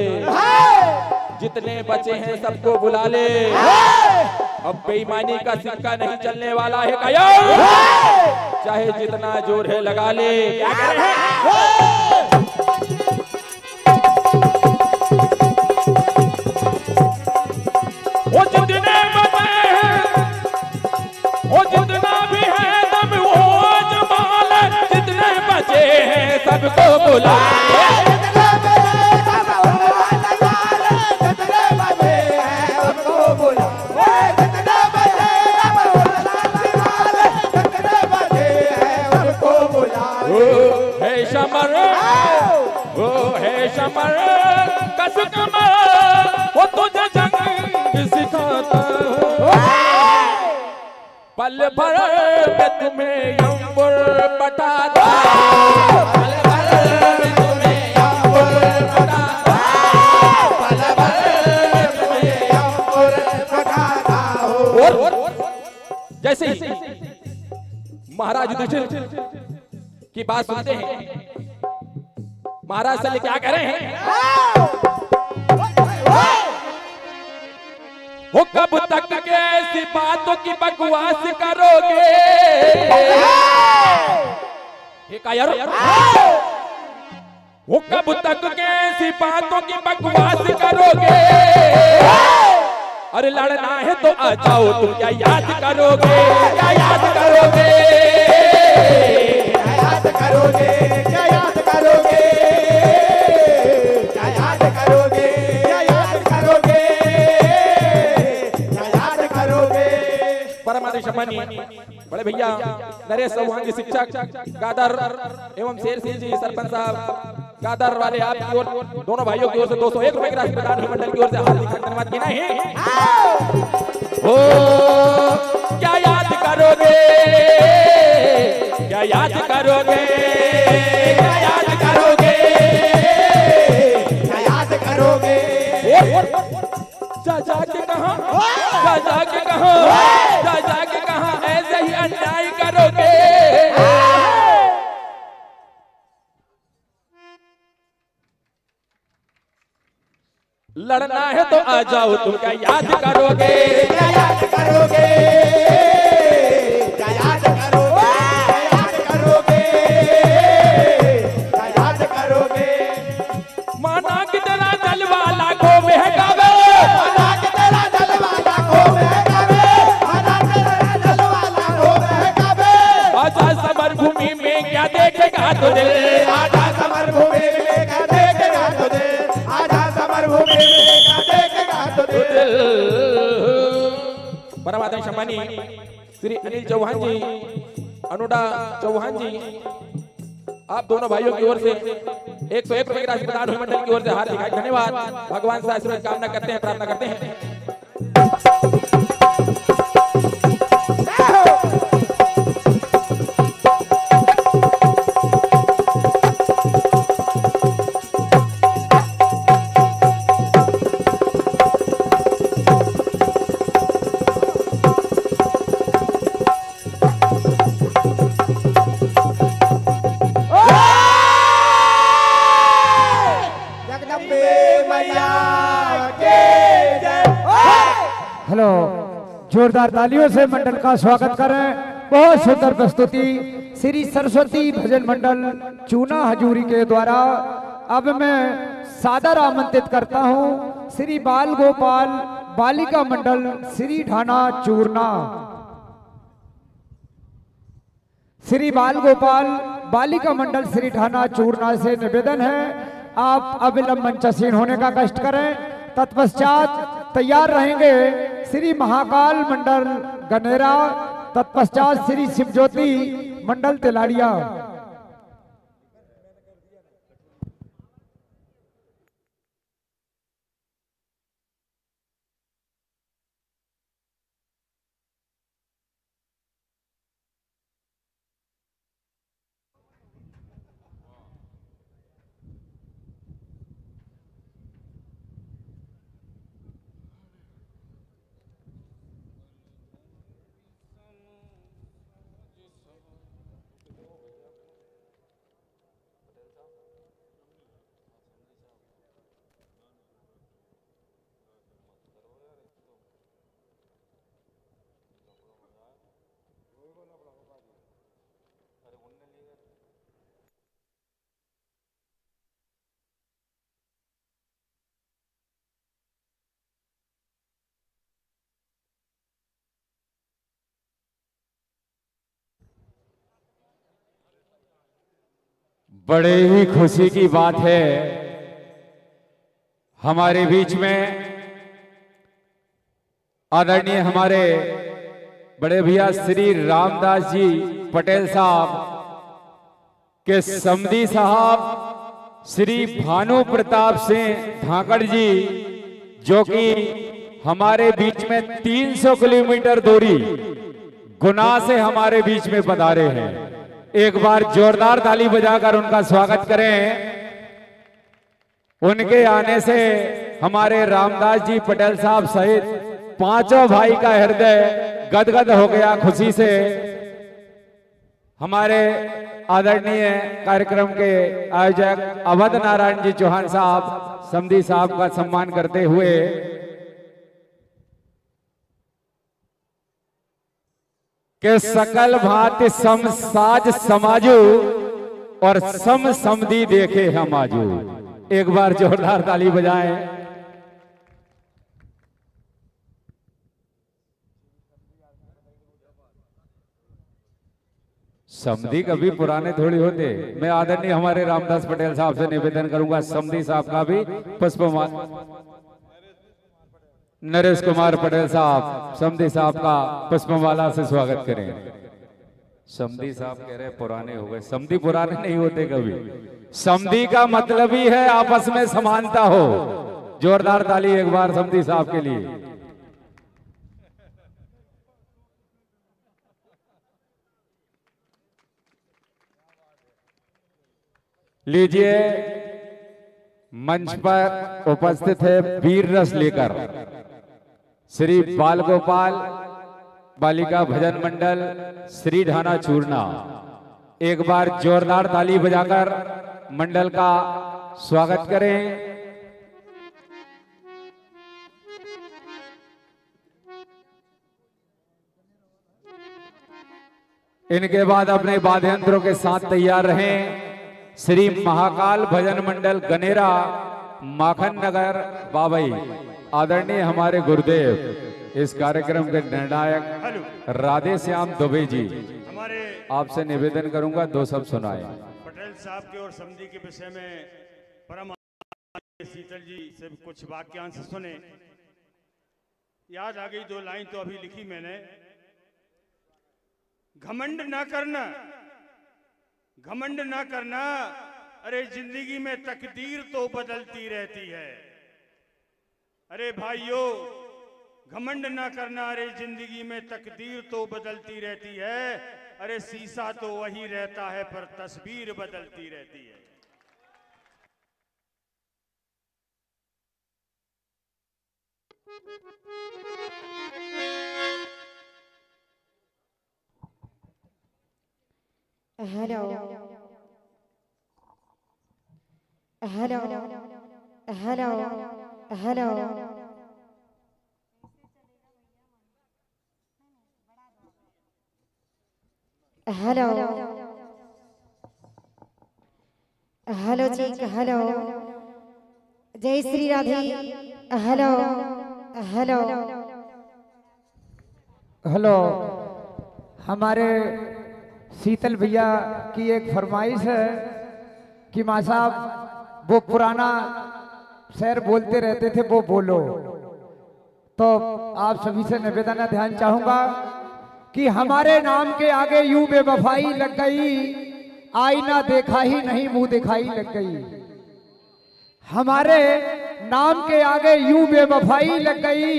जितने बचे हैं सबको बुला ले। अब बेईमानी का सिक्का नहीं चलने वाला है कायर। चाहे जितना जोर है लगा ले। क्या कह रहे हैं? वो जितने बचे हैं वो जितना भी है दम वो जमाल जितने बचे हैं सबको बुला ले। शमर वो है शमर कस कमर वो तुझे जंग सिखाता हूँ। पल भर में तुम्हें यमपुर पटाता हूँ। पल भर में तुम्हें यमपुर पटाता हूँ। पल भर में तुम्हें यमपुर पटाता हूँ। और जैसे ही महाराज युधिष्ठिर की बात सुनते हैं महाराज से क्या कह रहे हैं? वो कब तक के ऐसी बातों की बकवास करोगे? वो कब तक के ऐसी बातों की बकवास करोगे? अरे लड़ना है तो आ जाओ तुम क्या याद करोगे? क्या याद करोगे? करोगे क्या याद करोगे? क्या याद करोगे? क्या याद करोगे? क्या याद करोगे? परमादेश सम्मानीय बड़े भैया नरेश चौहान जी शिक्षक गादर एवं शेर सिंह जी सरपंच साहब गादर वाले आपकी ओर दोनों भाइयों की ओर से 201 रुपए की राशि प्रदान मंडल की ओर से हार्दिक धन्यवाद देना है। ओ क्या याद करोगे? क्या याद करोगे? क्या याद करोगे? क्या याद करोगे? जा के कहां? जा के कहां? जा के कहां ऐसे ही अन्याय करोगे? लड़ना है तो आ जाओ तुम क्या याद करोगे? क्या याद करोगे? क्या याद करोगे? याद करोगे? क्या याद करोगे? माना कि तेरा जलवा लाखों में है गावे। माना कि तेरा जलवा लाखों में है गावे। माना तेरा परम आदरणीय सम्मानी श्री अनिल चौहान जी, अनुडा चौहान जी, आप दोनों भाइयों की ओर से 101 रुपए की राशि प्रदान हुई मंडल की ओर से हार्दिक धन्यवाद। भगवान से आशीर्वाद कामना करते हैं, प्रार्थना करते हैं। हेलो, जोरदार तालियों से मंडल का स्वागत करें। बहुत सुंदर प्रस्तुति श्री सरस्वती भजन मंडल चूना हजूरी के द्वारा। अब मैं सादर आमंत्रित करता हूं श्री बाल गोपाल बालिका मंडल श्री ढाना चूरना। श्री बाल गोपाल बालिका मंडल श्री ढाना चूरना से निवेदन है आप अविलंब मंचासीन होने का कष्ट करें। तत्पश्चात तैयार रहेंगे श्री महाकाल मंडल गनेरा, तत्पश्चात श्री शिवज्योति मंडल तिलाड़िया। बड़े ही खुशी की बात है हमारे बीच में आदरणीय हमारे बड़े भैया श्री रामदास जी पटेल साहब के समधी साहब श्री भानु प्रताप सिंह धाकड़ जी, जो कि हमारे बीच में 300 किलोमीटर दूरी गुना से हमारे बीच में पधारे हैं। एक बार जोरदार ताली बजाकर उनका स्वागत करें। उनके आने से हमारे रामदास जी पटेल साहब सहित पांचों भाई का हृदय गदगद हो गया खुशी से। हमारे आदरणीय कार्यक्रम के आयोजक अवध नारायण जी चौहान साहब समधी साहब का सम्मान करते हुए के सकल भांति सम साज समाजू और सम समधी देखे हम आजू। एक बार जोरदार ताली बजाएं। समधी कभी पुराने थोड़ी होते। मैं आदरणीय हमारे रामदास पटेल साहब से निवेदन करूंगा समधी साहब का भी पुष्पमाला, नरेश कुमार पटेल साहब समधी साहब का पुष्पमाला से स्वागत करें। समधी साहब कह रहे पुराने हो गए, समधी पुराने नहीं होते कभी। समधी का मतलब ही है आपस में समानता हो। जोरदार ताली एक बार समधी साहब के लिए। लीजिए, मंच पर उपस्थित है वीर रस लेकर श्री बाल गोपाल बालिका भजन मंडल श्री ढाना चूरना। एक बार जोरदार ताली बजाकर मंडल का स्वागत करें। इनके बाद अपने वाद्ययंत्रों के साथ तैयार रहें श्री महाकाल भजन मंडल गनेरा माखन नगर बाबई। आदरणीय हमारे गुरुदेव इस कार्यक्रम के निर्णायक राधे श्याम दुबे जी, हमारे आपसे निवेदन करूंगा दो शब्द सुनाएं। पटेल साहब के और समधी के विषय में परम शीतल जी से कुछ वाक्यांश सुने। याद आ गई 2 लाइन तो अभी लिखी मैंने। घमंड ना करना, घमंड ना करना, अरे जिंदगी में तकदीर तो बदलती रहती है। अरे भाइयों, घमंड ना करना, अरे जिंदगी में तकदीर तो बदलती रहती है। अरे शीशा तो वही रहता है पर तस्वीर बदलती रहती है। Hello hello hello hello hello hello जी, हेलो, जय Shri Radhe. Hello hello hello. हमारे शीतल भैया की एक फरमाइश है कि माँ साहब वो पुराना शेर बोलते रहते थे, वो बोलो। तो आप सभी से निवेदन है, ध्यान चाहूंगा कि हमारे नाम के आगे यूं बेवफाई लग गई, आईना देखा ही नहीं मुंह दिखाई लग गई। हमारे नाम के आगे यूं बेवफाई लग गई,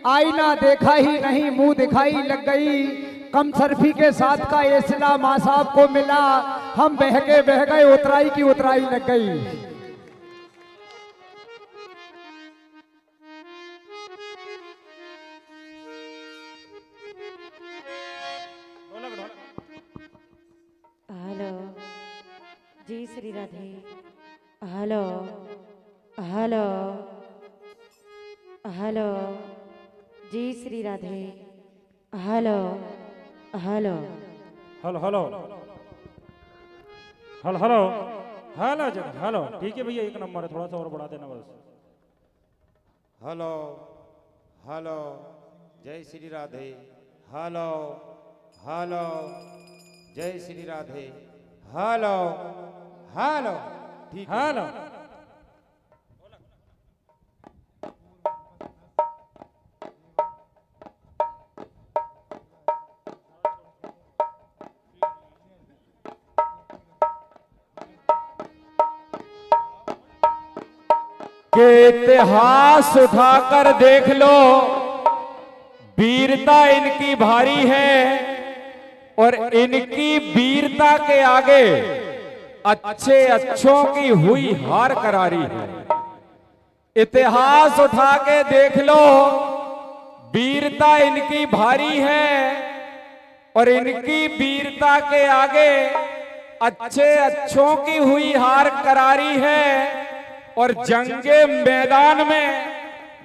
आईना देखा ही नहीं मुंह दिखाई लग गई। कम सरफी के साथ का ये सिला माँ साहब को मिला, हम बह गए उतराई की उतराई लग गई। हेलो जी Shri Radhe. Hello hello hello जी Shri Radhe. Hello hello hello hello hello hello hello जगह हेलो। ठीक है भैया, 1 नंबर है, थोड़ा सा और बढ़ा देना बस। हेलो हेलो जय श्री राधे। हेलो हेलो जय श्री राधे। हेलो हेलो ठीक है। हेलो के इतिहास उठाकर देख लो, वीरता इनकी भारी है और इनकी वीरता के आगे अच्छे अच्छों की हुई हार करारी है। इतिहास उठा के देख लो, वीरता इनकी भारी है और इनकी वीरता के आगे अच्छे अच्छों की हुई हार करारी है। और जंगे मैदान में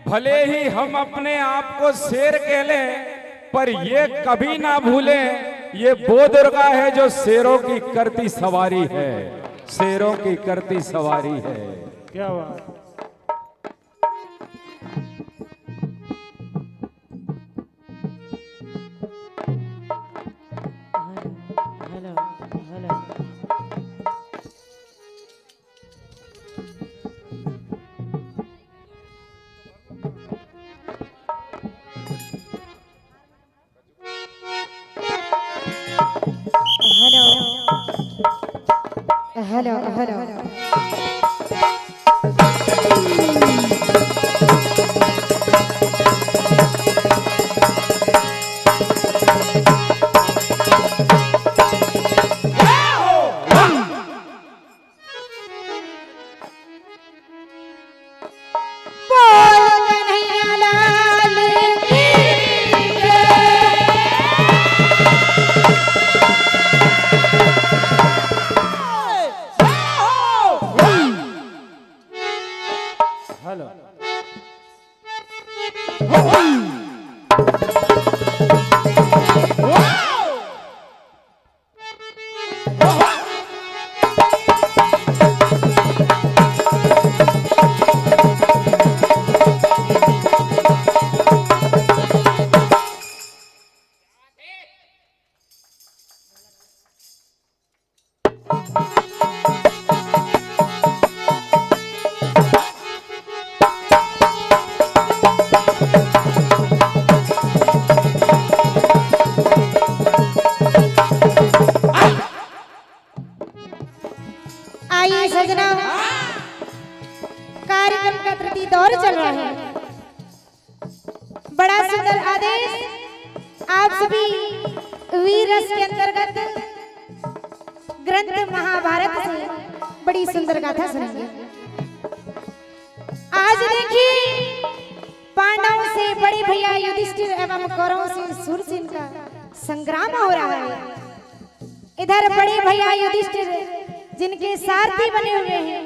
भले ही हम अपने आप को शेर कह लें, पर ये कभी ना भूलें ये वो दुर्गा है जो शेरों की करती सवारी है, शेरों की करती सवारी है। क्या बात। Hello hello hello hello hello कार्यक्रम का तृतीय दौर चल रहा है। बड़ा सुंदर आदेश आप सभी वीर रस के अंतर्गत ग्रंथ महाभारत से बड़ी सुंदर गाथा सुनेंगे। आज देखिए पांडवों से बड़े भैया युधिष्ठिर एवं कौरवों से सूरसेन का संग्राम हो रहा है। इधर बड़े भैया युधिष्ठिर जिनके सारथी बने हुए हैं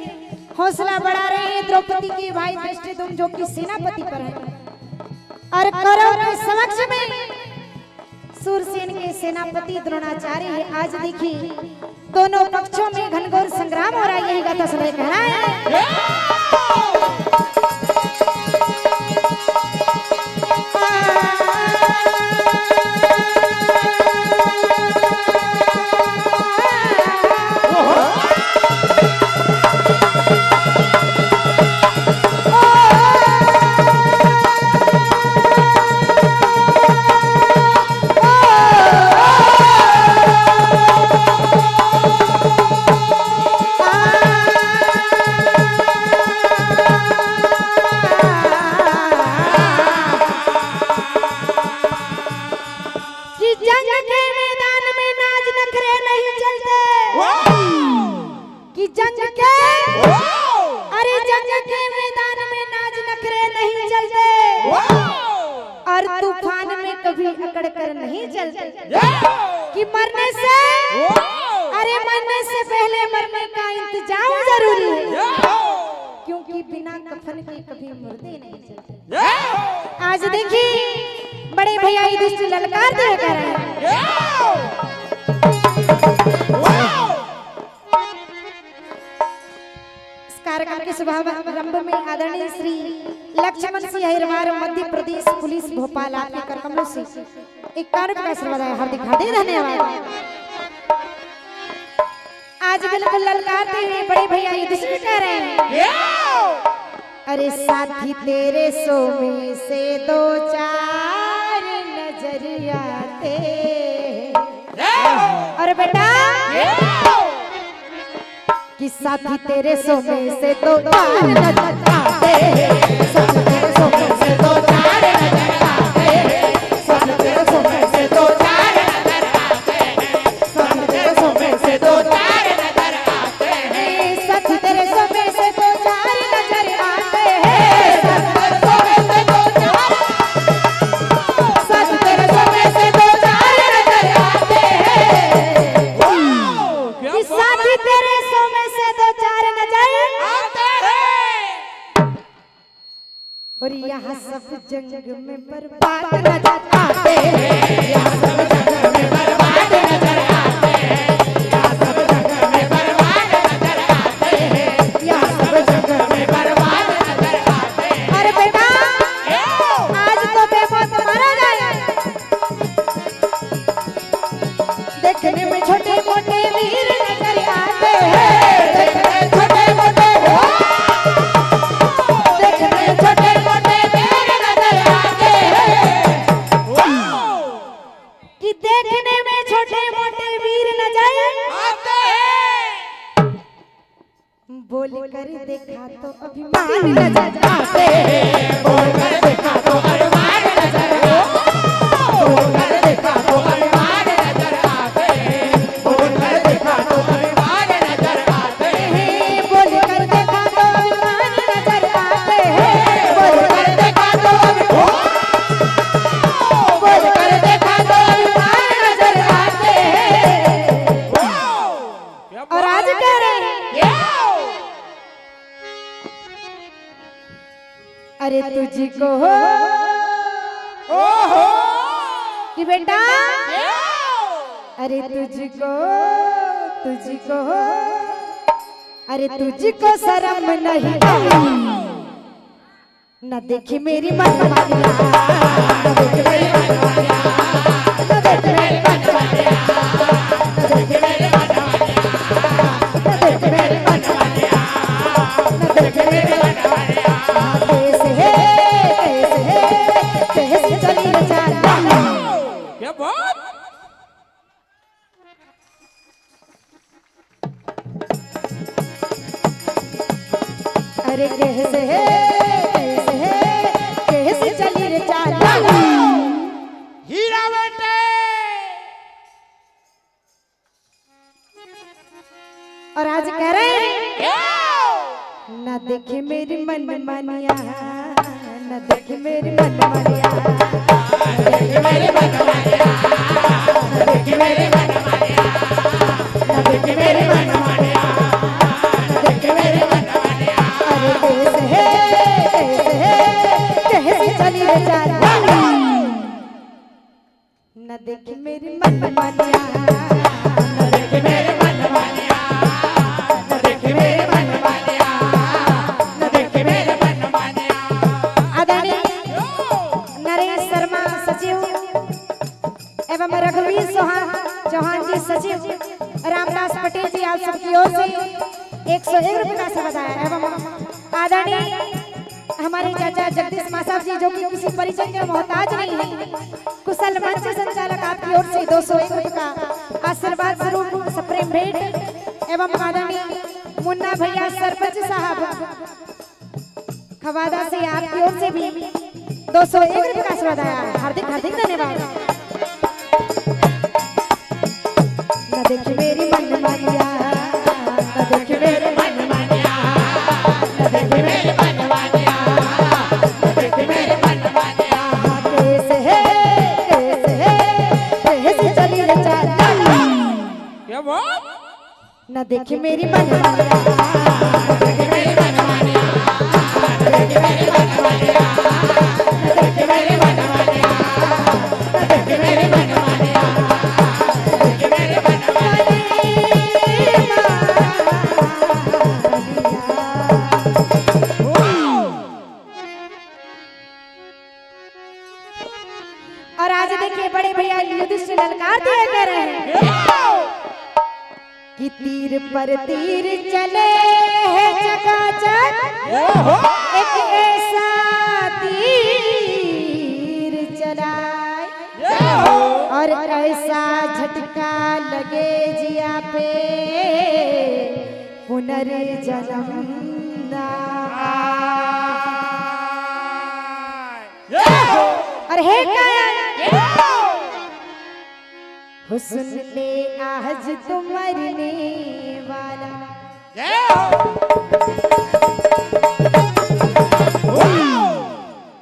हौसला बढ़ा रहे हैं द्रौपदी के भाई धृष्टद्युम्न जो कि सेनापति पर है, और कौरव के समक्ष में सूरसेन के सेनापति द्रोणाचार्य है। आज देखिए दोनों पक्षों में घनघोर संग्राम हो रहा है। यही गाथा सुनाई कह रहा है। आज देखिए बड़े भैया युधिष्ठिर ललकार दे कर रहे हैं। इस कार्यक्रम के शुभारंभ में आदरणीय श्री लक्ष्मण सिंह अहिरवार मध्य प्रदेश पुलिस भोपाल आपके कर कमलों से एक कार्यक्रम का आशीर्वाद है। हार्दिक हार्दिक धन्यवाद। आज बिल्कुल ललकारते हुए बड़े भैया युधिष्ठिर कह रहे हैं अरे साथी तेरे सो में से दो चार नजर आते। और बेटा कि साथी तेरे सो में से दो चार नजर आते। साथी तेरे सो में से दो चार नजर आते। साथी तेरे सो में से दो चार नजर आते। साथी तेरे सो में से दो चार नजर आते हैं। साथी तेरे सो में से दो चार नजर आते। और यहाँ सब जंग में बर्बाद नजर आते हैं। यहाँ सब जंग में बर्बाद नजर आते हैं। यहाँ सब जंग में बर्बाद नजर आते हैं। यहाँ सब जंग में बर्बाद नजर आते हैं। अरे बेटा आज तो बेमौत मारा जाए। देखने में छोटे मोटे वीर नजर आते हैं। देखने में छोटे मोटे देखने में छोटे मोटे वीर नजर आते हैं। बोल कर देखा तो अभिमान नजर आते हैं। बोल कर देखा तो अभिमान नजर आते हैं। बोल कर देखा तो अभिमान नजर आते हैं। बोल कर देखा तो अभिमान नजर आते हैं। बोल कर देखा तो अभिमान नजर आते हैं। बोल कर देखा तो और आज कह रहे हैं अरे तुझको कि बेटा अरे तुझको अरे तुझको शर्म नहीं न देखी मेरी मनमानिया। न देखी मेरी मनमानिया। न देखी मेरी मनमानिया। न देखी मेरी मनमानिया। न देखी मेरी मनमानिया। न देखी मेरी मनमानिया। कैसे चली न जाना। क्या बात। अरे कैसे चली रे चाल हीरा बेटे और आज कह रहे हैं ना देखे मेरी मन मानिया, ना देखे मेरी मन मानिया, ना देखे मेरी मन मानिया, ना देखे मेरी मन मानिया, ना देखे मेरी मन मानिया, ना देखे मेरी मन मानिया। अरे कैसे चली रे चाल ना देखे मेरी मन मानिया, ना देखे मेरी मन मानिया, ना देखे मेरी मन मानिया, ना देखे मेरी मन मानिया। आदरणीय नरेश शर्मा सचिव एवं रघुवीर चौहान जी सचिव, रामदास पटेल जी आप सबकी ओर से 101 रुपये का आशीर्वाद आया एवं आदरणीय हमारे चाचा जगदीश मासाब जी जो कि किसी परिचय के मोहताज नहीं है, कुशल मंच संचालक आपकी ओर से 201 रुपये का आशीर्वाद स्वरूप सप्रेम भेंट एवं आदरणीय मुन्ना भैया सरपंच साहब खवादा से आपकी ओर से भी 201 रुपये का आशीर्वाद आया है। हार्दिक हार्दिक धन्यवाद। न देखी मेरी मन मानिया, न देखी मेरी मन मानिया, न देखी मेरी मन मानिया, न देखी मेरी मन मानिया। कैसे चली रे चाल क्या बात? न देखी मेरी मन मानिया, न देखी मेरी मन मानिया, न देखी मेरी मन मानिया, न देखी मेरी मन मानिया, न देखी मेरी मन मानिया, न देखी मेरी मन और आज देखिए बड़े भैया युधिष्ठिर ललकार दिए कह रहे हैं कि तीर पर तीर चले है चकाचक, एक ऐसा तीर चलाए और ऐसा झटका लगे जिया पे पुनर्जन्म ना और हे काया हुस्न ले आज तो मरने वाला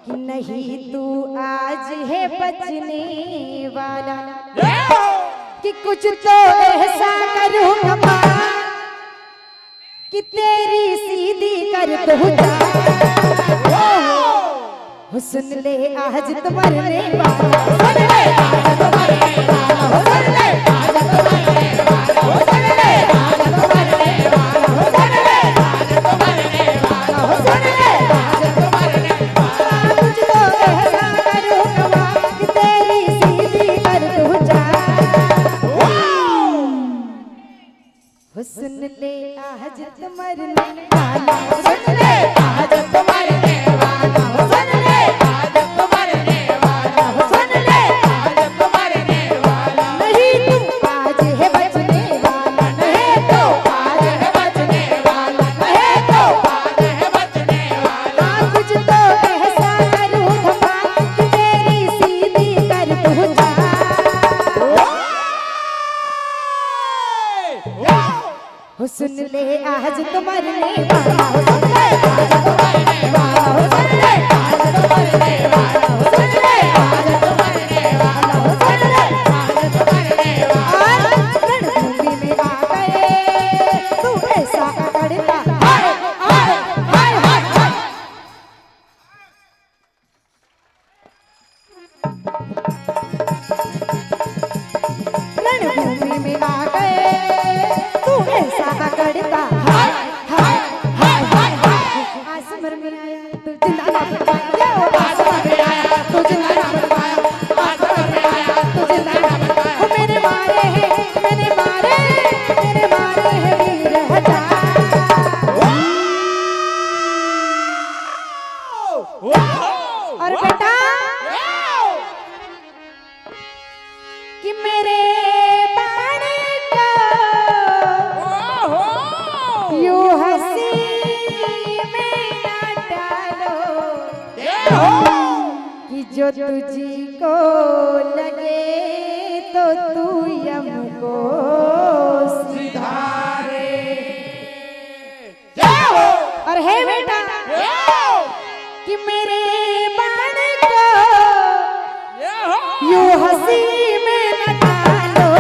कि नहीं तू आज है बचने वाला कि कुछ तो ऐसा करूँगा कि तेरी सीधी कर दूँगा। हुस्न ले आज तो मरने वाला, हुस्न ले आज तो मरने वाला, हुस्न ले आज तो मरने वाला, हुस्न ले आज तो मरने वाला, हुस्न ले आज तो मरने वाला, हुस्न ले आज तो मरने वाला। कुछ तो ऐसा करूँगा कि तेरी सीधी कर दूँगा। हुस्न ले आज तो मरने वाला, हुस्न ले आज तो मरने वाला, हुस्न ले आज तो मरने वाला, हुस्न ले आज तो मरने वाला। नहीं तू आज है बचने वाला, नहीं तो आज है बचने वाला, नहीं तो आज है बचने वाला। कुछ तो ऐसा करूँगा कि तेरी सीधी कर दूँगा। हुस्न ले आज तो मरने वाला, हुस्न ले आज तो मरने वाला, हुस्न ले आज तो मरने वाला, हुस्न ले आज तो मरने वाला, हुस्न ले आज तो मरने वाला। रणभूमि में आ गए तू ऐसा अकड़ता, हाय हाय हाय हाय हाय। रणभूमि में आ गए तू ऐसा अकड़ता, हाय हाय हाय हाय हाय। आसमान में आया तू जिंदा ना बन पाया, आसमान में आया तू जिंदा ना बन पाया, आसमान में आया तू जिंदा ना बन पाया। मैंने मारे हैं, मैंने मारे हैं वीर हजार। और बेटा कि मेरे बाणे को यूं हंसी में कि जो तुझको लगे तो तू हमको सिधारे। और है बेटा कि मेरे बाण को यूं हंसी में न डालो,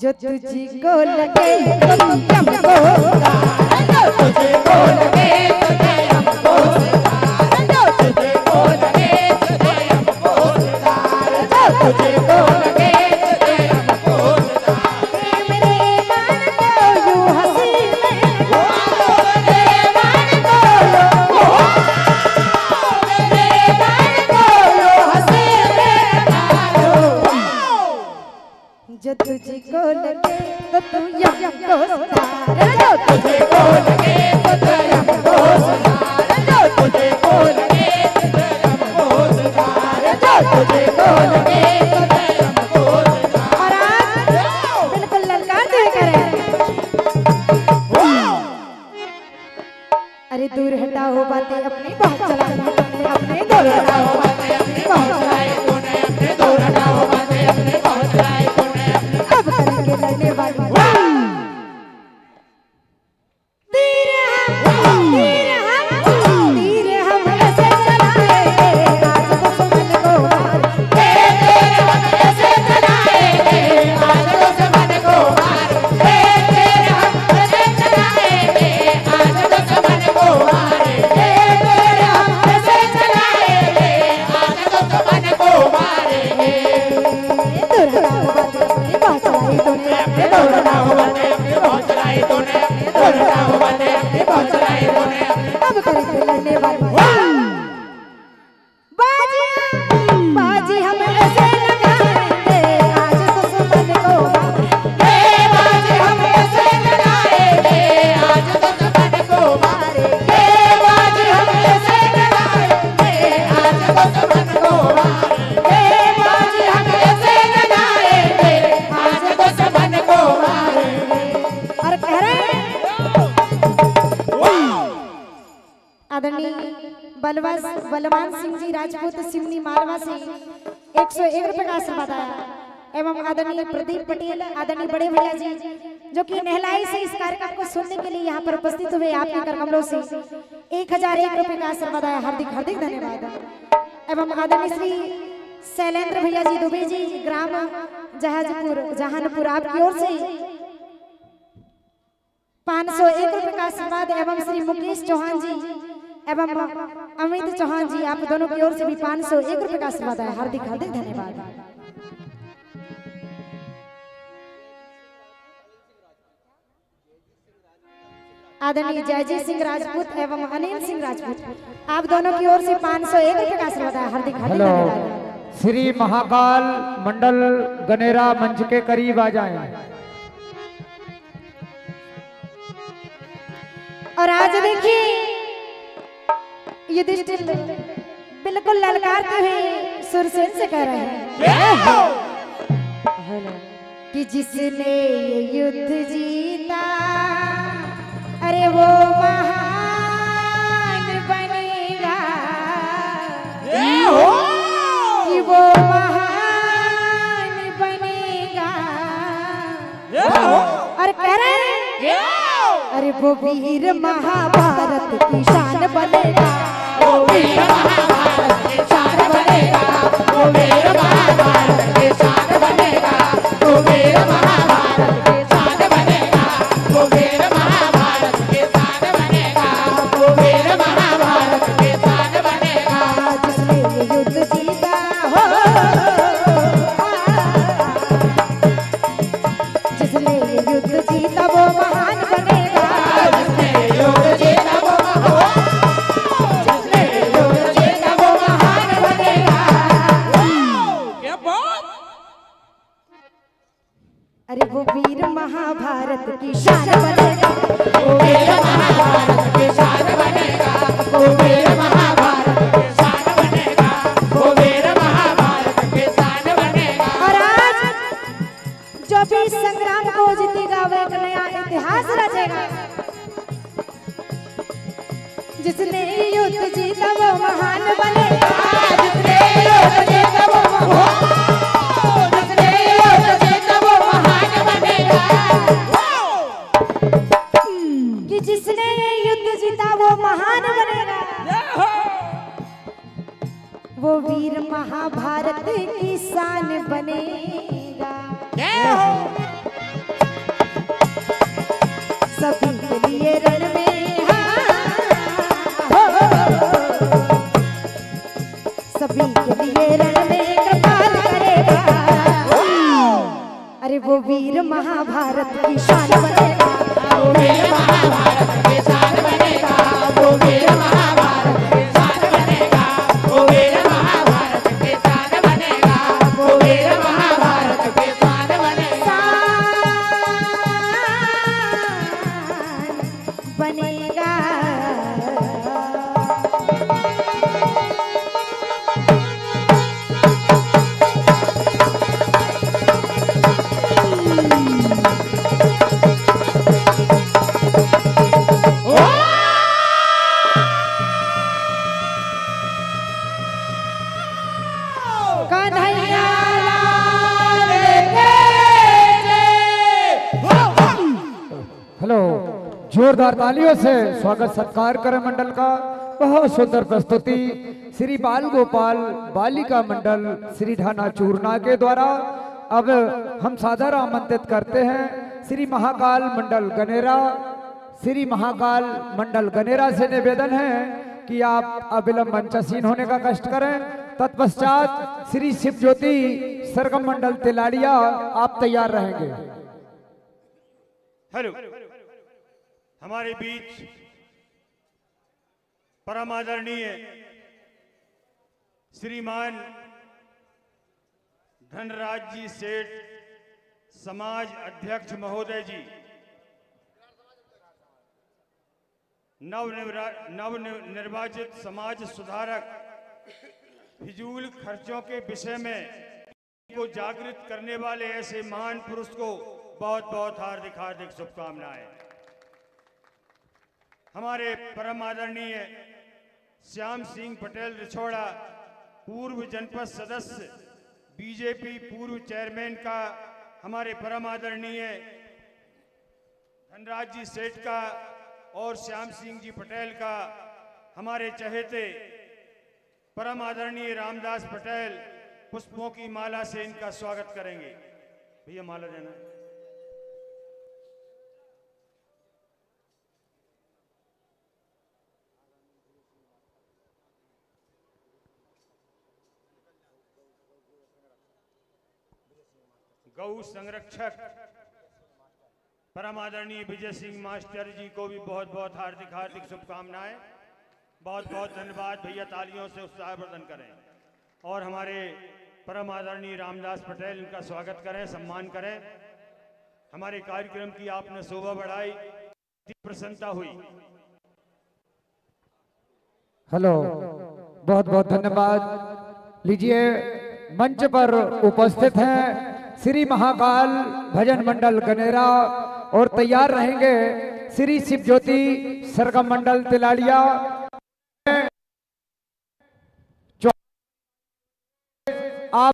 जो तुझको लगे तो तू हमको सिधारे, जो तुझको लगे तो तू हमको सिधारे, जो तुझको लगे तो तू हमको सिधारे, जो तुझको लगे तो तू हमको सिधारे। मेरे बाण को यूं हंसी में न डालो, मेरे बाण को मेरे बाण को यूं हंसी में न डालो, जो तुझको लगे तो तू हमको सिधारे, जो तुझको लगे तो तू हमको सिधारे, जो तुझको लगे तो तू हमको सिधारे, जो तुझको लगे तो तू हमको सिधारे। और आज बिल्कुल ललकारते हुए करें, अरे दूर हटाओ बातें अपनी बहुत चलाई तूने, अपने दूर हटाओ बातें अपनी बहुत चलाई तूने, अपने दूर हटाओ बातें अपनी बहुत चलाई तूने, अब करेंगे लड़ने वाली तीर हम ऐसे चलाएंगे आज दुश्मन को मार, तीर हम ऐसे चलाएंगे आज दुश्मन को मार, तीर हम ऐसे चलाएंगे आज दुश्मन को मार, तीर हम ऐसे चलाएंगे आज दुश्मन को मारेंगे। दूर हटाओ बातें अपनी बहुत चलाई तूने, अपने दूर हटाओ बातें अपनी बहुत चलाई तूने, अपने दूर हटाओ बातें अपनी बहुत चलाई तूने, अब करेंगे लड़ने वाली बाजी हम ऐसे लगाएंगे आज दुश्मन को मार, बाजी हम ऐसे लगाएंगे आज दुश्मन को मारेंगे, बाजी हम ऐसे लगाएंगे आज दुश्मन को मारेंगे, बाजी हम ऐसे लगाएंगे आज दुश्मन को मारेंगे। और कह रहे हैं आदरणीय बलवान सिंह जी राजपूत सिमनी मालवा से 101 रुपए का आशीर्वाद आया, एवं आदरणीय प्रदीप पटेल आदरणीय बड़े भैया जी जो कि नहलाई से इस कार्यक्रम को सुनने के लिए यहाँ पर उपस्थित हुए, आपके कर कमलों से 1001 रुपए का आशीर्वाद आया, हार्दिक हार्दिक धन्यवाद। एवं आदरणीय श्री शैलेंद्र भैया जी दुबे जी ग्राम जहानपुर आपकी ओर से 501 रुपए का आशीर्वाद, एवं श्री मुकेश चौहान जी एवं अमित चौहान जी आप दोनों की ओर से भी 501 रुपए का आशीर्वाद है, हार्दिक हार्दिक धन्यवाद। आदरणीय जयजीत सिंह राजपूत एवं अनिल सिंह राजपूत आप दोनों की ओर से 501 रुपए का आशीर्वाद है, हार्दिक हार्दिक धन्यवाद। श्री महाकाल मंडल गनेरा मंच के करीब आ जाएं। और आज देखिए युधिष्ठिर बिल्कुल ललकारते हुए सुरसेन से कह रहे हैं कि जिसने युद्ध जीता अरे वो महान बनेगा, कि वो महान बनेगा। और कह रहे हैं अरे वो वीर महाभारत की शान बनेगा, वो वीर महाभारत की शान बनेगा, वो वीर महाभारत की शान बनेगा, वो वीर महाभारत की शान बनेगा, वो वीर महाभारत की शान बनेगा, वो वीर महाभारत की शान बनेगा। जिसने ये युद्ध जीता हो, जिसने ये युद्ध जीता वो महान बनेगा, जिसने युद्ध जीता वो महान, जिसने युद्ध जीता जिसने युद्ध जीता वो महान बनेगा, जिसने युद्ध जीता वो महान बनेगा, कि जिसने युद्ध जीता वो महान बनेगा, वो वीर महाभारत की शान बनेगा। सभी के लिए रण में सभी के लिए रण में कृपाल करेगा। अरे वो वीर महाभारत की शान बनेगा, वो वीर महाभारत की शान बनेगा, वो वीर महाभारत की शान बनेगा, वो वीर महाभारत की शान बनेगा, वो वीर महाभारत की शान बनेगा, बनेगा। हेलो, जोरदार तालियों से स्वागत सत्कार करें मंडल का। बहुत सुंदर प्रस्तुति श्री बाल गोपाल बालिका मंडल श्री ढाना चूरना के द्वारा। अब हम सादर आमंत्रित करते हैं श्री महाकाल मंडल गनेरा। श्री महाकाल मंडल गनेरा से निवेदन है कि आप अविलंब मंचासीन होने का कष्ट करें। तत्पश्चात श्री शिव ज्योति सरगम मंडल तिलाड़िया आप तैयार रहेंगे। हेलो, हमारे बीच परम आदरणीय श्रीमान धनराज जी सेठ समाज अध्यक्ष महोदय जी, नव निर्वाचित समाज सुधारक, फिजूल खर्चों के विषय में को जागृत करने वाले ऐसे महान पुरुष को बहुत बहुत हार्दिक हार्दिक शुभकामनाएं। हमारे परम आदरणीय श्याम सिंह पटेल रिछोड़ा, पूर्व जनपद सदस्य बीजेपी, पूर्व चेयरमैन का, हमारे परम आदरणीय धनराज जी सेठ का और श्याम सिंह जी पटेल का, हमारे चहेते परम आदरणीय रामदास पटेल पुष्पों की माला से इनका स्वागत करेंगे। भैया माला देना। गौ संरक्षक परम आदरणीय विजय सिंह मास्टर जी को भी बहुत बहुत हार्दिक हार्दिक शुभकामनाएं। बहुत बहुत धन्यवाद भैया, तालियों से उत्साहवर्धन करें। और हमारे परम आदरणीय रामदास पटेल, इनका स्वागत करें, सम्मान करें। हमारे कार्यक्रम की आपने शोभा बढ़ाई, प्रसन्नता हुई। हेलो, बहुत बहुत धन्यवाद। लीजिए, मंच पर उपस्थित हैं श्री महाकाल भजन मंडल गनेरा और तैयार रहेंगे श्री शिव ज्योति सरगम मंडल तिलाड़िया। आप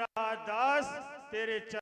रहा दास तेरे चरण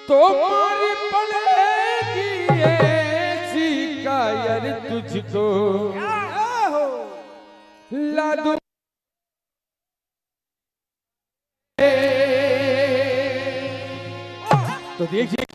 तो मारी पड़ेगी ऐसी कायर तुझको ला दूं तो देखिए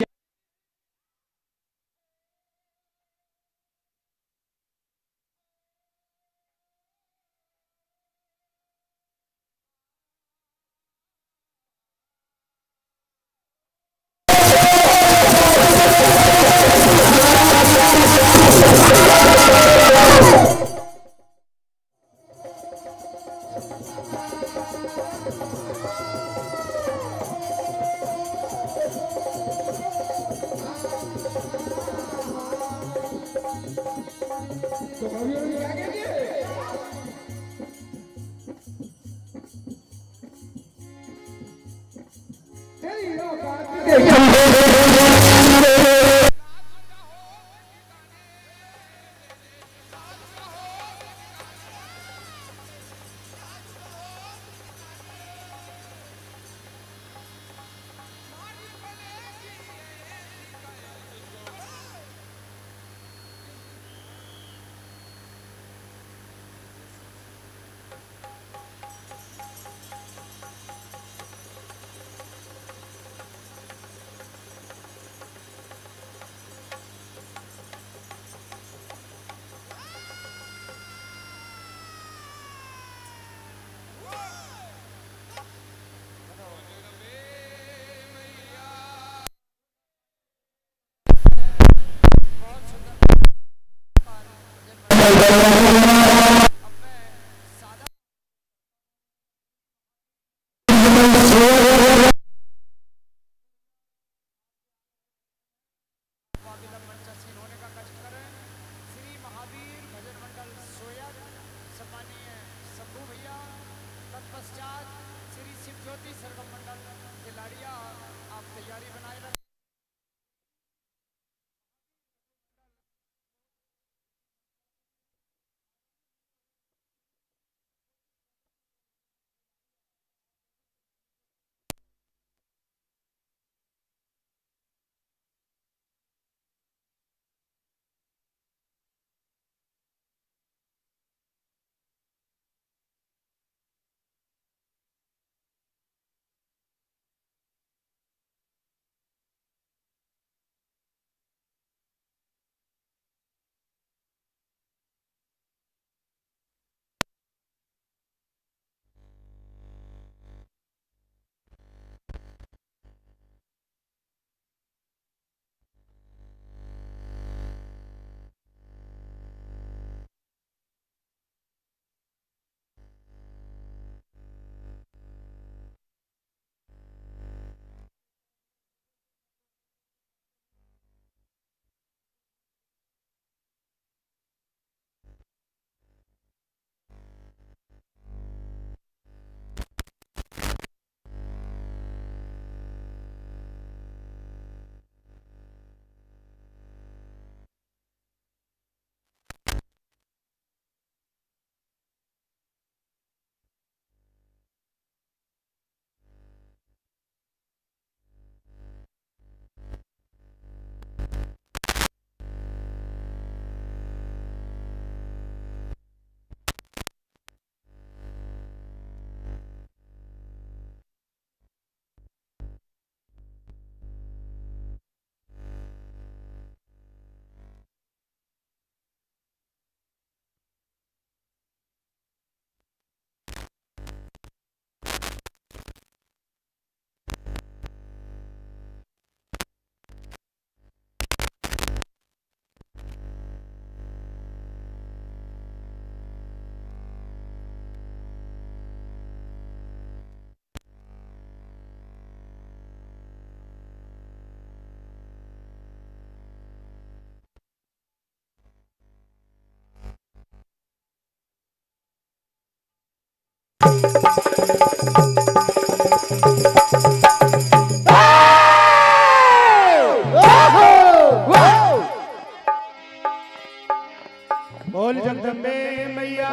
बोल जगदम्बे मैया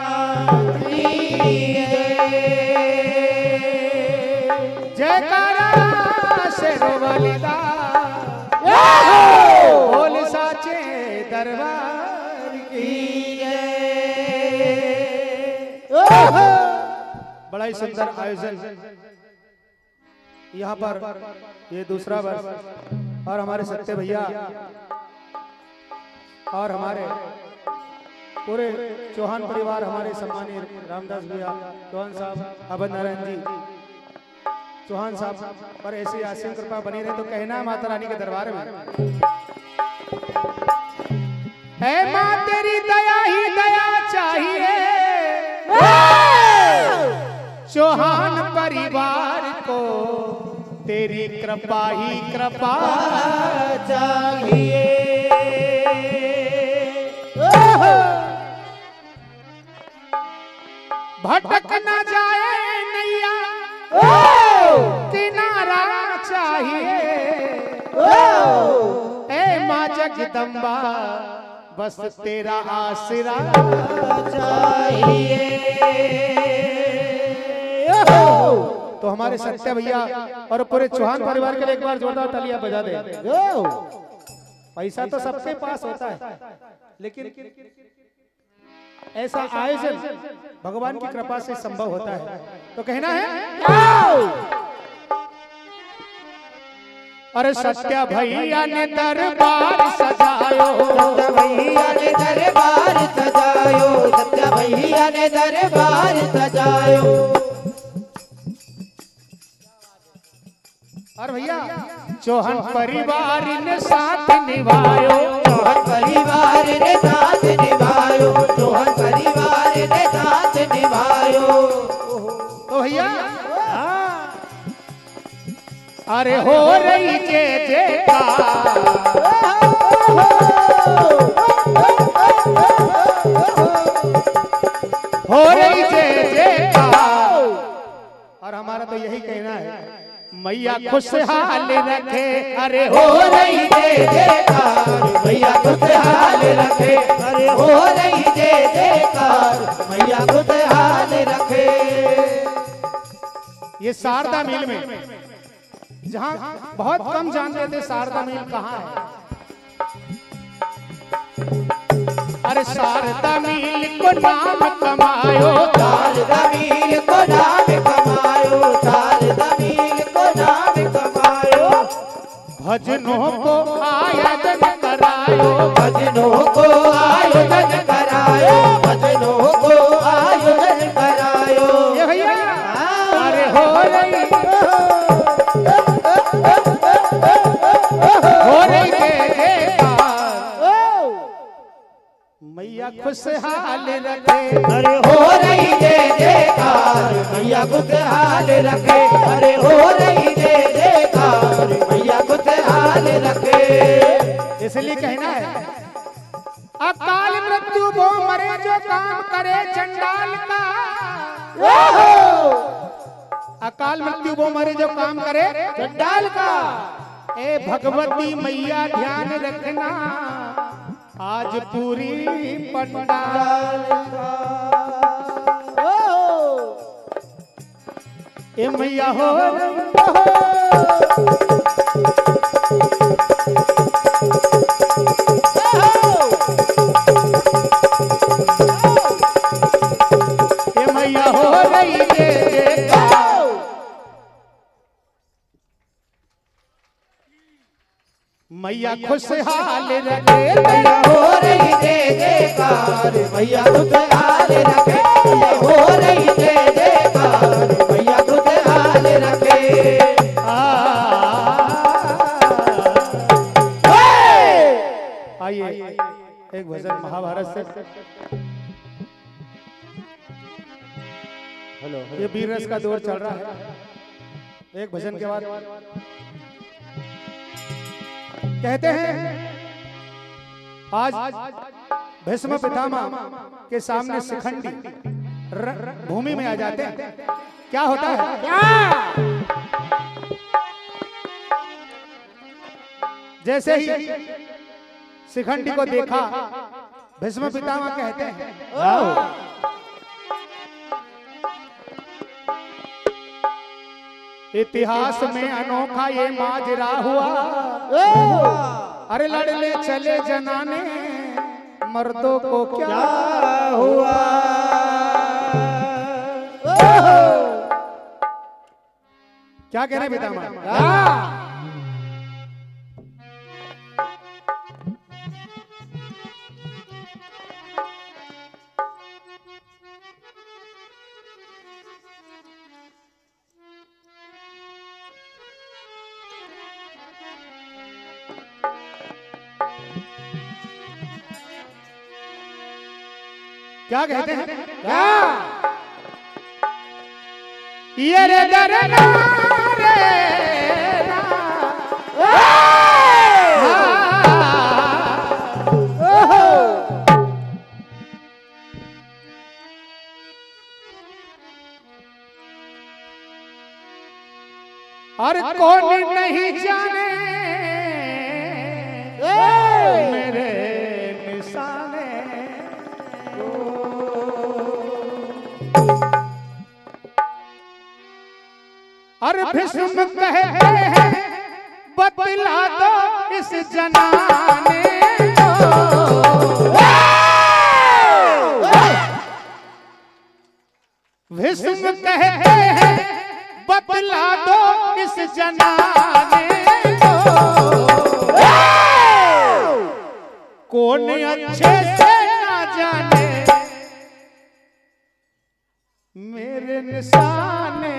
जयकारा शेरों वाली दा बोल साचे दरबार की जय। बड़ा ही सुंदर आयोजन यहाँ पर, ये दूसरा वर्ष, और हमारे सत्य भैया और हमारे पूरे चौहान परिवार, हमारे सम्मानीय रामदास भैया, चौहान साहब, अभय नारायण जी, चौहान साहब पर ऐसी आसीम कृपा बनी रहे। तो कहना माता रानी के दरबार में, है माँ तेरी दया ही दया चाहिए, चौहान परिवार को तेरी कृपा ही कृपा चाहिए। भटक न जाए नैया, किनारा चाहिए, ए माँ जगदम्बा बस तेरा आसरा चाहिए। तो हमारे सत्य भैया और पूरे चौहान परिवार के लिए एक बार जोरदार तालियां बजा दे। पैसा तो सबके पास होता है, लेकिन ऐसा आयोजन भगवान की कृपा से संभव होता है। तो कहना है, अरे सत्या भैया ने दरबार सजायो, सत्या भैया ने दरबार सजायो, सत्या भैया ने दरबार सजायो। और भैया चौहान परिवार ने साथ निभायो, चौहान परिवार ने साथ निभायो, चौहान परिवार ने साथ निभायो। तो भैया अरे हो रही जय जयकार, हो रही जय जयकार। और हमारा तो यही कहना है, मैया खुशहाल रखे, अरे हो रही जय जयकार, मैया खुशहाल रखे, अरे हो रही जय जयकार, मैया खुशहाल रखे। ये शारदा मिल में, जहाँ बहुत कम जानते थे शारदा मिल कहाँ है। अरे शारदा मिल को नाम कमायो, शारदा मिल को नाम कमायो, शारदा मिल को नाम कमायो। भजनों को आयोजन करायो, भजनों को आयोजन करायो, भजनों को आयोजन करायो। ये भैया अरे हो रही मैया खुशहाल रखे, अरे हो रही जय जयकार, मैया खुशहाल रखे, अरे हो रही जय जयकार, मैया खुशहाल रखे। इसलिए कहना है, अकाल मृत्यु वो मरे जो काम करे चंडाल का, अकाल मृत्यु वो मरे जो काम करे चंडाल का। ए भगवती मैया ध्यान रखना, आज पूरी पंडाल का। ए मैया हो ए मैया हो रही मैया खुशहाल रखे, मैया हो रही जय जयकार, मैया खुशहाल रखे, मैया हो रही जय जयकार, मैया खुशहाल रखे। आइए एक भजन महाभारत से। हेलो, ये वीर रस का दौर चल रहा है। एक भजन के बाद कहते हैं, आज भीष्म पितामह के सामने शिखंडी भूमि में आ जाते हैं। क्या होता है? क्या? जैसे ही शिखंडी को देखा, भीष्म पितामह कहते हैं, इतिहास में अनोखा ये माजरा हुआ। अरे लड़ले चले जनाने मर्दों को क्या हुआ। क्या कह रहे हैं पितामह? क्या कहते हैं? क्या ये रे दरना रे ना। और कौन नहीं जाने मेरे निशाने। और भीष्म कहते हैं बतला दो इस जनाने को। भीष्म कहते हैं बतला दो इस जनाने को। कौन अच्छे से ना जाने मेरे निशाने।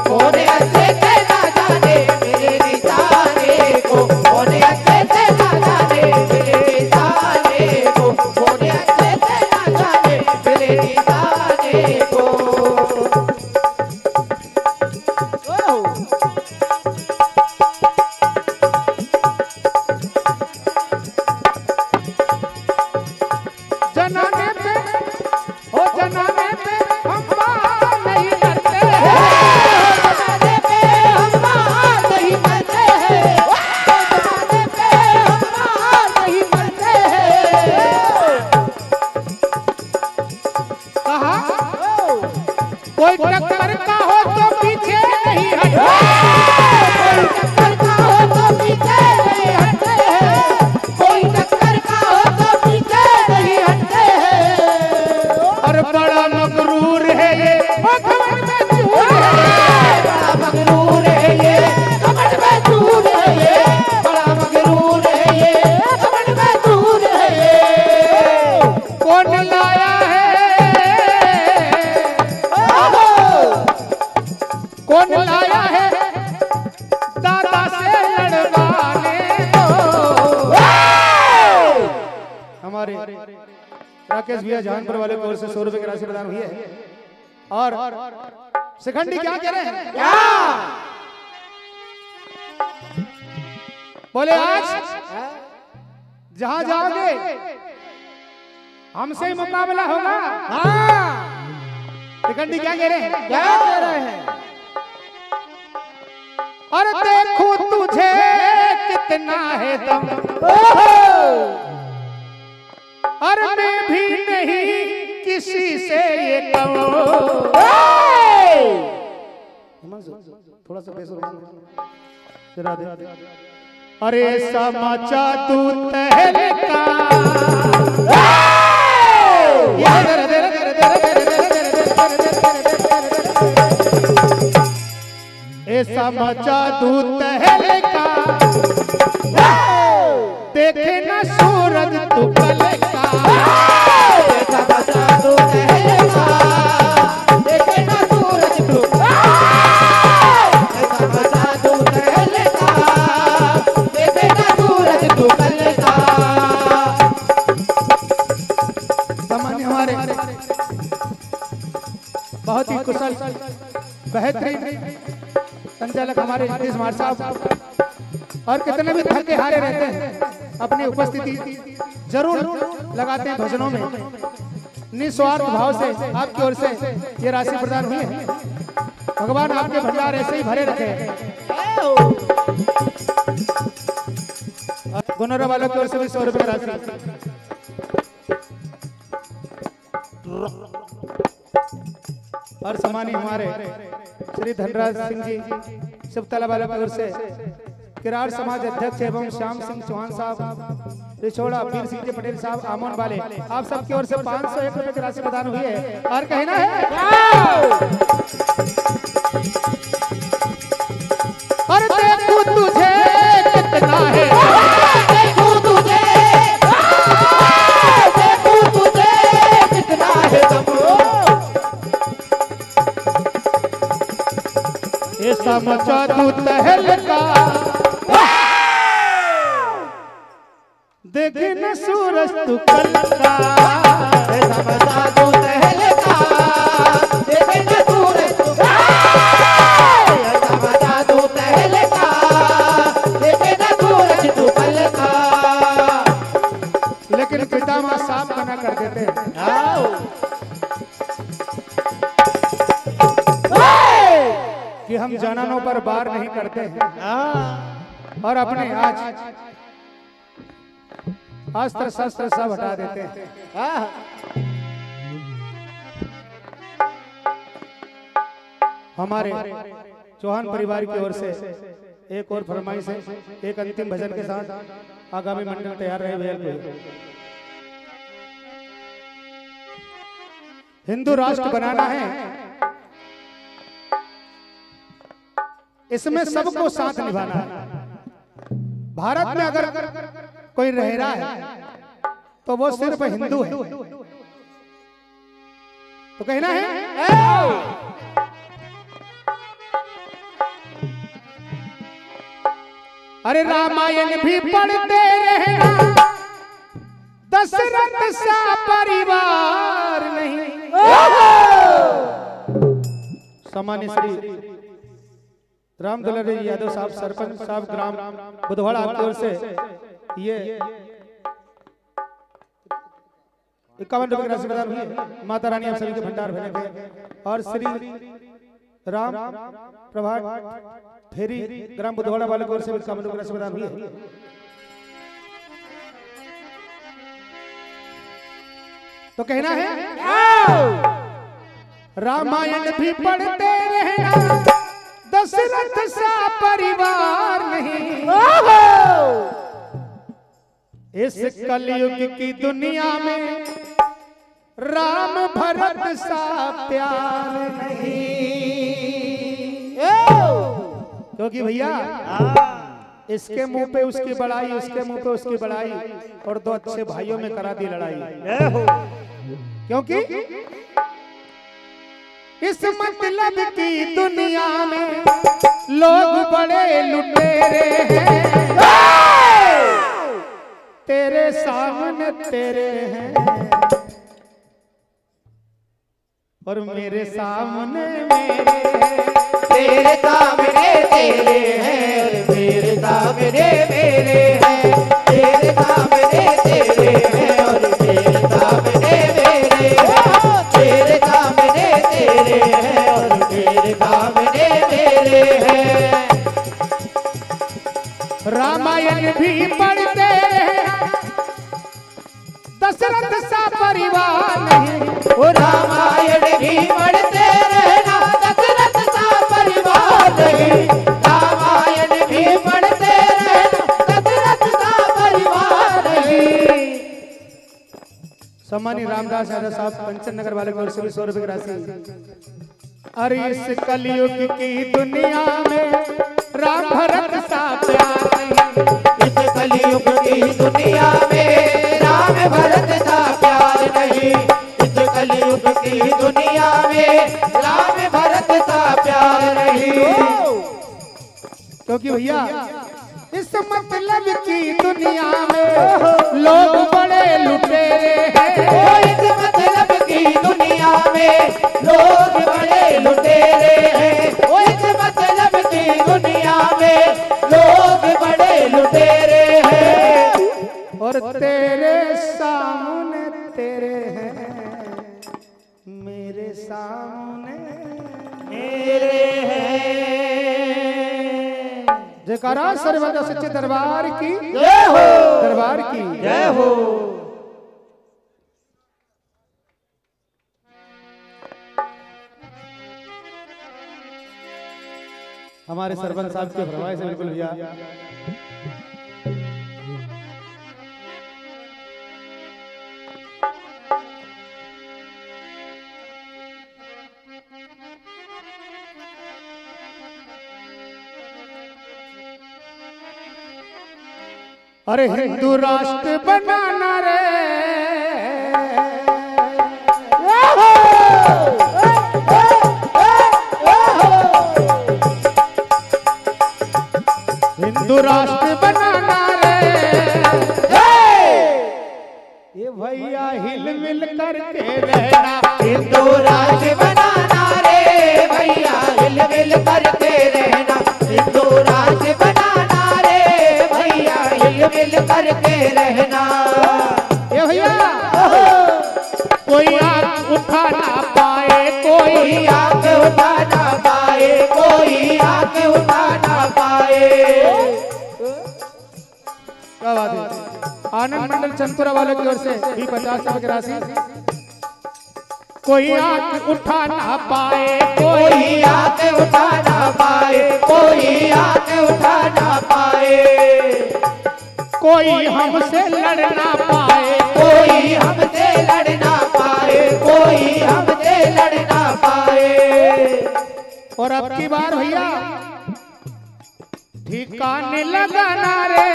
कौन अच्छे से ना जाने मेरे निशाने को। कौन अच्छे से ना जाने मेरे निशाने को। कौन अच्छे से ना जाने मेरे निशाने को। जनाने पे ओ जनाने पे हम बात नहीं करते हैं। जनाने पे हम बात नहीं करते हैं। जनाने पे हम बात नहीं करते हैं। कहा कोई टक्कर का हो तो पीछे नहीं हटते। कोई टक्कर का हो तो पीछे नहीं हटते हैं। कोई टक्कर का हो तो पीछे नहीं हटते हैं। और बड़ा मगरूर है ये घमंड में चूर है। बड़ा मगरूर है ये घमंड में चूर है। ये बड़ा मगरूर है ये घमंड में चूर है। ये कौन लाया है कौन लाया है दादा से लड़वाने को। हमारे राकेश भैया जहानपुर वाले की ओर से 100 रुपए की राशि प्रदान हुई है। और शिखंडी क्या कह रहे हैं? क्या बोले आज जहां जाओगे हमसे ही मुकाबला होगा। शिखंडी क्या कह रहे हैं? क्या कह रहे हैं? और देखो तुझे कितना है दम। और मैं भी नहीं किसी से ये कम। थोड़ा सा अरे समाचा तू तहलका। ऐसा मचा दूत है का देखे न सूरज तू कल का। ऐसा मचा दूत है का देखे न सूरज तू। ऐसा मचा दूत है का देखे न सूरज तू कल का। सामान्य हमारे बहुत ही कुशल बेहतरीन संचालक हमारे जगदीश मार साहब और कितने भी थके हारे रहते हैं अपनी उपस्थिति जरूर लगाते हैं भजनों में। निस्वार्थ भाव से आपकी ओर से ये राशि प्रदान हुई है। भगवान आपके भंडार ऐसे ही भरे रखे। गुनरा वालों की ओर से भी 100 रुपए राशि। और सम्मानी हमारे श्री धनराज सिंह जी शिवतला वाला ओर से किराड़ समाज अध्यक्ष एवं श्याम सिंह चौहान साहब, रिछोड़ा वीर सिंह जी पटेल साहब, आमोन वाले, आप सबकी ओर से 501 रुपए की राशि प्रदान हुई है। और कहना है और देखूं तुझे कितना है, देखूं तुझे कितना है ये समझा तू तहलका, देखे न सूरज तू कल का, समझा तू तहलका, देखे न सूरज तू, समझा तू तहलका, देखे न सूरज तू कल का। लेकिन पितामह साफ मना कर देते हैं कि हम जनानों पर वार नहीं करते हैं और अपने अस्त्र शस्त्र सब हटा देते हैं। हमारे चौहान परिवार की ओर से एक और फरमाइश है, एक अंतिम भजन के साथ आगामी मंडल तैयार रहे भैया। हिंदू राष्ट्र बनाना है, इसमें सबको साथ निभाना है। भारत में अगर कोई रह रहा है तो वो सिर्फ हिंदू है। तो कहना है अरे रामायण भी पढ़ते रहना, दशरथ सा परिवार नहीं। सामान्य श्री राम दुलारी यादव साहब, सरपंच साहब ग्राम बुधवाड़ा आपकी ओर से ये 51 रुपए की राशि प्रदान हुई है। माता रानी आप सभी के भंडार भरे थे। और श्री राम प्रभात फेरी ग्राम बुधवाड़ा वाले की ओर से 51 रुपए की राशि प्रदान हुई है। तो कहना है रामायण भी पढ़ते रहना, दशरथ सा परिवार नहीं। इस कलयुग की दुनिया में राम भरत सा प्यार नहीं। क्योंकि भैया इसके मुंह पे उसकी बड़ाई, उसके मुंह पे उसकी बड़ाई, और दो अच्छे भाइयों में करा दी लड़ाई। क्योंकि इस मतलब की दुनिया में लोग बड़े लुटेरे हैं, तेरे सामने तेरे हैं और मेरे सामने मेरे हैं। तेरे सामने तेरे हैं और मेरे सामने मेरे हैं। तेरे सामने तेरे हैं और मेरे सामने मेरे हैं। तेरे सामने तेरे हैं और मेरे सामने मेरे हैं। रामायण भी पढ़ते हैं, दशरथ सा परिवार नहीं। वो रामायण भी पढ़ते रहना, दशरथ सा परिवार नहीं। रामायण भी पढ़ते रहना, दशरथ सा परिवार नहीं। सम्मानी रामदास यादव साहब पंचन नगर वाले को 100 रुपए की राशि। अरे इस कलयुग की दुनिया में राम भरत सा प्यार नहीं। इस कलयुग की दुनिया में राम भरत सा प्यार नहीं। इस कलयुग की दुनिया में राम भरत सा प्यार नहीं। क्योंकि भैया इस मतलब की दुनिया में लोग बड़े लुटेरे हैं। इस मतलब की दुनिया में लोग बड़े लुटेरे हैं। इस मतलब की दुनिया में लोग बड़े लुटेरे हैं और तेरे सामने तेरे हैं, मेरे सामने मेरे हैं। जयकारा सर्वदा सच्चे दरबार की जय हो, दरबार की जय हो। हमारे सरपंच साहब के फरमाइश से बिल्कुल भैया। अरे हिंदू राष्ट्र बनाना रे, हिंदू राष्ट्र बनाना रे, ये भैया हिल मिल करके रहना, हिंदू राष्ट्र बनाना रे भैया हिल मिल करके रहना, हिंदू राष्ट्र बनाना रे भैया हिल मिल करके रहना। ये भैया कोई आंख उठा ना पाए, कोई आंख उठा ना पाए, कोई आंख उठा ना पाए। क्या बात है। आनंद मंडल चंदपुरा वालों की ओर से भी 50 रुपए की राशि। कोई आंख उठा ना पाए, कोई आंख उठा ना पाए, कोई आंख उठा ना पाए, कोई हमसे लड़ ना पाए, कोई हमसे लड़ ना पाए, कोई हमसे लड़ ना पाए। और अब की बार भैया ठिकाने लगाना रे,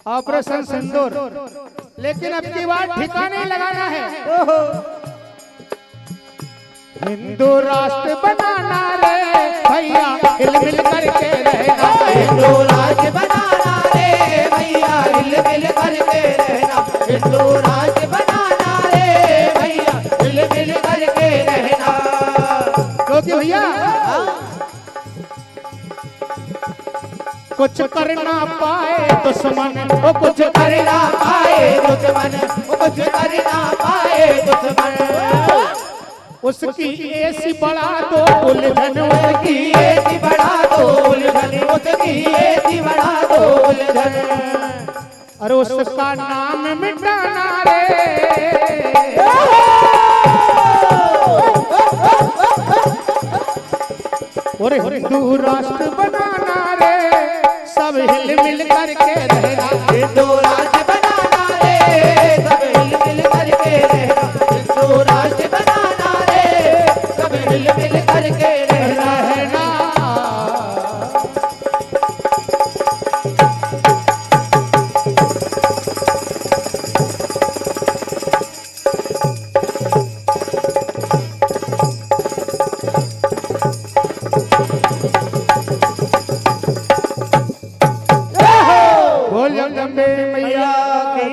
ऑपरेशन सिंदूर, लेकिन अब की बार ठिकाने लगाना है। हिंदू राष्ट्र बनाना रे भैया हिल मिल करके रहना, हिंदू राष्ट्र बनाना रे भैया हिल मिल करके रहना, हिंदू राष्ट्र बनाना रे भैया हिल मिल करके रहना। क्योंकि भैया कुछ करना पाए दुश्मन, वो कुछ करना पाए दुश्मन, वो कुछ करना पाए दुश्मन, उसकी ऐसी बढ़ा दो उलझन, उसकी ऐसी बढ़ा दो उलझन, उसकी ऐसी बढ़ा दो उलझन, अरे उसका नाम मिटाना रे, और हिंदू राष्ट्र बनाना रे सब हिल मिल करके रहना, हिंदू राष्ट्र बनाना रे सब हिल मिल करके रहना, हिंदू राष्ट्र बनाना रे सब हिल मिल करके रहना। बोल जगदम्बे मैया की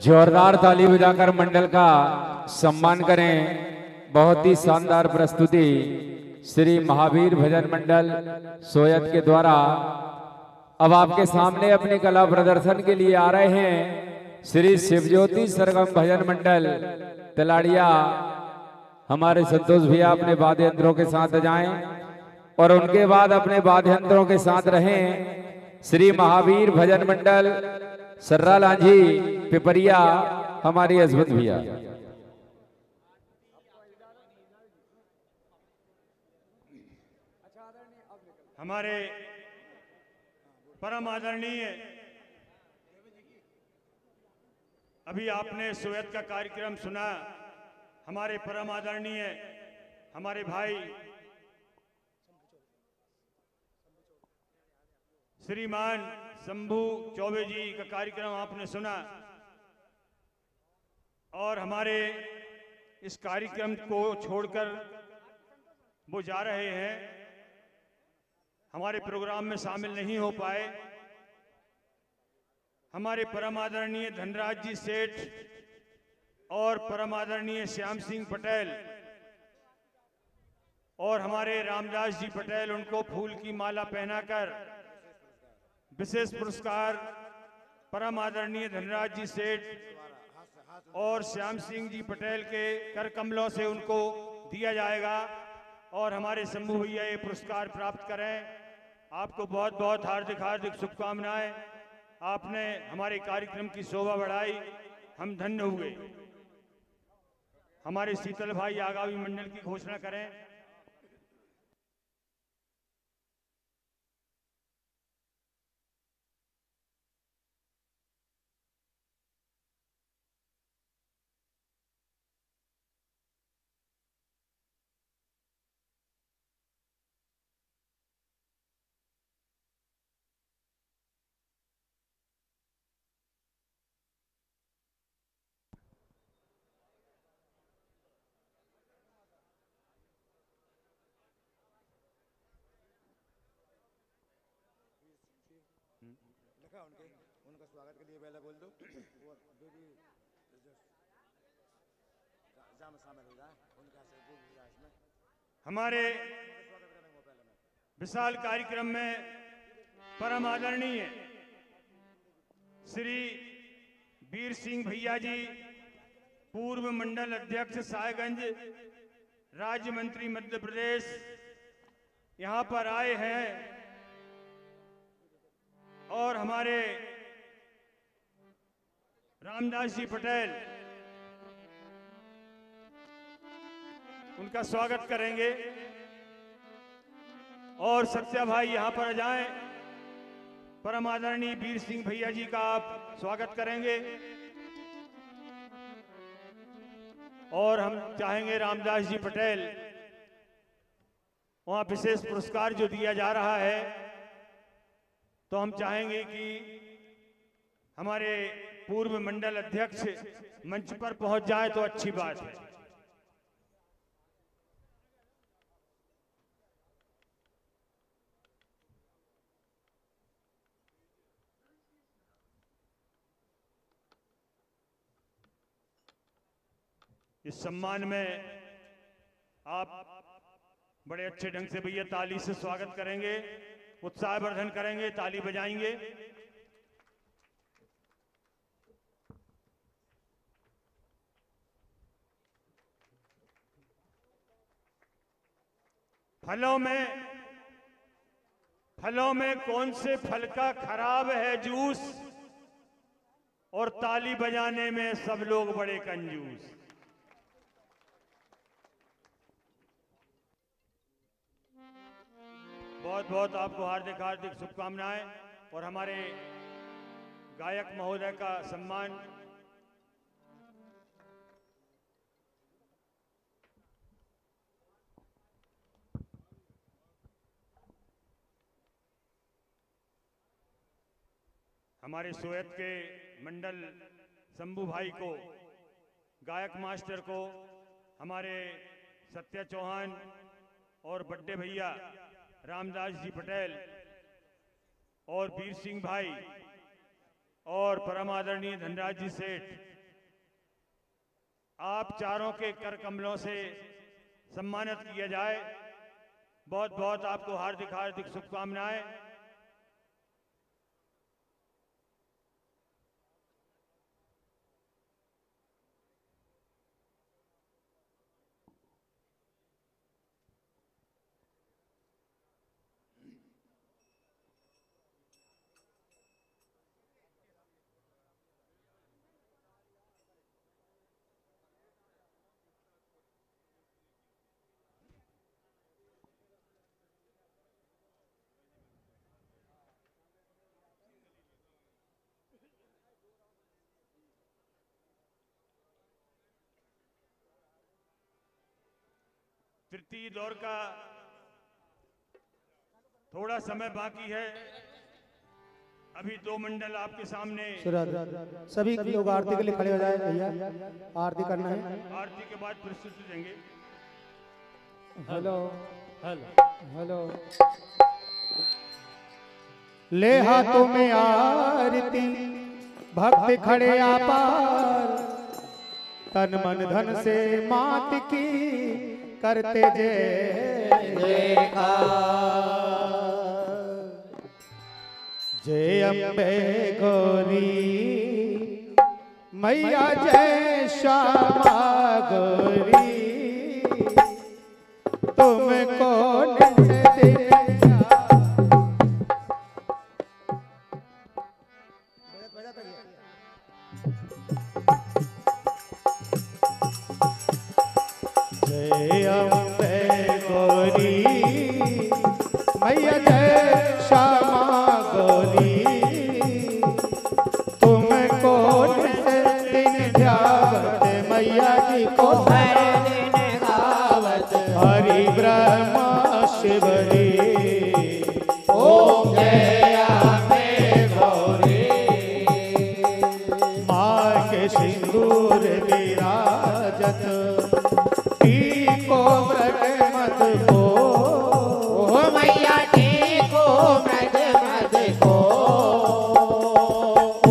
जोरदार ताली बजाकर मंडल का सम्मान करें। बहुत ही शानदार प्रस्तुति श्री महावीर भजन मंडल सोयत के द्वारा। अब आपके सामने अपनी कला प्रदर्शन के लिए आ रहे हैं श्री शिवज्योति सरगम भजन मंडल तलाड़िया। हमारे संतोष भैया अपने वाद्य यंत्रों के साथ जाएं और उनके बाद अपने वाद्य यंत्रों के साथ रहें श्री महावीर भजन मंडल सर्रा लांझी पिपरिया हमारी अजमत भैया। हमारे परम आदरणीय, अभी आपने सोयत का कार्यक्रम सुना। हमारे परम आदरणीय हमारे भाई श्रीमान शंभू चौबे जी का कार्यक्रम आपने सुना और हमारे इस कार्यक्रम को छोड़कर वो जा रहे हैं, हमारे प्रोग्राम में शामिल नहीं हो पाए। हमारे परम आदरणीय धनराज जी सेठ और परम आदरणीय श्याम सिंह पटेल और हमारे रामदास जी पटेल, उनको फूल की माला पहनाकर विशेष पुरस्कार परम आदरणीय धनराज जी सेठ और श्याम सिंह जी पटेल के कर कमलों से उनको दिया जाएगा और हमारे शंभू भैया ये पुरस्कार प्राप्त करें। आपको बहुत बहुत हार्दिक हार्दिक शुभकामनाएं। आपने हमारे कार्यक्रम की शोभा बढ़ाई, हम धन्य हुए। हमारे शीतल भाई आगामी मंडल की घोषणा करें। उनका स्वागत के लिए पहले बोल दो वो बेबी जाम शामिल हो जाए, उनका इसमें हमारे विशाल कार्यक्रम में परम आदरणीय श्री वीर सिंह भैया जी, पूर्व मंडल अध्यक्ष साहेबगंज, राज्य मंत्री मध्य प्रदेश, यहाँ पर आए हैं और हमारे रामदास जी पटेल उनका स्वागत करेंगे। और सत्या भाई यहाँ पर जाएं, परम आदरणीय वीर सिंह भैया जी का आप स्वागत करेंगे। और हम चाहेंगे रामदास जी पटेल, वहाँ विशेष पुरस्कार जो दिया जा रहा है, तो हम चाहेंगे कि हमारे पूर्व मंडल अध्यक्ष मंच पर पहुंच जाए तो अच्छी बात है। इस सम्मान में आप बड़े अच्छे ढंग से भैया ताली से स्वागत करेंगे, उत्साहवर्धन करेंगे, ताली बजाएंगे। फलों में कौन से फल का खराब है जूस, और ताली बजाने में सब लोग बड़े कंजूस। बहुत बहुत आपको हार्दिक हार्दिक शुभकामनाएं। और हमारे गायक महोदय का सम्मान हमारे सोयत के मंडल शंभू भाई को, गायक मास्टर को, हमारे सत्या चौहान और बड्डे भैया रामदास जी पटेल और वीर सिंह भाई और परम आदरणीय धनराज जी सेठ, आप चारों के कर कमलों से सम्मानित किया जाए। बहुत बहुत आपको हार्दिक हार्दिक शुभकामनाएं। तृतीय दौर का थोड़ा समय बाकी है। अभी दो मंडल आपके सामने। सभी लोग आरती के लिए खड़े हो जाए भैया, आरती करना है। आरती के बाद प्रस्तुति देंगे। Hello hello hello. ले हाथों में आरती, भक्त खड़े आपार, तन मन धन से मात की करते जय जय अम्बे गौरी मैया, जय श्यामा गौरी, तुमको मैया जय श्यामा गौरी तुमको दिन ध्यावत मैया जी को हरि ब्रह्मा शिवरी ओम जय अम्बे गौरी माँ के सिंदूर विराजत टीको मृग मत को ओ मैया टीको मृग मत को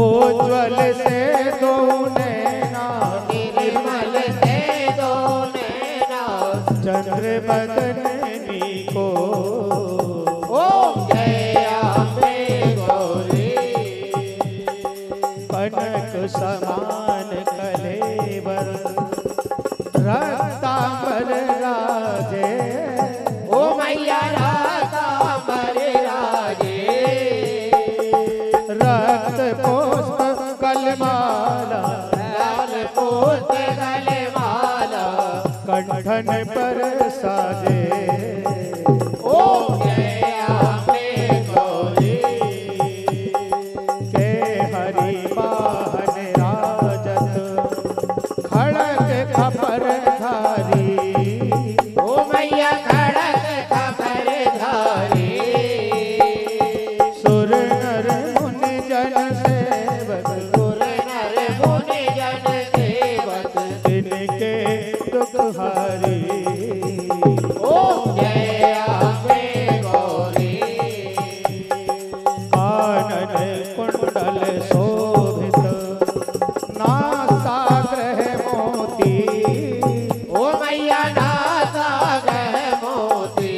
उज्ज्वल से दो नैना निर्मल से दो नैना चंद्र बदनी को ओम जय अम्बे गौरी कनक समान कलेवर रक्तांबर राजे ओ मैया रक्तांबर राजे रक्त पुष्प कलमाला लाल पुष्प कलमाला कंठन पर साजे ओम जय अम्बे गौरी के हरि वाहन राजत खड़ग खपर धारी ओ मैया खड़ग खपर धारी सुर नर मुनि जन सेवक सुर नर मुनि जन सेवक इनके दुख हारी ओम जय अम्बे गौरी कानन कुंडल शोभित नासाग्रह मोती ओ मैया नासाग्रह मोती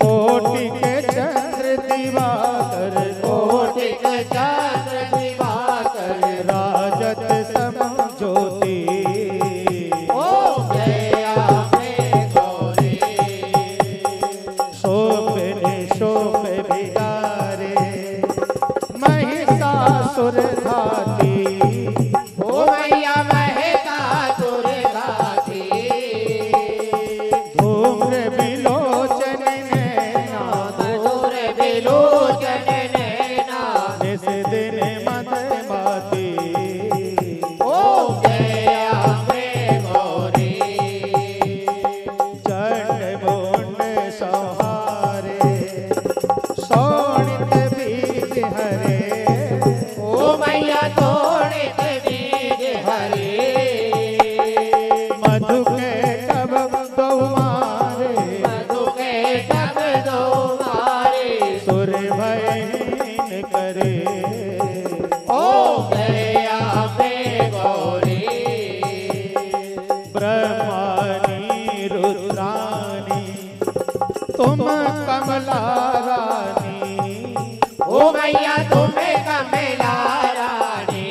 कोटि के चंद्र दिवाकर कोटि के चंद्र दिवाकर राजत सम ज्योति ओम जय अम्बे गौरी शोभने शोभ बिदारे महिषासुर घाती ओ मैया महिषासुर घाती धूम्र विलोचन नैना धूम्र विलोचन नैना निस दिन मद माती ओम जय अम्बे गौरी चंड मुंड संहारे शोणित बीज हरे ओ मैया तोड़ित बीज हरे मधु के कब दो मारे मधु के कब दो मारे सुर भयहीन करे ओम जय अम्बे गौरी ब्रह्मानी रुद्रानी तुम कमला रानी ओ मैया तुम्हें कमला रानी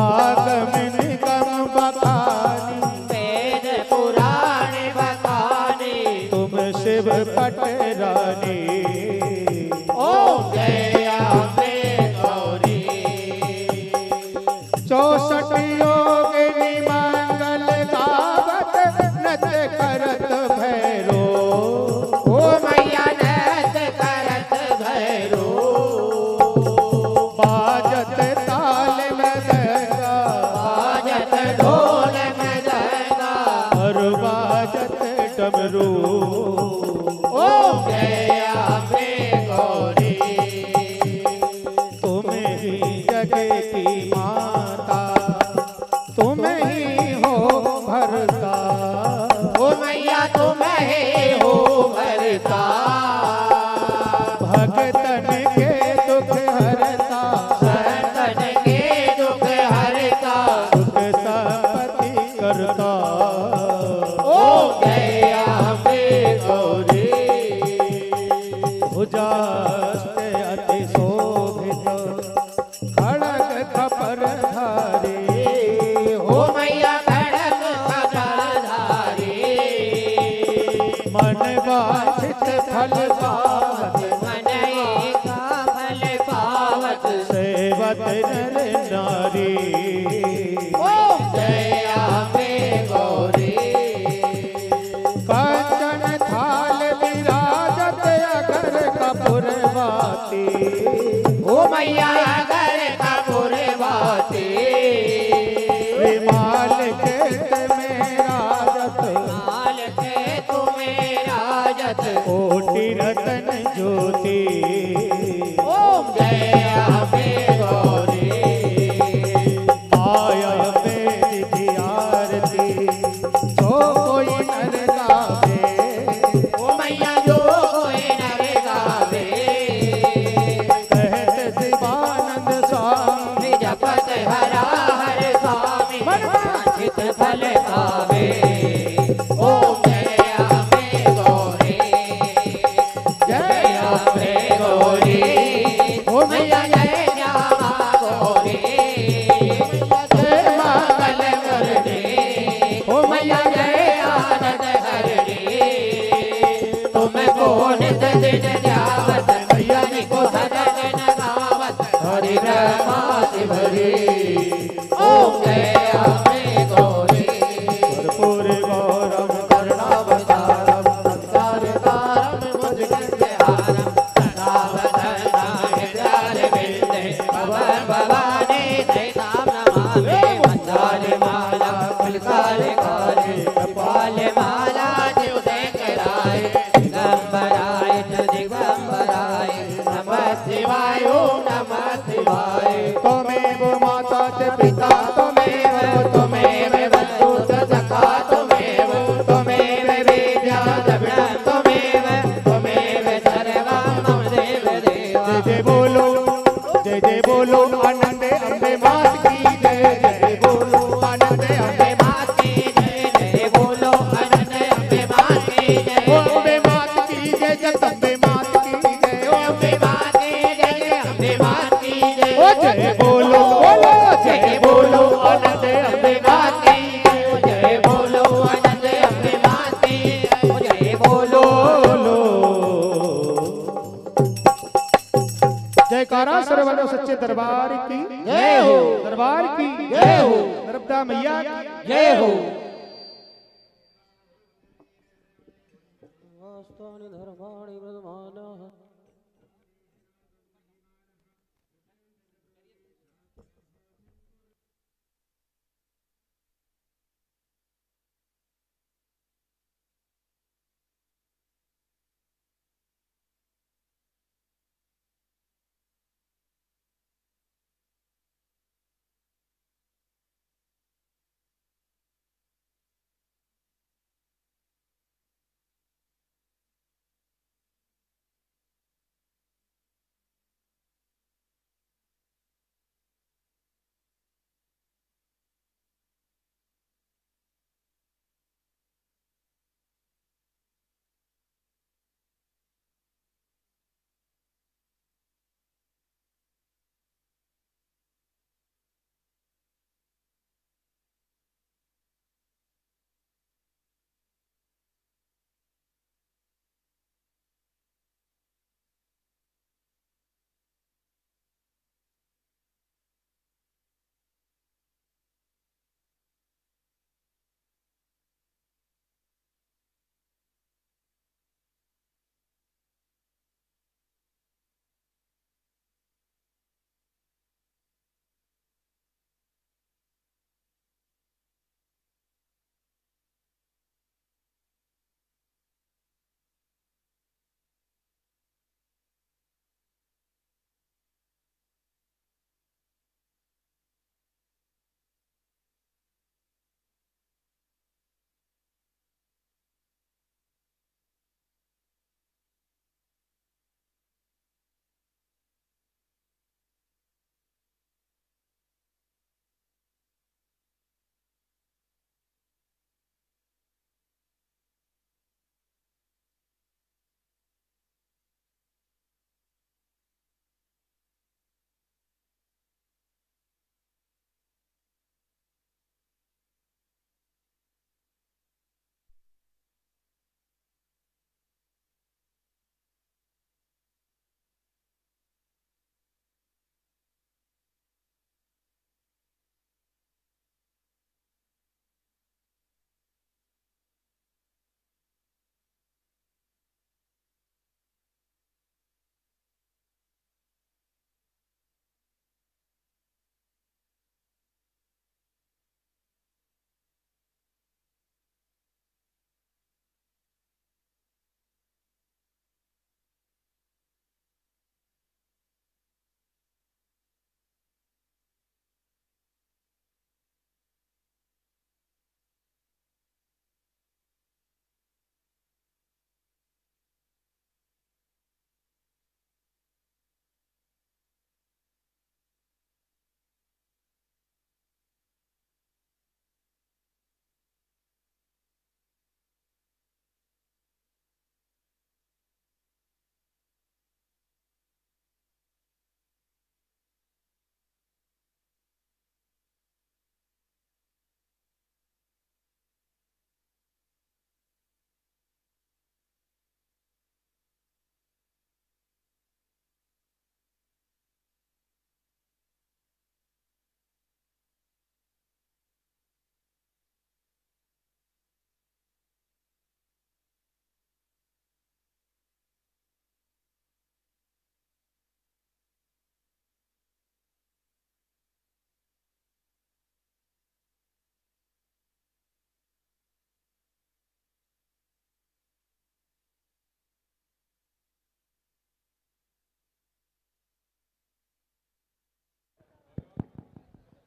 आगमन कम बखानी वेद पुराण बखानी तुम शिव पट रानी ओम जय अम्बे गौरी 64 योगिनी मंगल गावत नृत्य करत भैरो ओ मैया नृत्य करत भैरो बाजत ताल मृदंगा बाजत ढोल मृदंगा और बाजत डमरू ओम जय अम्बे गौरी तुम ही जग की माता तुम ही हो भरता ओ मैया तुम ही हो भरता भगतन के दुख हरता भगतन के दुख हरता सुख संपत्ति करता ओम जय अम्बे गौरी भुजास्ते अति शोभित खड़ग खपर धारी हो मैया खड़ग खपर धारी मन वांछित फल पावत मन का फल पावत सेवत नर नारी ओम जय अम्बे गौरी कंचन थाल बाजत कोटि रतन ज्योति ओम जय अम्बे गौरी आय अम्बे की आरती जो कोई नर गावे ओ मैया जो कोई नर गावे कहत शिवानंद स्वामी जपत हरा हर स्वामी वांछित फल पावे ओम जय अम्बे गौरी जय अम्बे गौरी ओ मैया जय श्यामा गौरी जय मंगल करनी ओ मैया जय आनंद हरणी तुम कौन दिन जावत मैया को सदन नगावत हरि ब्रह्मा शिवरी ओम जय अम्बे गौरी कर्पूर गौरव करुणावतारम संसारतारम मुद्गंधहारम सदावदनाय विद्यालविन्दे भवन भवानी दैतां नमामि मन्दारमाला फुलकालकाले कपालमाला दिवसेकराय दिगंबराय च दिगंबराय नमः शिवाय ओम नमः शिवाय त्वमेव माता च पिता त्वमेव बन्धु च सखा त्वमेव विद्या द्रविणं त्वमेव सर्वं मम देव देव जय जय बोलो आनंदे अम्बे मात की जय जय बोलो आनंदे अम्बे मात की जय जय बोलो अनंत अम्बे मात की जय ओ अम्बे मात की जय जगदम्बे मात की जय ओ अम्बे मात की जय अम्बे मात की जय ओ जय बोलो जय बोलो आनंदे अम्बे मात की जय बोलो अनंत अम्बे मात की जय बोलो जयकारा सरवलो सच्चे दरबार की जय हो दरबार की जय हो नर्मदा मैया की जय हो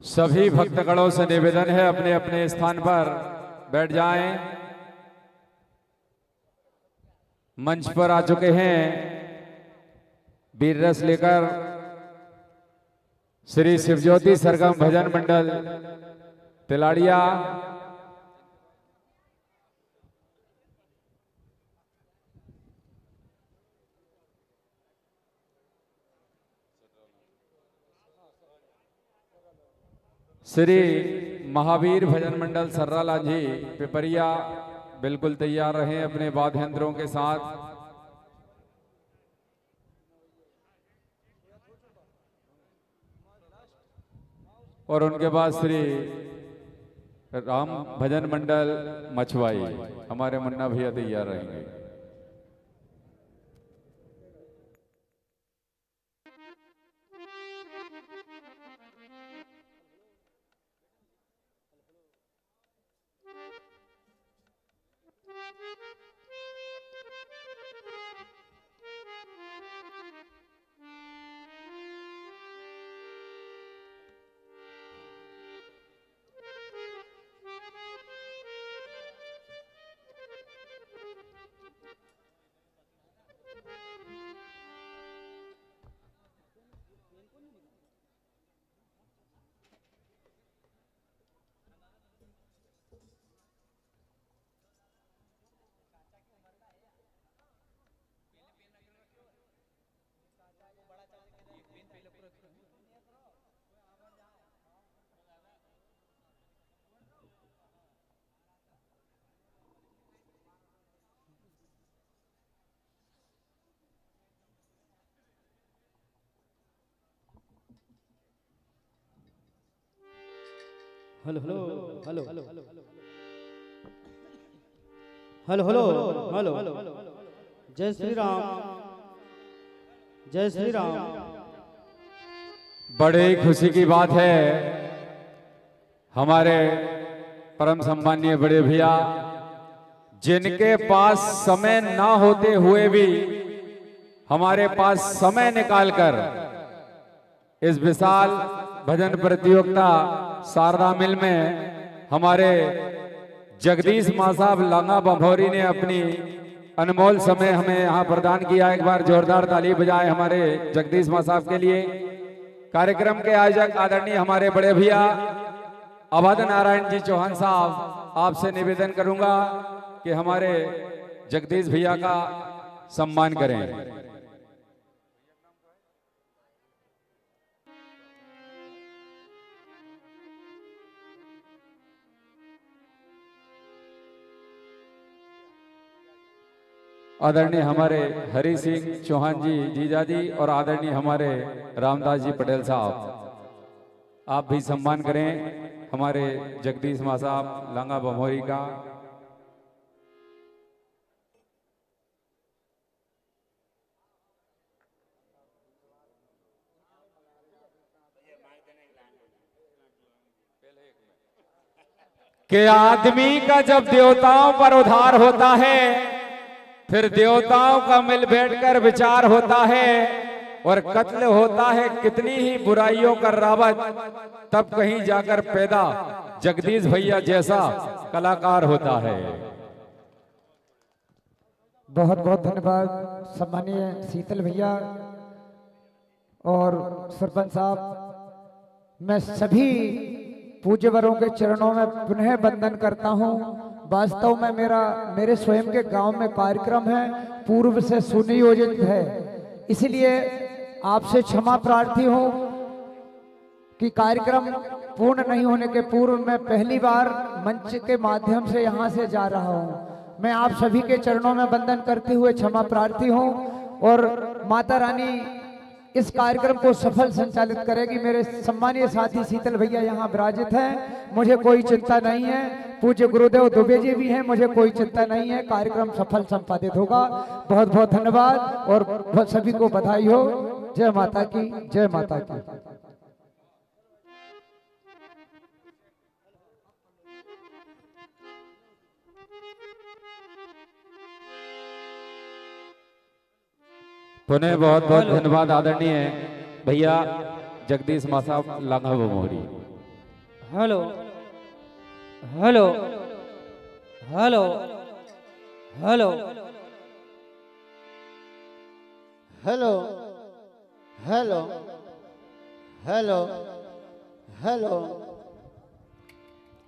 सभी भक्तगणों से निवेदन है अपने अपने स्थान पर बैठ जाएं। मंच पर आ चुके हैं वीर रस लेकर श्री शिवज्योति सरगम भजन मंडल तिलाड़िया। श्री महावीर भजन मंडल सर्रा लांझी पिपरिया बिल्कुल तैयार रहे अपने वाद्य यंत्रों के साथ। और उनके बाद श्री राम भजन मंडल मछवाई हमारे मुन्ना भैया तैयार रहेंगे। Hello hello hello hello hello hello जय श्री राम जय श्री राम। बड़े खुशी की बात है हमारे परम सम्मानीय बड़े भैया जिनके पास समय ना होते हुए भी हमारे पास समय निकालकर इस विशाल भजन प्रतियोगिता शारदा मिल में हमारे जगदीश मां साहब लांगा बभौरी ने अपनी अनमोल समय हमें यहाँ प्रदान किया। एक बार जोरदार ताली बजाए हमारे जगदीश मां साहब के लिए। कार्यक्रम के आयोजक आदरणीय हमारे बड़े भैया अवध नारायण जी चौहान साहब, आपसे निवेदन करूंगा कि हमारे जगदीश भैया का सम्मान करें। आदरणीय हमारे हरि सिंह चौहान जी जीजा जी और आदरणीय हमारे रामदास जी पटेल साहब, आप भी सम्मान करें हमारे जगदीश मां साहब लांगा बमोरी का। कि आदमी का जब देवताओं पर उद्धार होता है फिर देवताओं का मिल बैठकर विचार होता है और कत्ल होता है कितनी ही बुराइयों का रावत, तब कहीं जाकर पैदा जगदीश भैया जैसा कलाकार होता है। बहुत बहुत धन्यवाद सम्मानीय शीतल भैया और सरपंच साहब। मैं सभी पूज्यवरों के चरणों में पुनः वंदन करता हूं। वास्तव में मेरे स्वयं के गांव में कार्यक्रम है, पूर्व से सुनियोजित है, इसलिए आपसे क्षमा प्रार्थी हूं कि कार्यक्रम पूर्ण नहीं होने के पूर्व मैं पहली बार मंच के माध्यम से यहां से जा रहा हूं। मैं आप सभी के चरणों में वंदन करते हुए क्षमा प्रार्थी हूं और माता रानी इस कार्यक्रम को सफल संचालित करेगी। मेरे सम्मानीय साथी शीतल भैया यहाँ विराजित हैं, मुझे कोई चिंता नहीं है। पूज्य गुरुदेव दुबे जी भी हैं, मुझे कोई चिंता नहीं है। कार्यक्रम सफल संपादित होगा। बहुत बहुत धन्यवाद और सभी को बधाई हो। जय माता की, जय माता की। पुनः बहुत बहुत धन्यवाद आदरणीय भैया जगदीश मां साहब लांगा Bamori. Hello hello hello hello hello hello hello hello.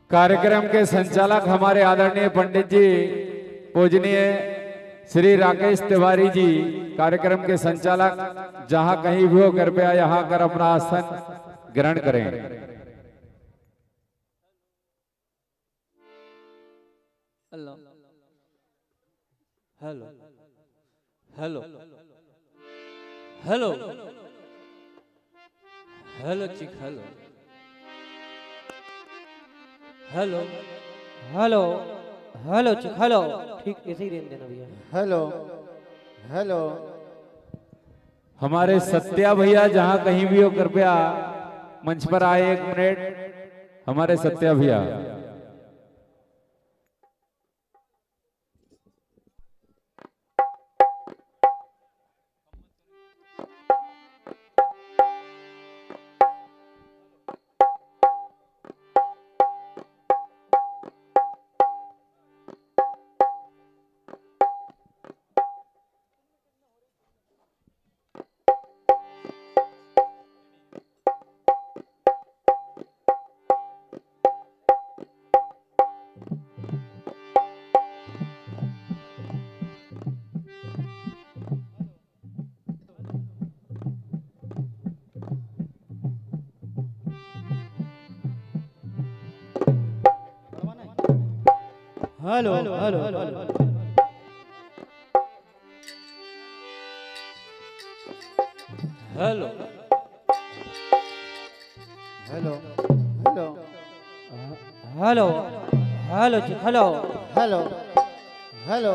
कार्यक्रम के संचालक हमारे आदरणीय पंडित जी पूजनीय श्री राकेश तिवारी जी, कार्यक्रम के संचालक, जहां कहीं भी हो कृपया यहां कर अपना आसन ग्रहण करें। Hello hello hello hello hello चिक हेलो हेलो हेलो हेलो चिक हेलो। ठीक ऐसे ही रहने देना भैया। Hello hello. हमारे सत्या भैया जहां कहीं भी हो कृपया मंच पर आए, 1 मिनट। हमारे सत्या भैया। Hello hello hello hello hello hello hello hello जी hello hello hello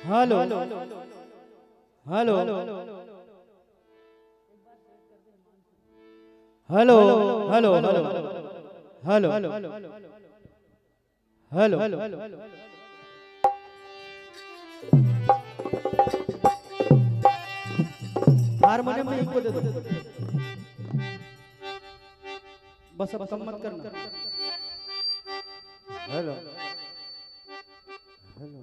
hello hello hello hello hello hello hello harmonium में इनको दे दो, बस अब कम मत करना। हेलो हेलो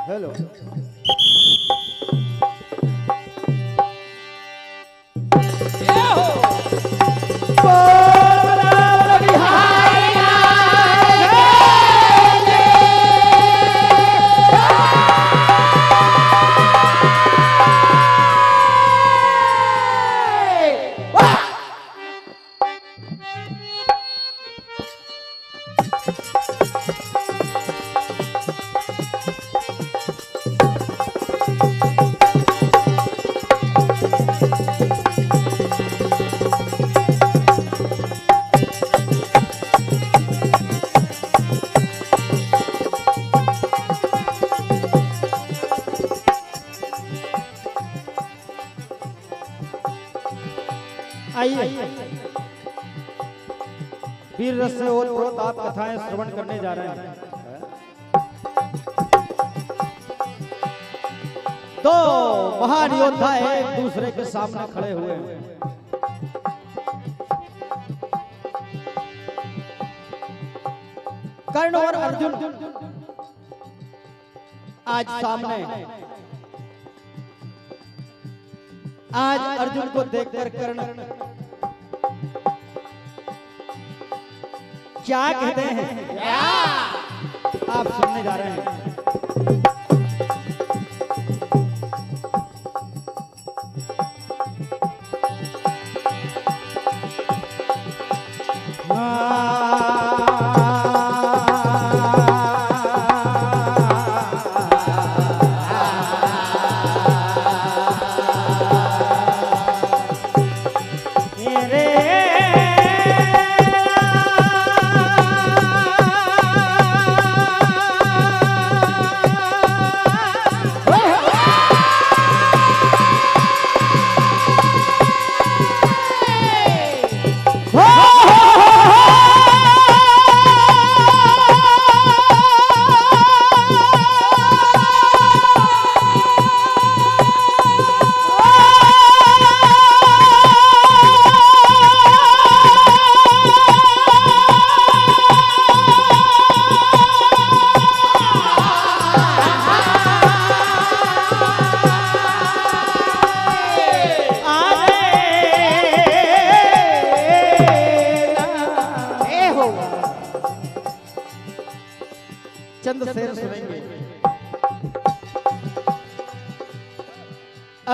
हेलो वीर रस से ओत-प्रोत आप कथाएं श्रवण करने जा रहे हैं। दो महान योद्धा एक दूसरे के सामने खड़े हुए हैं। कर्ण और अर्जुन आज सामने। आज अर्जुन को देखकर कर्ण क्या कहते हैं आप सुनने जा रहे हैं।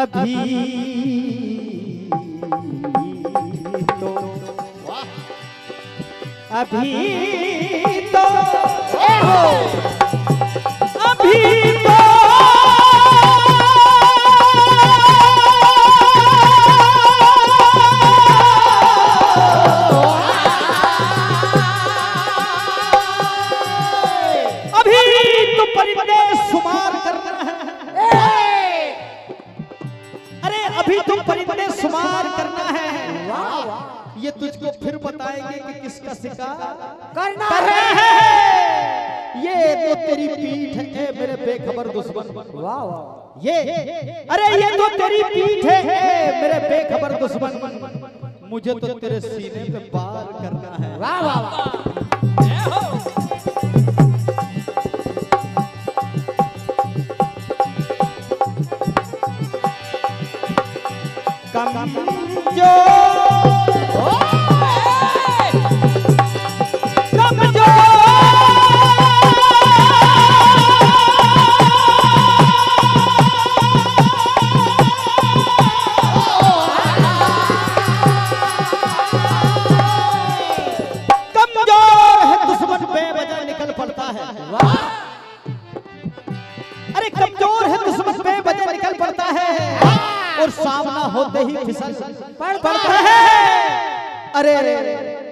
अभी तो अभी तो अभी तो परिंदे शुमार करना है। अरे अभी तुम परिंदे शुमार करना है। ये तुझको फिर बताएंगे कि किसका शिकार करना है। ये तो तेरी पीठ है मेरे बेखबर दुश्मन। ये अरे ये तो तेरी पीठ है मेरे बेखबर दुश्मन। मुझे तो तेरे सीने पे वार करना है। वाह वाह वाह। अरे कमजोर है दुश्मन बेवजह निकल पड़ता है और सामना होते ही फिसल पड़ता है। अरे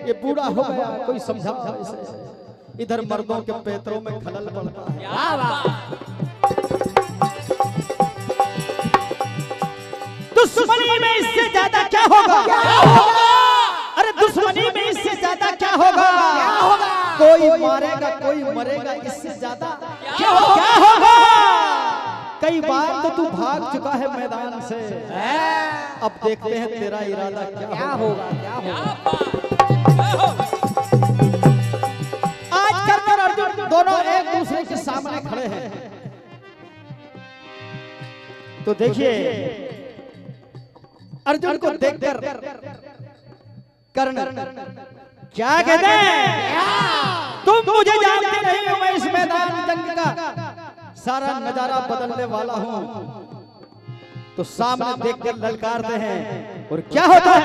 ये बूढ़ा हो गया कोई समझा इसे। इधर मर्दों के पैतरों में खलल पड़ता है। दुश्मनी में इससे ज्यादा क्या होगा? अरे दुश्मनी में इससे ज्यादा क्या होगा? कोई मारेगा कोई मरेगा, इससे ज्यादा क्या होगा? कई बार तो तू भाग चुका है मैदान से, अब देखते हैं तेरा इरादा क्या होगा। आज कर्नल और अर्जुन दोनों एक दूसरे के सामने खड़े हैं। तो देखिए अर्जुन को देखकर कर्नल क्या कहते हैं? तुम मुझे जानते नहीं हो, मैं इस मैदान जंग का सारा नजारा बदलने वाला हूं। तो सामने देखकर ललकारते हैं और क्या होता है?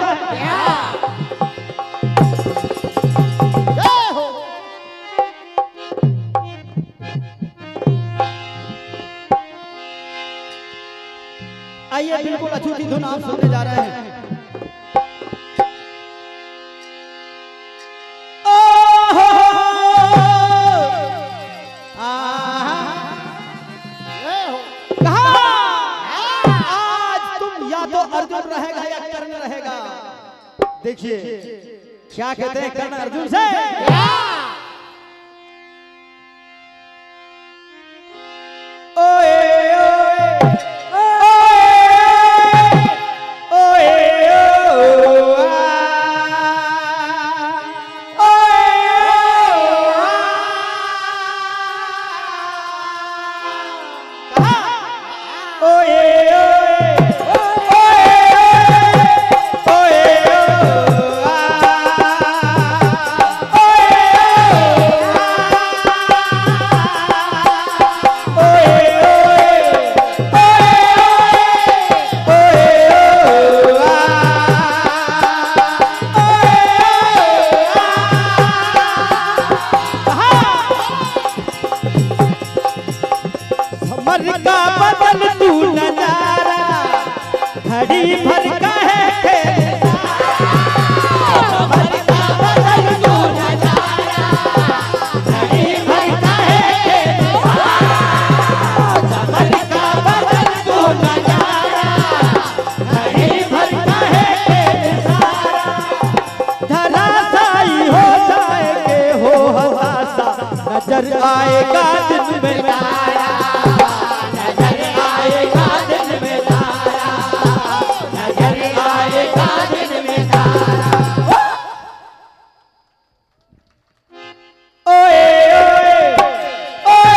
आइए बिल्कुल अछूती धुन आप सुनने जा रहे हैं। अर्जुन रहेगा या कर्ण रहेगा? देखिए क्या कहते हैं कर्ण अर्जुन से। नजर आएगा दिन में तारा, नजर आएगा दिन में तारा, नजर आएगा दिन में तारा। ओए ओए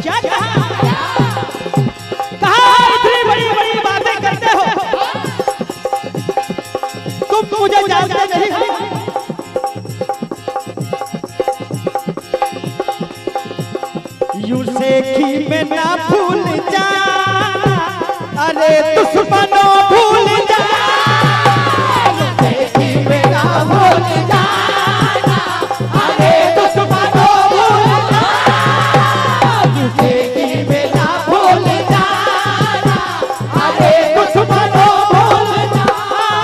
क्या कहा? इतनी बड़ी बड़ी बातें करते हो? देखी मैं ना भूल जाना, अरे दुश्मनों भूल जाना, देखी मैं ना भूल जाना, अरे दुश्मनों भूल जाना, देखी मैं ना भूल जाना, अरे दुश्मनों भूल जाना,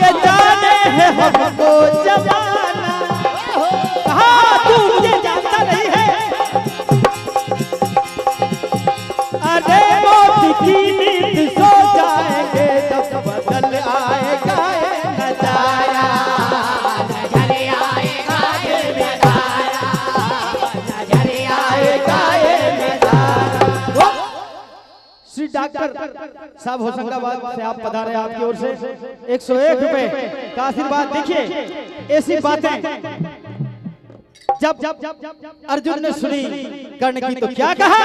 ये जाने है हमको जमाना। कहा तू मुझे जानता नहीं है, अरे मौत की नींद सो जाएंगे जब बदल आएगा ये नजारा, नजर आएगा ये नजारा, नजर आएगा ये नजारा। श्री डॉक्टर साहब होशंगाबाद से आप पधारे, आपकी ओर से 101 रुपए का आशीर्वाद। देखिए ऐसी बातें जब अर्जुन ने सुनी कर्ण की तो क्या कहा,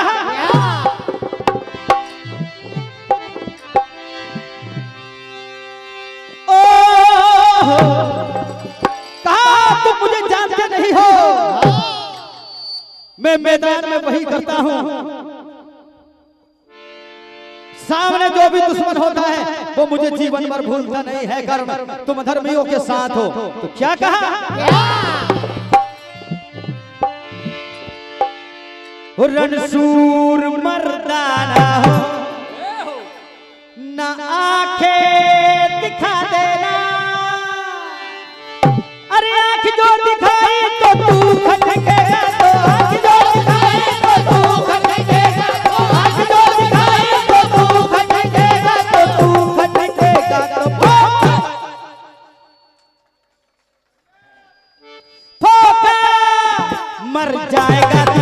कहा तुम मुझे जानते नहीं हो, मैं मैदान में वही करता हूं, सामने जो भी दुश्मन होता है वो मुझे जीवन भर भूलता नहीं है। कर्ण तुम धर्मियों के साथ हो तो क्या कहा, रणशूर मर्दाना हो, ना आंखें दिखा देना, अरे आंख जो दिखाई तो तू खटकेगा, तो आंख जो दिखाई तो तू खटकेगा, तो आंख जो दिखाई तो तू खटकेगा, तो तू खटकेगा, तो फोफा मर जाएगा तू।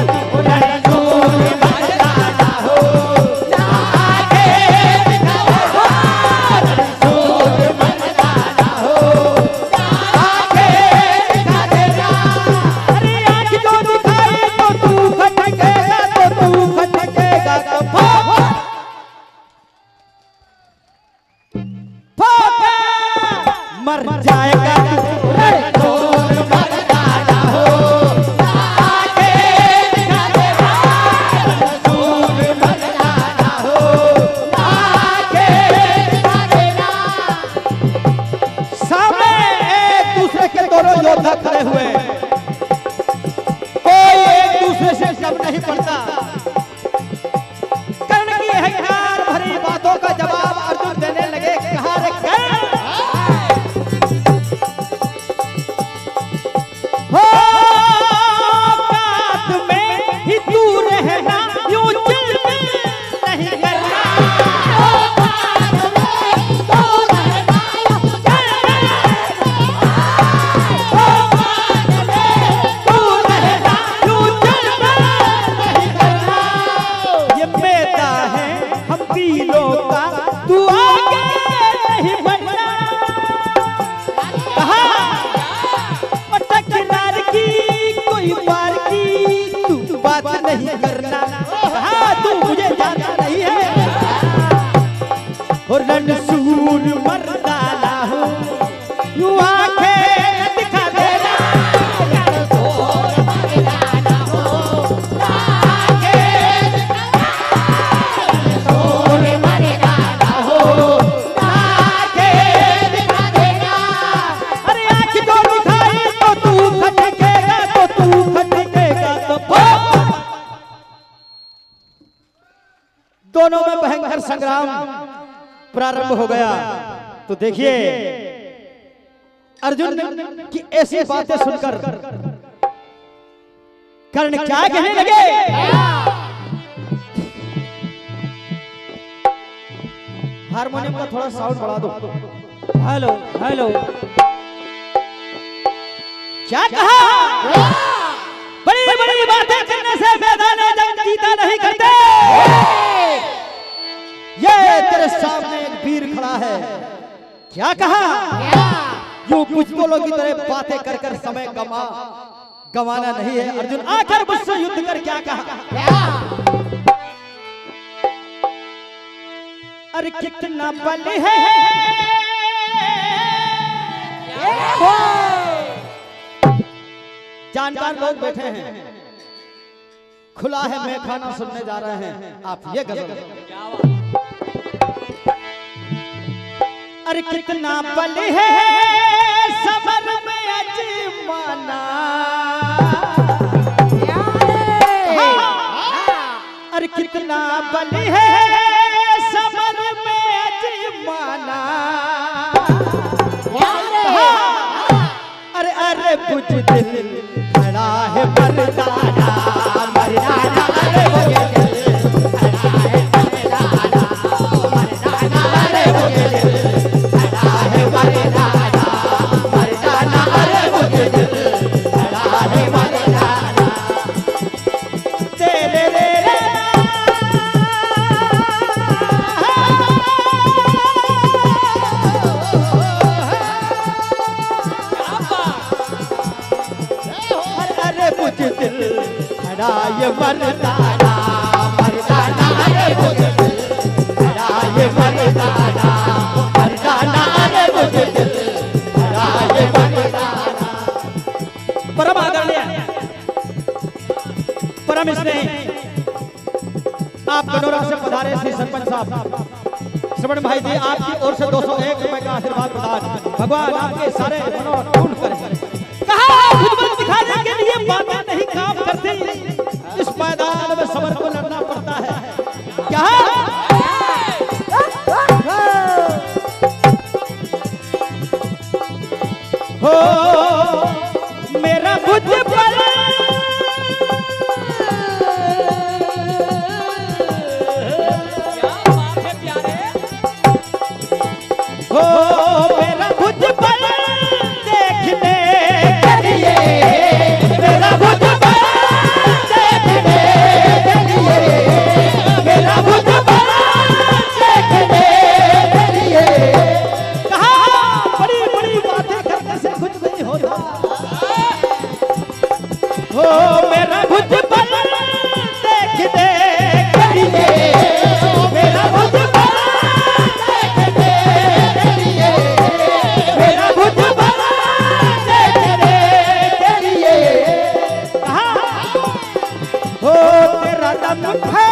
मर जाएगा सामने एक दूसरे के दोनों योद्धा खड़े हुए, कोई एक दूसरे से कम नहीं पड़ता। कर्ण की अहंकार भरी बातों का जवाब अर्जुन देने लगे, कहा रे कर्ण, हो कात में ही तू रहना, यूं चिल नहीं करना, हो कात में तू रहना, यूं चिल हो कात में तू रहना, यूं चिल नहीं करना, ये मैदा है हम पीलों का, तू आगे नहीं बढ़ना। कहा तकरार की कोई बार की तू बात नहीं करना, कहा तू मुझे जानता नहीं है, और रणशूर मर्दाना हो, यूं आंखें दिखा देना, रणशूर मर्दाना हो, आंखें दिखा देना, रणशूर मर्दाना हो, आंखें दिखा देना, अरे आंख जो दिखाई तो तू खटकेगा, तो तू खटकेगा, तो दोनों में भयंकर संग्राम प्रारंभ हो गया। तो देखिए अर्जुन की ऐसी बातें सुनकर कर्ण क्या कहने लगे, हारमोनियम का थोड़ा साउंड बढ़ा दो। हेलो हेलो, क्या कहा, बड़ी बड़ी बातें करने से मैदान जंग जीता नहीं करते, ये तेरे सामने एक वीर खड़ा है, क्या कहा, यूं पुष्पों की तरह बातें कर कर समय गवाना नहीं है। अर्जुन आकर मुझसे युद्ध कर क्या कहा, अरे कितना बल है, जानकार लोग बैठे हैं, खुला है मैं खाना सुनने जा रहे हैं आप ये गजल। अरे कितना बल है समर में अजमाना, अरे कितना बल है समर में अजमाना, अरे अरे बुझ दिल खड़ा है मर्दाना मर्दाना, अरे बुझ दिल खड़ा है मर्दाना मर्दाना, अरे बुझ दिल खड़ा है मर्दाना मर्दाना, अरे बुझ दिल खड़ा है मर्दाना। तेरे रे दिल खड़ा ये मर्दाना मर्दाना, अरे बुझ दिल खड़ा ये मर्दाना मर्दाना, अरे बुझ दिल खड़ा ये मर्दाना। परम आदरणीय परम स्नेही आप कनौरा से पधारे श्री सरपंच साहब श्रवण भाई जी, आपकी ओर से 201 रुपए का आशीर्वाद प्रदान, भगवान आपके सारे मनोरथ पूर्ण करें। कहा खुद दिखाने के लिए बातें नहीं काम करती, इस मैदान में समर को लड़ना पड़ता है। क्या हो मेरा बुझ पर हो मेरा बुझ पर देखने के लिए, मेरा बुझ पर देखने के लिए, मेरा बुझ पर देखने के लिए। कहा बड़ी बड़ी बातें करने से कुछ नहीं होता, हो मेरा बुझ पर देखने के लिए, मेरा बुझ पर देखने के लिए, मेरा बुझ पर देखने के लिए। कहा हो तेरा दम है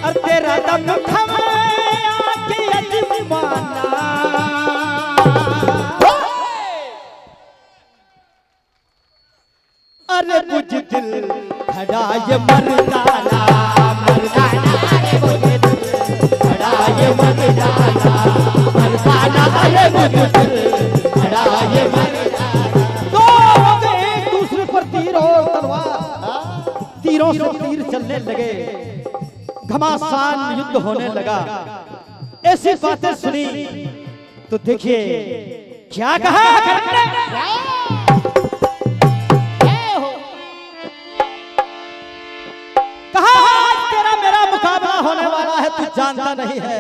और तेरा दम आके अजमाना, अरे बुझ दिल खड़ा ये मर्दाना मर्दाना, अरे बुझ दिल खड़ा ये मर्दाना मर्दाना, अरे बुझ दिल खड़ा ये मर्दाना। दो लोग एक दूसरे पर तीर और तलवार, तीरों से तीर चलने लगे, घमासान युद्ध होने लगा। ऐसी बातें सुनी तो देखिए क्या कहा खड़कने। कहा आज तेरा मेरा मुकाबला होने वाला है, तू जानता नहीं है।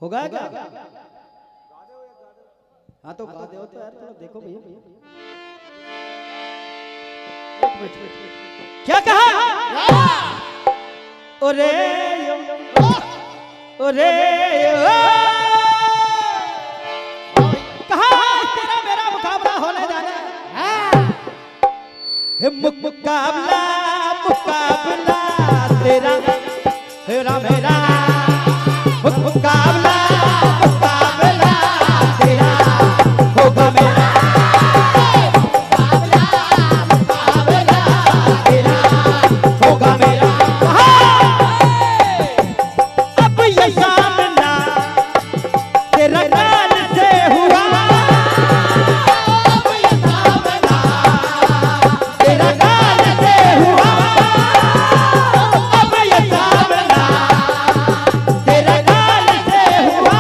होगा क्या? हाँ तो गा दो तो यार, थोड़ा देखो भैया क्या कहा। ओरे ओरे कहा तेरा मेरा मुकाबला होने जाना है, मुकाबला मुकाबला तेरा तेरा मेरा मुकाबला मुकाबला तेरा होगा मेरा, मुकाबला मुकाबला तेरा होगा मेरा। अब ये सामना तेरा काल से हुआ, अब ये सामना तेरा काल से हुआ, अब ये सामना तेरा काल से हुआ।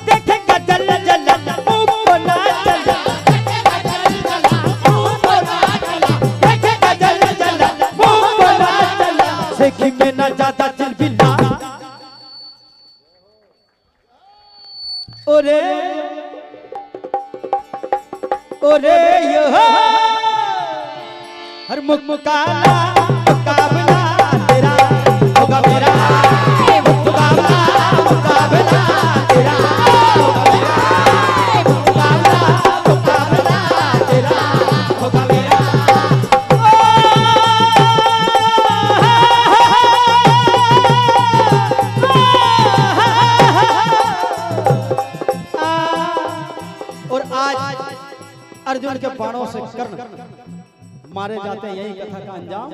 देखेगा जल जल मुंह को ना चला, देखेगा जल जल मुंह को ना चला, देखेगा जल जल मुंह को ना चला, सेखी में ना ज्यादा चिलबिला। ओरे ओरे यो हर मुकाबला मुकाबला तेरा होगा मेरा, मुकाबला मुकाबला तेरा होगा मेरा, मुकाबला मुकाबला तेरा होगा मेरा। और आज अर्जुन के बाणों से कर्ण मारे जाते हैं, यही कथा का अंजाम।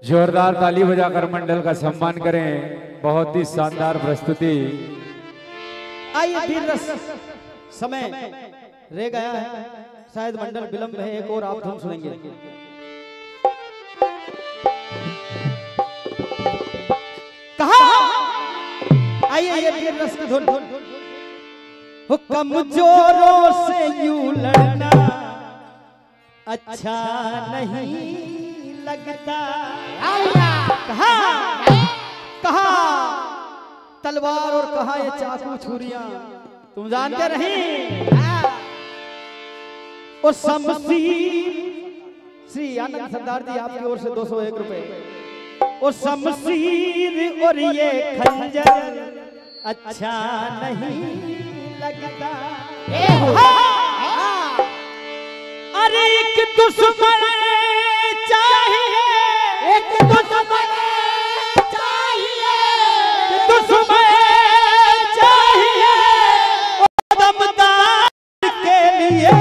जोरदार ताली बजाकर मंडल का सम्मान करें। बहुत ही शानदार प्रस्तुति। आइए वीर रस, समय रह गया है, शायद मंडल विलंब है, एक और आप धुन सुनेंगे। कहा आइए ये वीर रस की धुन। हो कमजोरों से यूं लड़ना अच्छा नहीं लगता। कहा कहा तलवार और कहा ये चाकू छुरियां, तुम जानते नहीं। और शमशीर, श्री आनंद सरदार जी आपकी ओर से 201 रुपए। और शमशीर और ये खंजर अच्छा नहीं लगता। अरे एक दुश्मन चाहिए, एक दुश्मन चाहिए, दुश्मन चाहिए दमदार के लिए।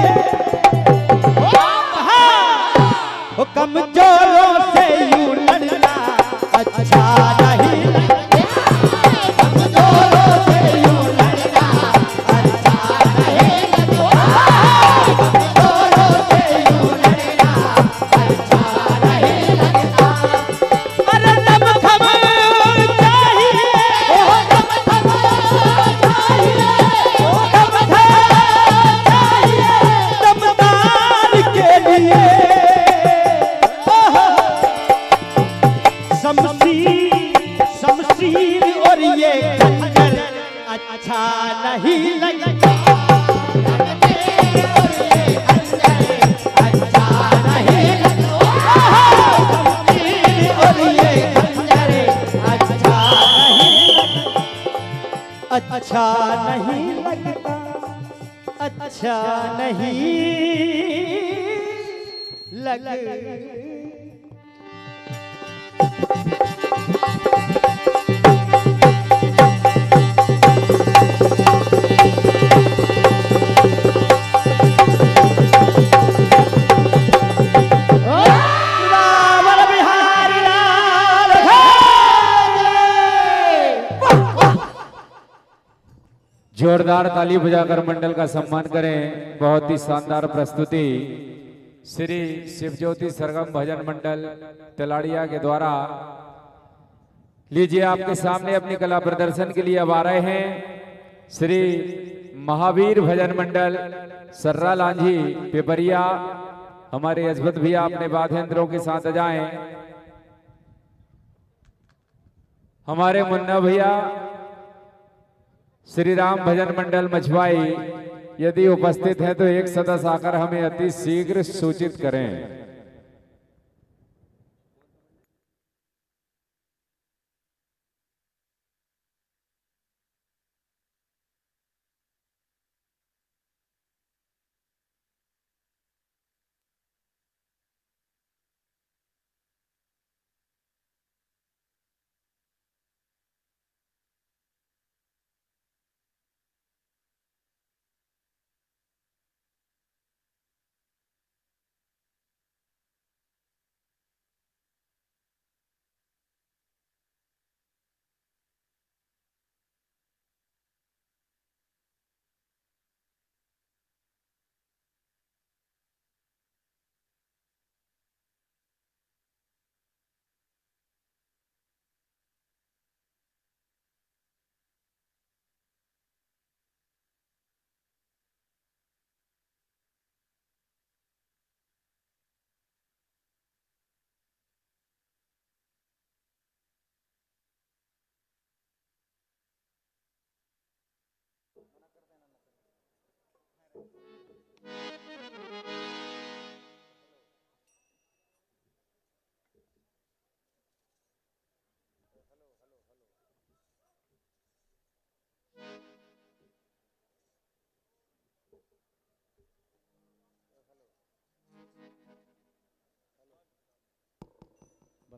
वो कमजोरों से यूं लड़ना अच्छा नहीं लगता। कमजोरों से यूं लड़ना अच्छा नहीं लगता। कमजोरों से यूं लड़ना अच्छा नहीं लगता। अरे दम खम चाहिए, ओ दम खम चाहिए, ओ दम खम चाहिए दमदार के लिए। शमशीर और ये खंजर अच्छा नहीं लगता। अच्छा नहीं लगता। और ये खंजर अच्छा नहीं लगता। अच्छा नहीं लगता। जोरदार ताली बजाकर मंडल का सम्मान करें। बहुत ही शानदार प्रस्तुति श्री शिवज्योति सरगम भजन मंडल तलाड़िया के द्वारा। लीजिए आपके सामने अपनी कला प्रदर्शन के लिए अब आ रहे हैं श्री महावीर भजन मंडल सर्रा लांझी पेपरिया। हमारे अजबत भैया अपने वाद्ययंत्रों के साथ जाएं। हमारे मुन्ना भैया श्री राम भजन मंडल मछवाई यदि उपस्थित हैं तो एक सदस्य आकर हमें अति शीघ्र सूचित करें।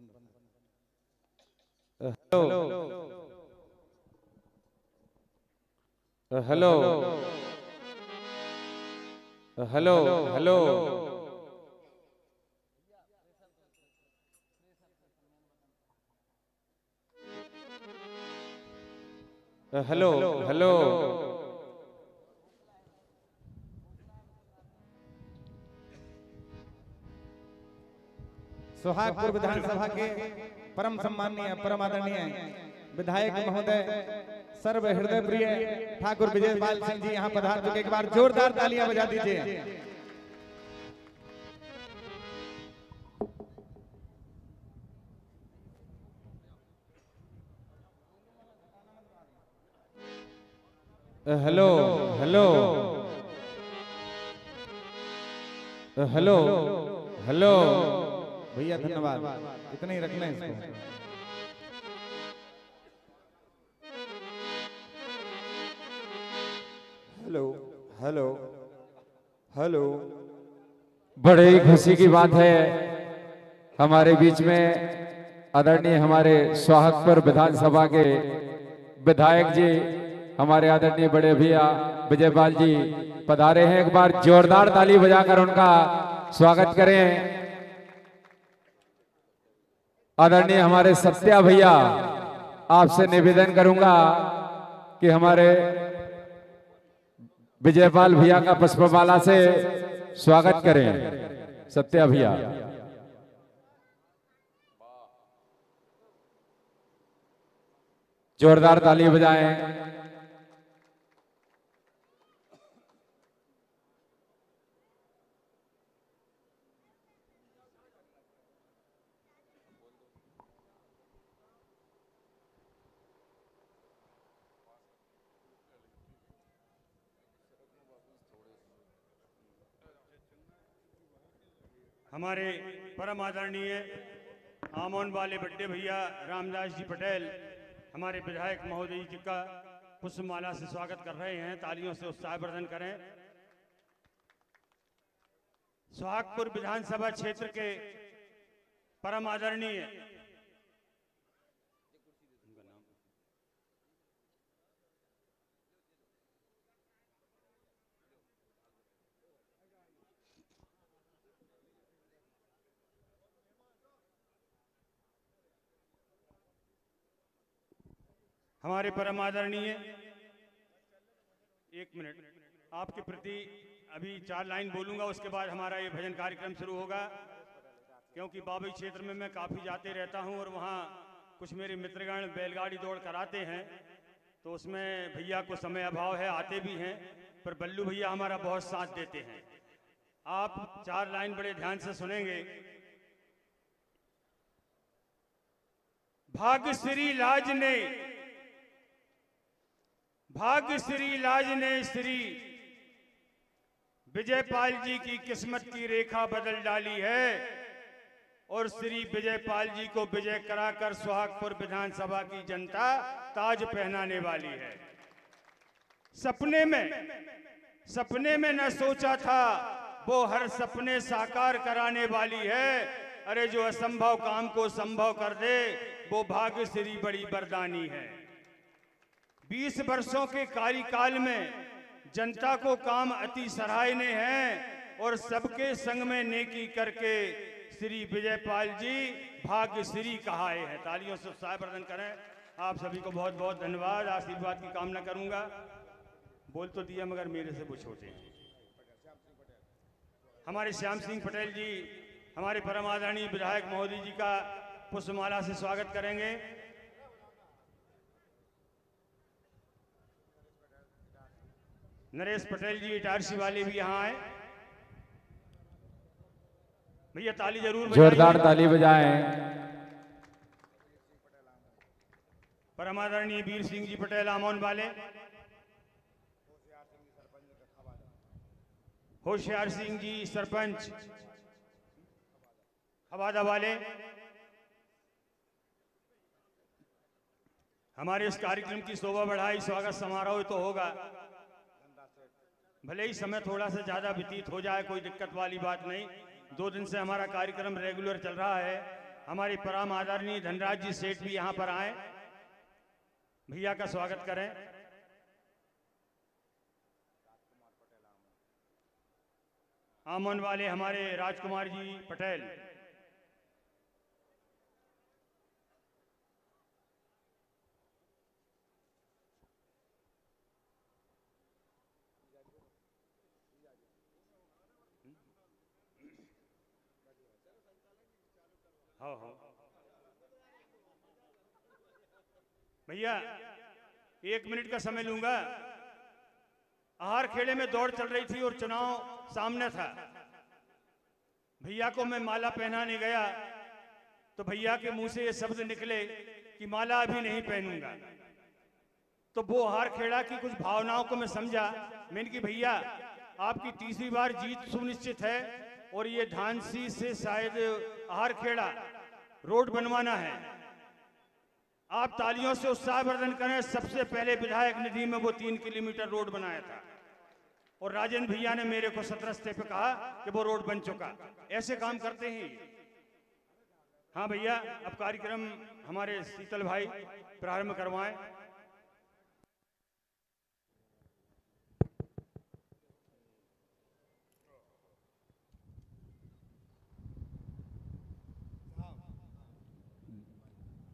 Hello hello hello hello hello Sohagpur विधानसभा के परम सम्माननीय परम आदरणीय विधायक महोदय सर्व हृदय प्रिय ठाकुर विजयपाल सिंह जी यहाँ पधार चुके। एक बार जोरदार तालियां बजा दीजिए। हेलो हेलो हेलो हेलो भैया धन्यवाद, इतने ही रखना है इसको। Hello hello hello. बड़े ही खुशी की बात है हमारे बीच में आदरणीय हमारे सोहागपुर विधानसभा के विधायक जी हमारे आदरणीय बड़े भैया विजयपाल जी पधारे हैं। एक बार जोरदार ताली बजाकर उनका स्वागत करें। आदरणीय हमारे सत्या भैया, आपसे निवेदन करूंगा कि हमारे विजयपाल भैया का पुष्पमाला से स्वागत करें। सत्या भैया जोरदार ताली बजाएं। हमारे परम आदरणीय आमोन वाले बड्डे भैया रामदास जी पटेल हमारे विधायक महोदय जी का पुष्पमाला से स्वागत कर रहे हैं। तालियों से उत्साहवर्धन करें। सोहागपुर विधानसभा क्षेत्र के परम आदरणीय हमारे परम आदरणीय, एक मिनट आपके प्रति अभी 4 लाइन बोलूंगा, उसके बाद हमारा ये भजन कार्यक्रम शुरू होगा। क्योंकि बाबई क्षेत्र में मैं काफ़ी जाते रहता हूं और वहां कुछ मेरे मित्रगण बैलगाड़ी दौड़ कराते हैं, तो उसमें भैया को समय अभाव है, आते भी हैं, पर बल्लू भैया हमारा बहुत साथ देते हैं। आप 4 लाइन बड़े ध्यान से सुनेंगे। भाग्यश्री लाज ने श्री विजयपाल जी की किस्मत की रेखा बदल डाली है और श्री विजयपाल जी को विजय कराकर सोहागपुर विधानसभा की जनता ताज पहनाने वाली है। सपने में न सोचा था, वो हर सपने साकार कराने वाली है। अरे जो असंभव काम को संभव कर दे, वो भाग्यश्री बड़ी वरदानी है। 20 वर्षों के कार्यकाल में जनता को काम अति सराहनीय है और सबके संग में नेकी करके श्री विजयपाल जी भाग्यश्री कहाए हैं। तालियों से उत्साहवर्धन करें। आप सभी को बहुत बहुत धन्यवाद, आशीर्वाद की कामना करूंगा। बोल तो दिया मगर मेरे से वो छोटे हैं। हमारे श्याम सिंह पटेल जी हमारे परम आदरणीय विधायक महोदय जी का पुष्पमाला से स्वागत करेंगे। नरेश पटेल जी इटारसी वाले भी यहाँ आए। भैया ताली जरूर बजाएं। जोरदार ताली बजाएं। परम आदरणीय वीर सिंह जी पटेल आमोन वाले, होशियार सिंह जी सरपंच खवादा वाले, हमारे इस कार्यक्रम की शोभा बढ़ाई स्वागत समारोह तो होगा। भले ही समय थोड़ा सा ज्यादा व्यतीत हो जाए, कोई दिक्कत वाली बात नहीं। 2 दिन से हमारा कार्यक्रम रेगुलर चल रहा है। हमारे परम आदरणीय धनराज जी सेठ भी यहाँ पर आए, भैया का स्वागत करें। आमन वाले हमारे राजकुमार जी पटेल, हाँ भैया 1 मिनट का समय लूंगा। आहार खेड़े में दौड़ चल रही थी और चुनाव सामने था। भैया को मैं माला पहनाने गया तो भैया के मुंह से ये शब्द निकले कि माला अभी नहीं पहनूंगा। तो वो आहार खेड़ा की कुछ भावनाओं को मैं समझा। मैंने कि भैया आपकी तीसरी बार जीत सुनिश्चित है और ये धानसी से शायद आहार खेड़ा रोड बनवाना है। आप तालियों से उत्साहवर्धन करें। सबसे पहले विधायक निधि में वो 3 किलोमीटर रोड बनाया था और राजेंद्र भैया ने मेरे को सतरस्ते पे कहा कि वो रोड बन चुका। ऐसे काम करते हैं। हाँ भैया, अब कार्यक्रम हमारे शीतल भाई प्रारंभ करवाएं।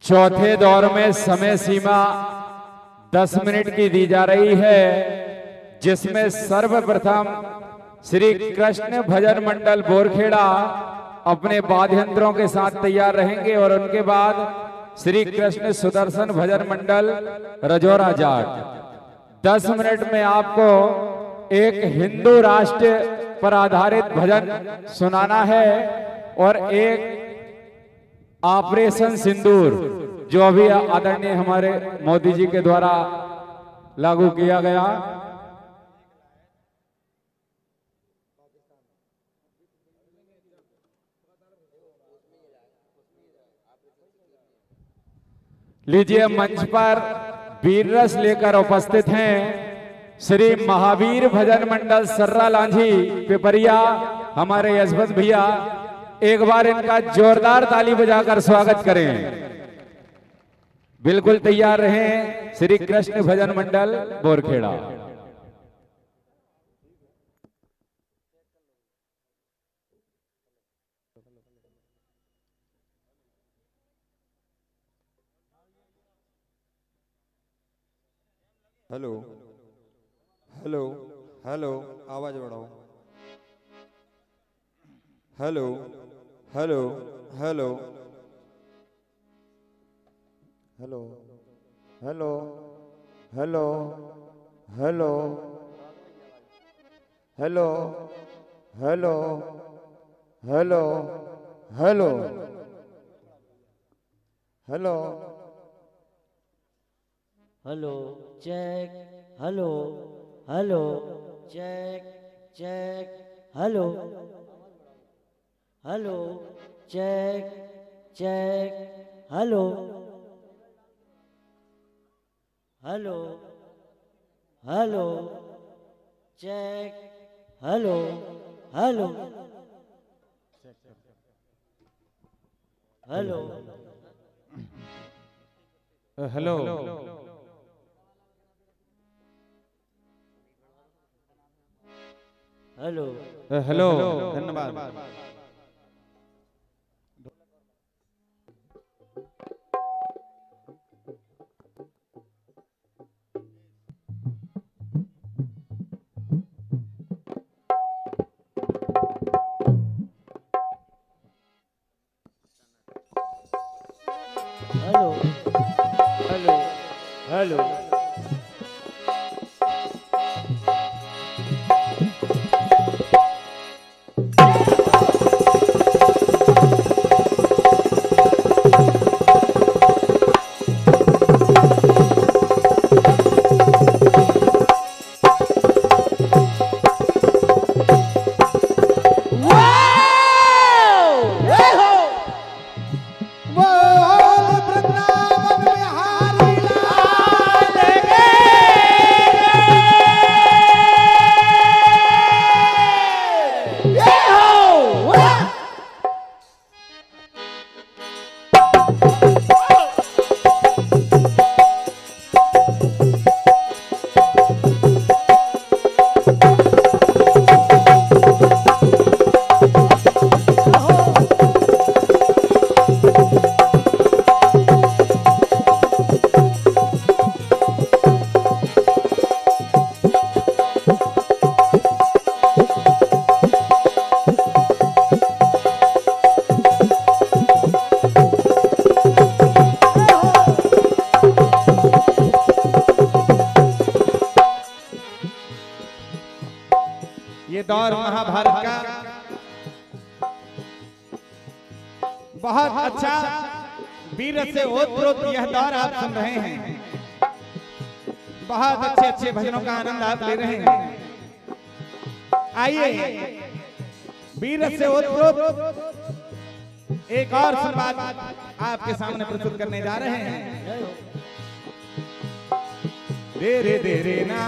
चौथे दौर में समय सीमा 10 मिनट की दी जा रही है, जिसमें सर्वप्रथम श्री कृष्ण भजन मंडल बोरखेड़ा अपने वाद्य यंत्रों के साथ तैयार रहेंगे और उनके बाद श्री कृष्ण सुदर्शन भजन मंडल रजौरा जाट 10 मिनट में आपको एक हिंदू राष्ट्र पर आधारित भजन सुनाना है और एक ऑपरेशन सिंदूर जो अभी आदरणीय हमारे मोदी जी के द्वारा लागू किया गया। लीजिए, मंच पर वीर रस लेकर उपस्थित हैं श्री महावीर भजन मंडल सर्रा लांझी पिपरिया, हमारे यशवंत भैया। एक बार इनका जोरदार ताली बजाकर स्वागत करें। बिल्कुल तैयार रहें Shri Krishna Bhajan Mandal Borkheda. Hello hello hello, आवाज बढ़ाओ। Hello hello hello hello hello hello hello hello hello hello hello hello hello check, hello hello check check, hello hello check check, hello hello hello check, hello hello hello hello hello hello, धन्यवाद। Hello hello hello ये दौर महाभारत का बहुत अच्छा वीर से ओतप्रोत यह दौर आप सुन रहे हैं। बहुत अच्छे अच्छे भजनों का आनंद आप ले रहे हैं। आइए वीर से ओतप्रोत एक और संवाद आपके सामने प्रस्तुत करने जा रहे हैं। दे रे ना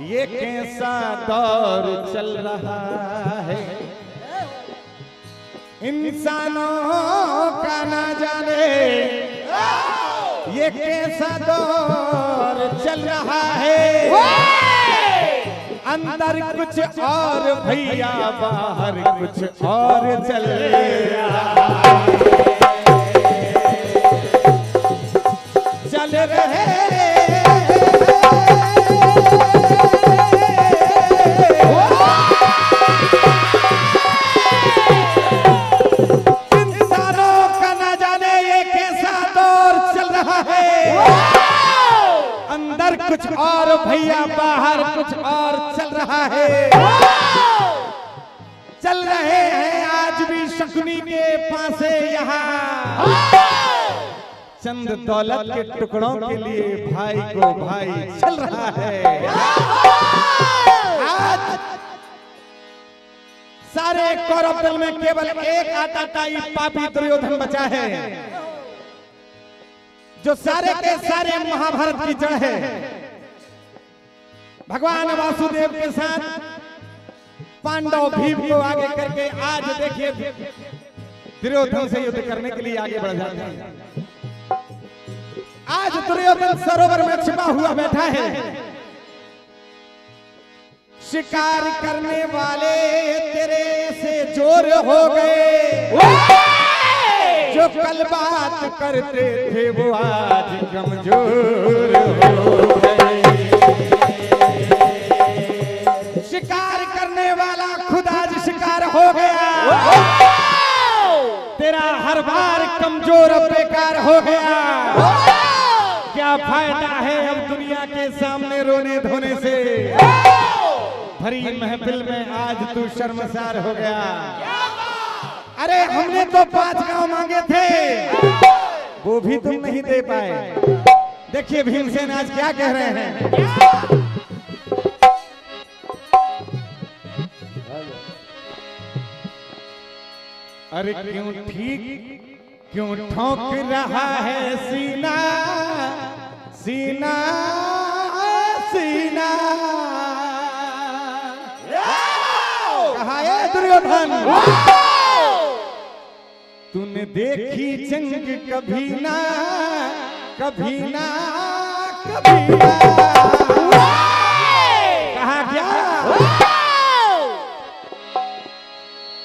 ये कैसा दौर चल रहा है, इंसानों का ना जाने ये कैसा दौर चल रहा है। अंदर कुछ और भैया बाहर कुछ और चल रहा है। चल रहे कुछ और भैया बाहर कुछ और चल रहा है। चल रहे हैं आज भी शकुनी के पासे यहाँ, चंद दौलत के टुकड़ों के लिए भाई को भाई चल रहा है। आज सारे कौरव दल में केवल एक आताताई पापी दुर्योधन बचा है, जो सारे के सारे महाभारत की जड़ है। भगवान वासुदेव के साथ पांडव भीम को आगे करके आज देखिए दुर्योधन से युद्ध करने के लिए आगे बढ़ जाते हैं। आज दुर्योधन सरोवर में छिपा हुआ बैठा है। शिकार करने वाले तेरे से जोर हो गए, जो कल बात करते थे वो आज कमजोर हो गए। शिकार करने वाला खुद आज शिकार हो गया, तेरा हर बार कमजोर और बेकार हो गया। क्या फायदा है अब दुनिया के सामने रोने धोने से, भरी महफिल में आज तू शर्मसार हो गया। अरे हमने तो 5 गांव मांगे थे, वो भी तुम नहीं दे पाए। देखिए भीमसेन आज क्या कह रहे हैं। अरे क्यों ठीक क्यों ठोक रहा है सीना सीना सीना, कहा है दुर्योधन तूने देखी जंग कभी ना कभी ना कभी ना, कहा क्या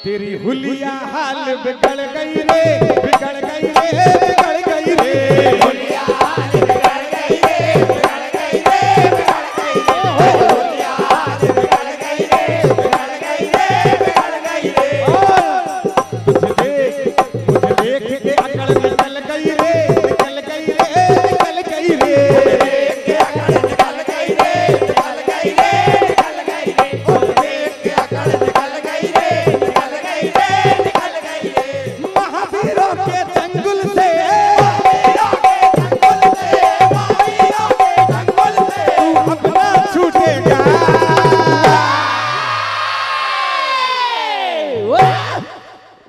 तेरी हुलिया हाल बिगड़ गई रे, बिगड़ गई रे, बिगड़ गई रे, हुलिया हाल बिगड़ गई रे, बिगड़ गई रे, बिगड़ गई रे, हुलिया हाल बिगड़ गई रे, बिगड़ गई रे, बिगड़ गई रे। तुझे देख के अकड़ निकल गई रे, निकल गई रे, निकल गई रे, देख के अकड़ निकल गई रे, निकल गई रे, निकल गई रे, और देख के अकड़ निकल गई रे, महावीरों के जंगल से, तू अपना छूटेगा।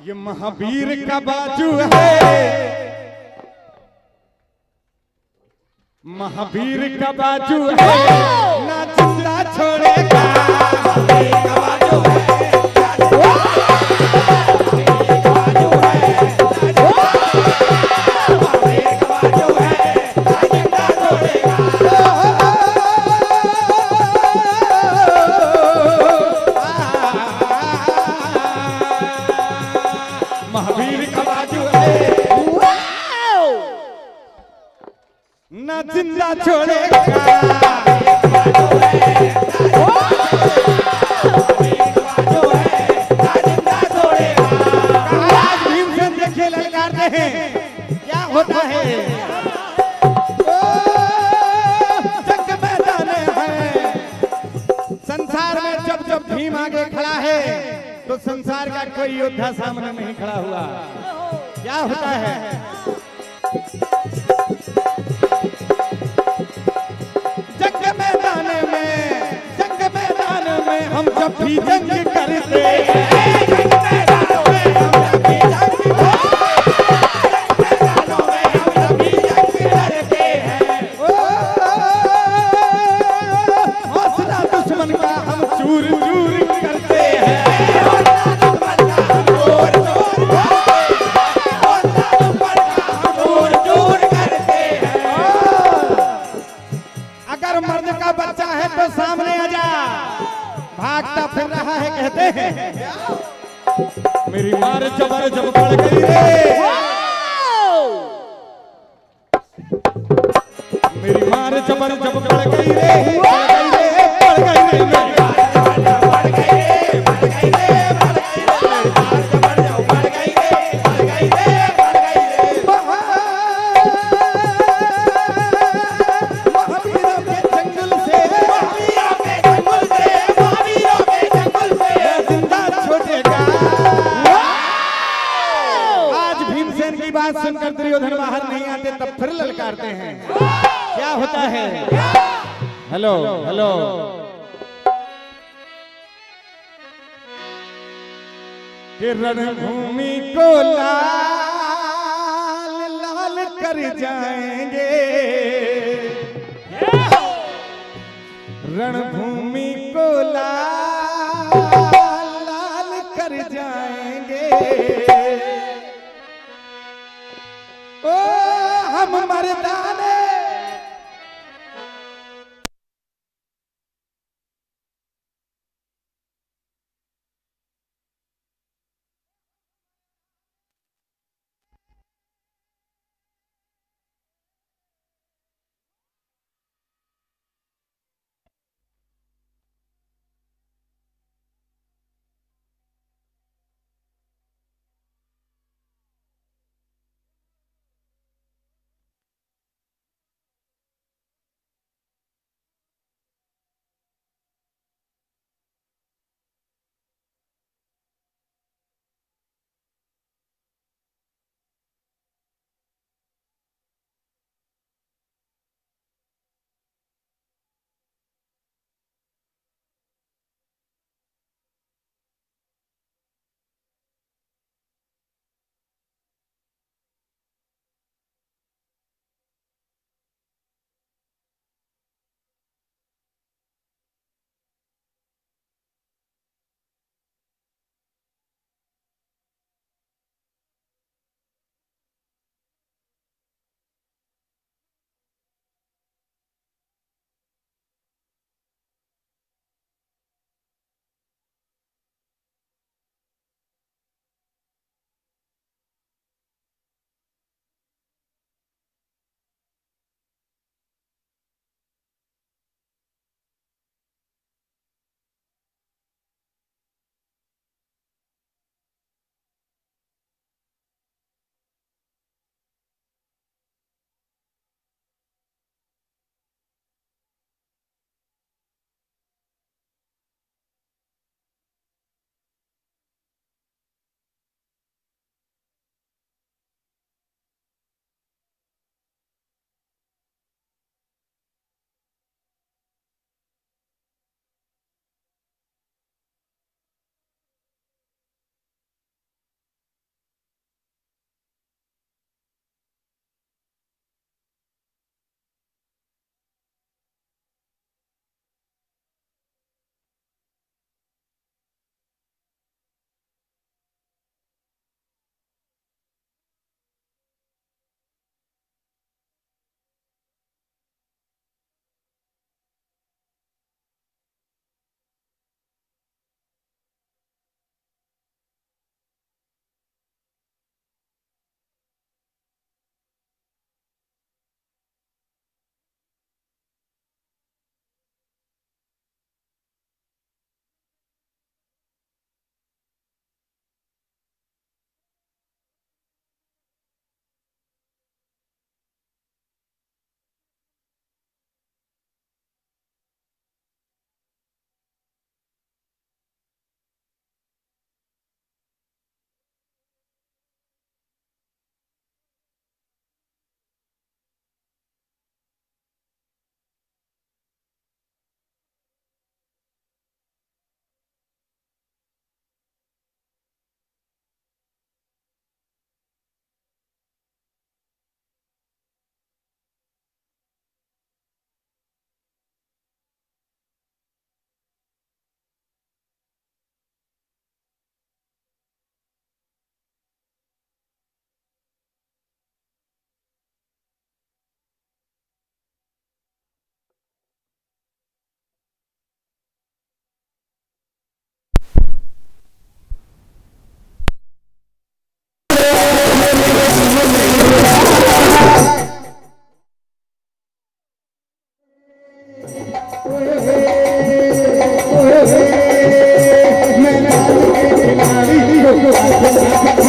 ये महावीर का बाजू है, महावीर का बाजू है, ना जिंदा छोड़ेगा। महावीर का बाजू है, ना जिंदा छोड़ेगा। आज भीमसेन देखे ललकारते हैं, क्या होता है? जंग मैदान है। संसार में जब जब भीम आगे खड़ा है तो संसार का कोई योद्धा सामने नहीं खड़ा हुआ। क्या होता है? जंग मैदान में हम जब भी जंग करते हौसला दुश्मन का हम चूर चूर करते हैं। अगर मर्द का बच्चा है तो सामने आ जा, भागता फिर रहा है कहते हैं। मेरी मार जबर जब बढ़ गई रे, मेरी मार जबर जब बढ़ गई रे, बढ़ गई रे, बढ़ गई रे, मेरी मार जबर बढ़ गई रे, बढ़ गई रे, बढ़ गई रे, मेरी मार जबर जब बढ़ गई रे, बढ़ गई रे, बढ़ गई रे। महावीरों के जंगल से, महावीरों के जंगल से, महावीरों के जंगल से जिंदा छोड़ेगा। आज भीमसेन की बात सुनकर दुर्योधन बाहर नहीं आते, तब फिर ललकारते हैं। क्या होता है? हेलो हेलो, कि रणभूमि को लाल लाल कर जाएंगे, रणभूमि को लाल लाल कर जाएंगे। ओ हम मर्दाने फिर